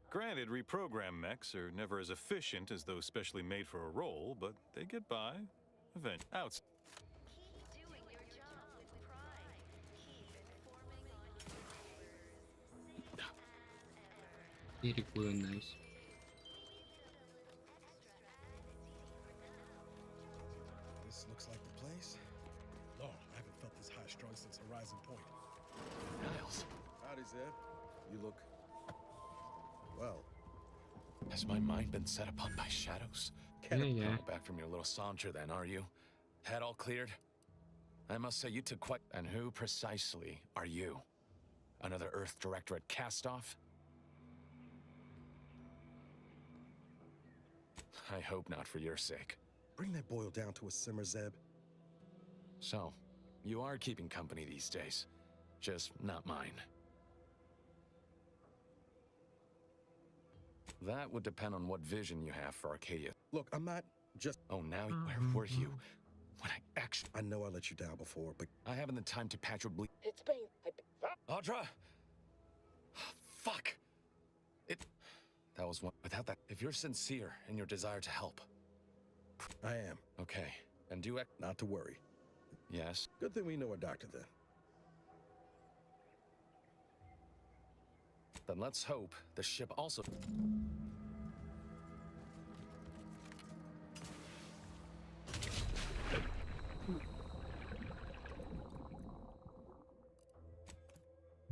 Granted, reprogrammed mechs are never as efficient as those specially made for a role, but they get by. Event outs. Keep doing your job with pride. Keep informing on your neighbors. Very cool and nice. This looks like the place. Lord, I haven't felt this high strung since Horizon Point. Niles. Howdy, Zeb. You look... well. Has my mind been set upon by shadows? Yeah. Back from your little saunter then, are you? Head all cleared? I must say you took quite... And who precisely are you? Another Earth Directorate cast-off? I hope not for your sake. Bring that boil down to a simmer, Zeb. So, you are keeping company these days. Just not mine. That would depend on what vision you have for Arcadia. Look, I'm not just... Oh, now where were you? When I actually... I know I let you down before, but... I haven't the time to patch your bleed... It's been... Audra! Fuck! That was one... Without that, if you're sincere in your desire to help... I am. Okay, and do it... Not to worry. Yes? Good thing we know a doctor then. Then let's hope the ship also...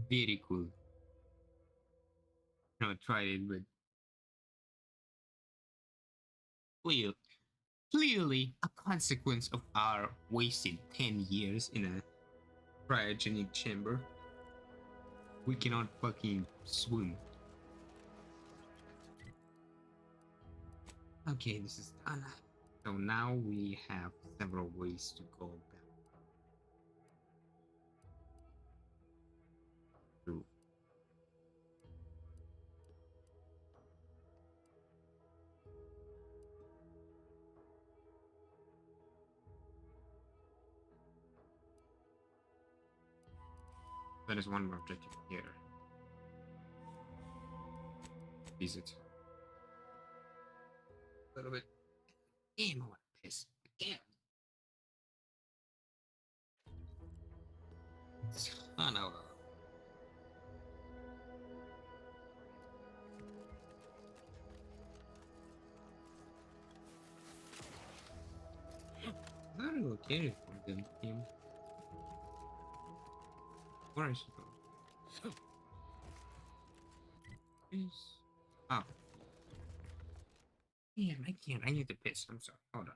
Very cool. Not tried it, but clearly a consequence of our wasted 10 years in a cryogenic chamber. We cannot fucking swim. Okay, this is done. So now we have several ways to go back. True. There is one more objective here. Visit. A little bit. Damn, I want to piss. Damn. Son of a. I don't know, get it from them, team. Where is it going? Is up. Damn, I can't. I need to piss. I'm sorry. Hold on.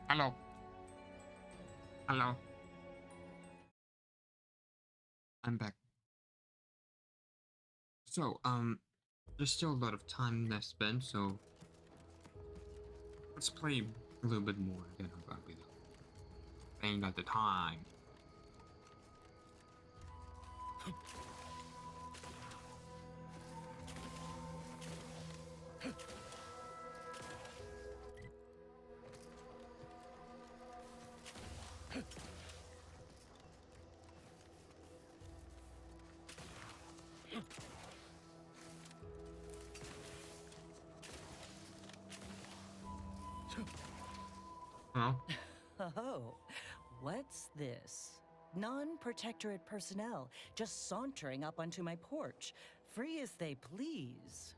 Hello. Hello. I'm back. So, there's still a lot of time left spent, so let's play a little bit more, then I'm gonna be playing at the time. Huh? Oh, what's this? Non-protectorate personnel just sauntering up onto my porch, free as they please.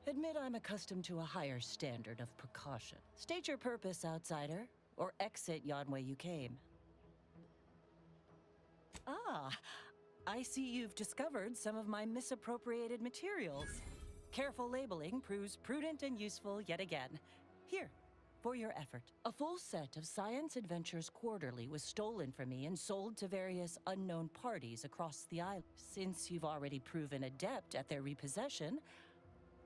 Admit I'm accustomed to a higher standard of precaution. State your purpose, outsider, or exit yon way you came. Ah, I see you've discovered some of my misappropriated materials. Careful labeling proves prudent and useful yet again. Here, for your effort. A full set of Science Adventures Quarterly was stolen from me and sold to various unknown parties across the island. Since you've already proven adept at their repossession,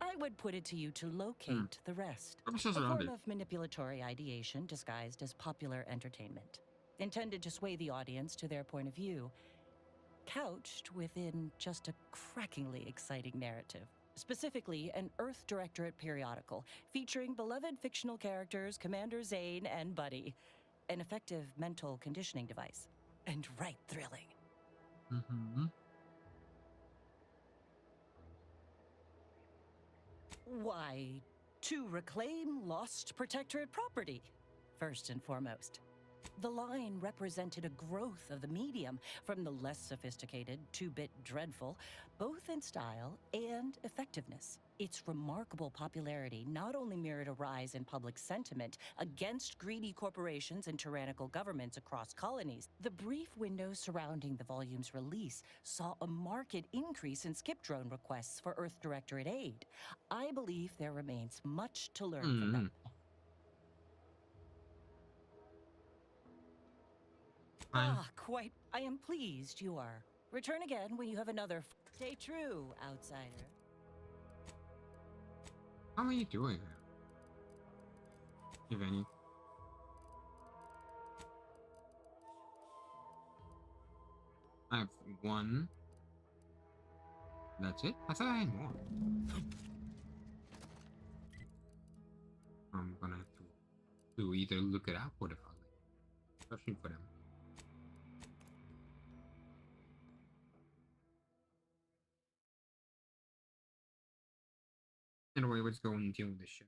I would put it to you to locate the rest. A form of manipulatory ideation disguised as popular entertainment, intended to sway the audience to their point of view, couched within just a crackingly exciting narrative. Specifically, an Earth Directorate periodical featuring beloved fictional characters Commander Zane and Buddy. An effective mental conditioning device. And right thrilling. Mm-hmm. Why, to reclaim lost protectorate property, first and foremost. The line represented a growth of the medium from the less sophisticated 2-bit dreadful, both in style and effectiveness. Its remarkable popularity not only mirrored a rise in public sentiment against greedy corporations and tyrannical governments across colonies. The brief window surrounding the volume's release saw a marked increase in skip drone requests for Earth Directorate aid. I believe there remains much to learn from them. Ah, quite. I am pleased you are. Return again when you have another. Stay true, outsider. How are you doing? If any. I have one. That's it? I thought I had more. I'm gonna have to either look it up or the fuck. Searching for them. Anyway, let's go and deal with this shit.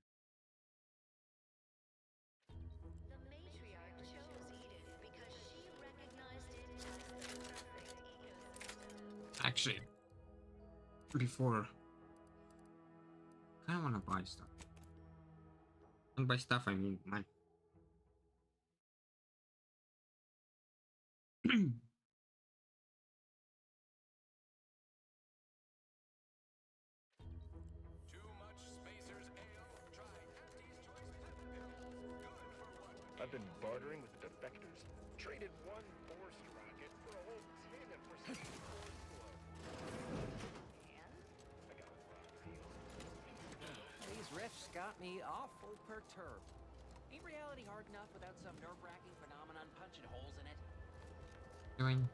The matriarch chose Eden because she recognized it as the perfect ecosystem. Actually, before, I kind of want to buy stuff. And by stuff, I mean money. I've been bartering with the defectors. Traded one Force rocket for a whole tin of pristine Force glow. And? I got a raw deal. These riffs got me awful perturbed. Ain't reality hard enough without some nerve-wracking phenomenon punching holes in it? Doing.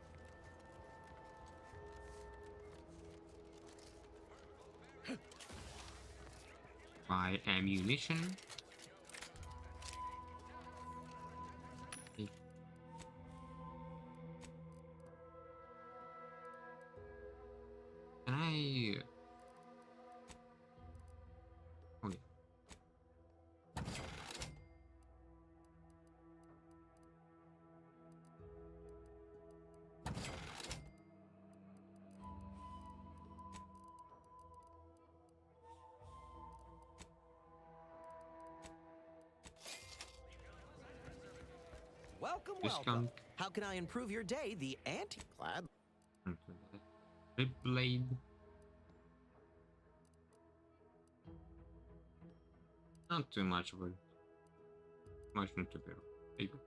Buy ammunition. Can I? Okay. Welcome, Discount. welcome. How can I improve your day? The anti-clad. Rip blade. Not too much wood. Mas muito vero. Dico.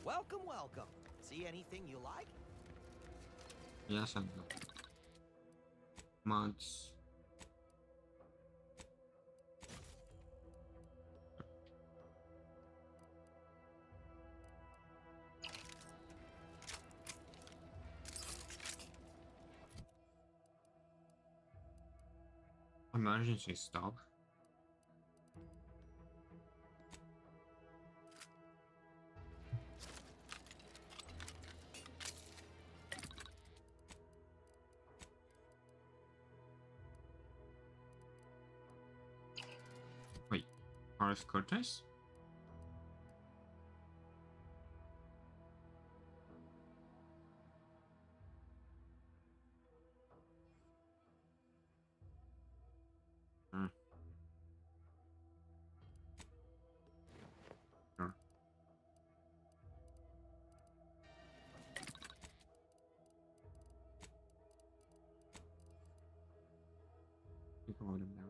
Welcome, welcome. See anything you like? Yes, I know. Mods. Emergency stop. Wait, Horace Cortez? Hmm. Sure. You can hold him down.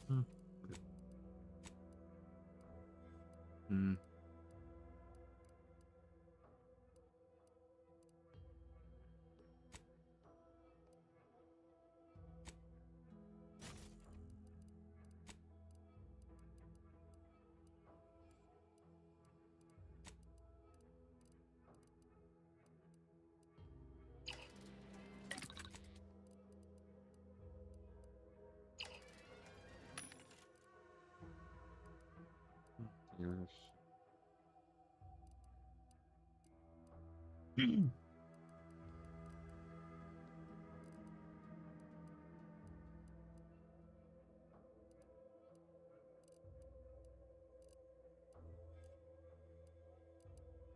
Hmm. Hmm. Yes.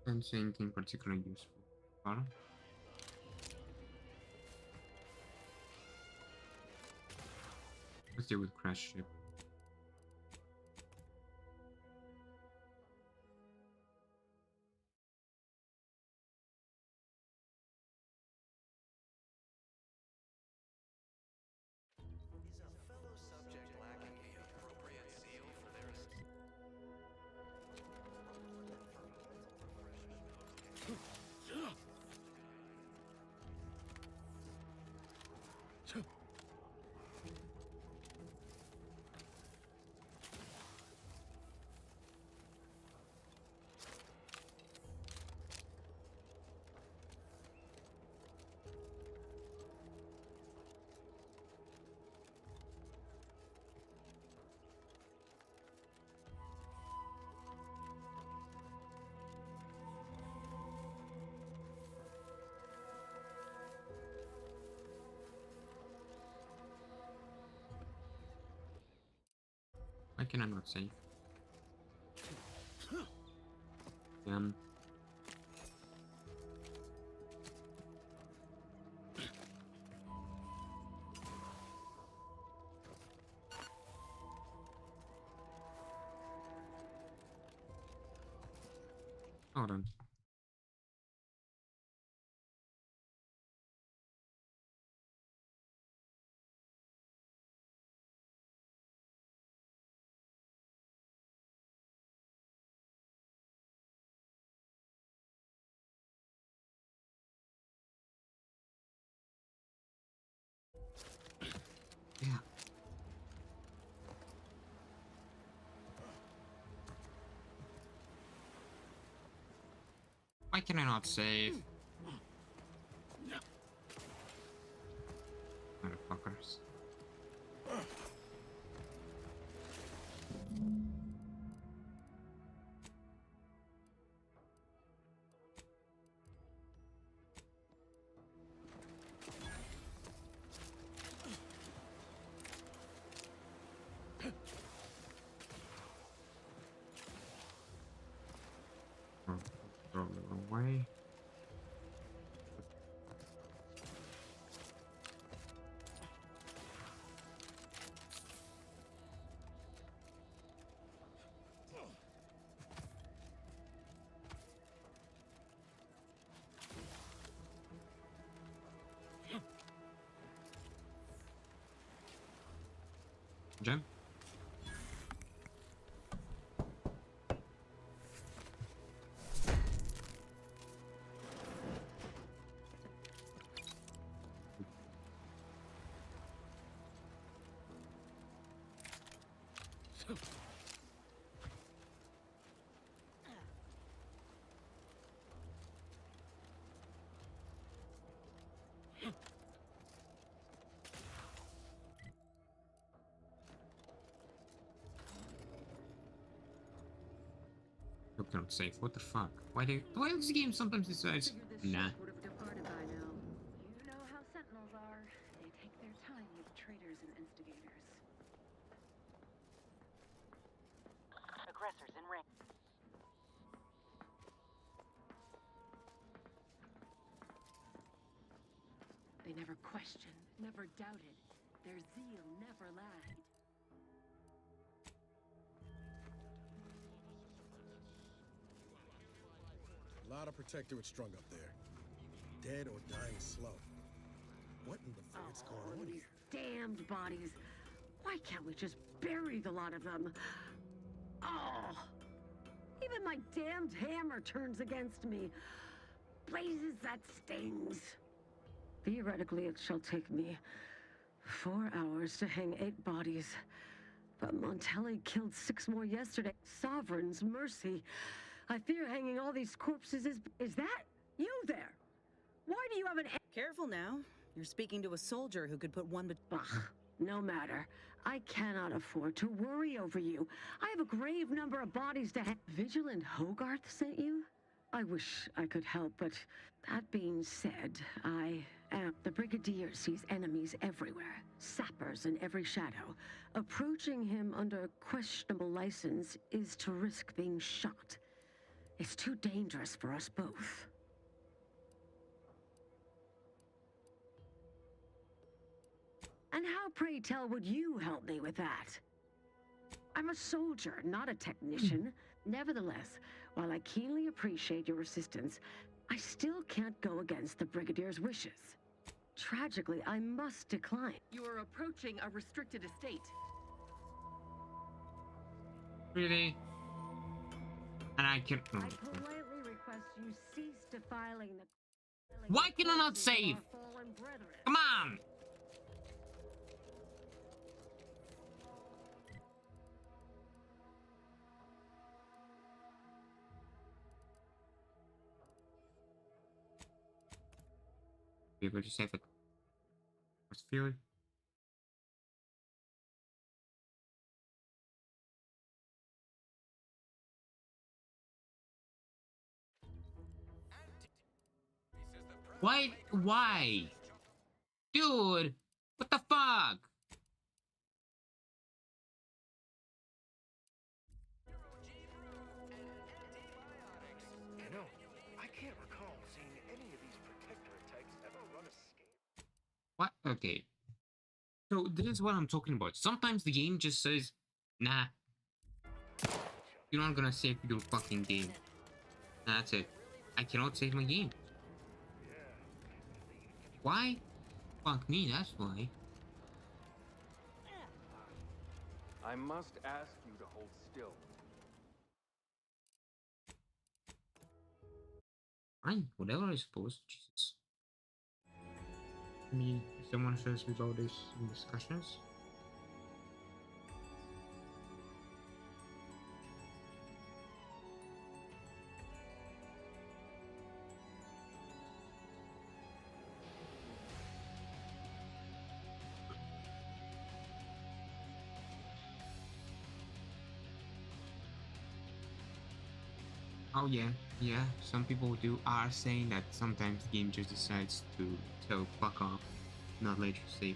Don't see anything particularly useful. Huh? Let's deal with crash ship. Is a fellow subject lacking the appropriate seal for their... Why can I not save? Damn. Hold on. Yeah. Why can I not save? Go the wrong way. Jump. Hope they're not safe. What the fuck? Why does the game sometimes decides? Nah. Would have departed by now. You know how Sentinels are. They take their time with traitors and instigators. Aggressors in range. They never questioned, never doubted. Their zeal never lagged. A lot of protectorate strung up there. Dead or dying slow. What in the frick's going on These here? damned bodies. Why can't we just bury the lot of them? Oh! Even my damned hammer turns against me. Blazes, that stings. Theoretically, it shall take me 4 hours to hang 8 bodies. But Montelli killed 6 more yesterday. Sovereign's mercy. I fear hanging all these corpses is that you there? Why do you have an... Careful now. You're speaking to a soldier who could put one... Ugh, no matter. I cannot afford to worry over you. I have a grave number of bodies to hang. Vigilant Hogarth sent you? I wish I could help, but that being said, I am... The Brigadier sees enemies everywhere. Sappers in every shadow. Approaching him under questionable license is to risk being shot. It's too dangerous for us both. And how, pray tell, would you help me with that? I'm a soldier, not a technician. Nevertheless, while I keenly appreciate your assistance, I still can't go against the Brigadier's wishes. Tragically, I must decline. You are approaching a restricted estate. Really? And I can. I politely request you cease defiling the... Why can I not save? Come on! Be able to save it. What's fuel? Why? Why? Dude! What the fuck? You know, I can't recall seeing any of these protectorate types ever run escape. What? Okay. So this is what I'm talking about. Sometimes the game just says, nah. You're not gonna save your fucking game. That's it. I cannot save my game. Why? Fuck me, that's why. I must ask you to hold still. Fine, whatever I suppose. Jesus. Me, someone says resolve this in discussions. Oh yeah, some people are saying that sometimes the game just decides to tell fuck off, not let you save.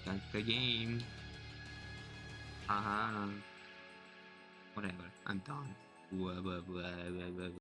That's the game. Haha. Whatever. I'm done.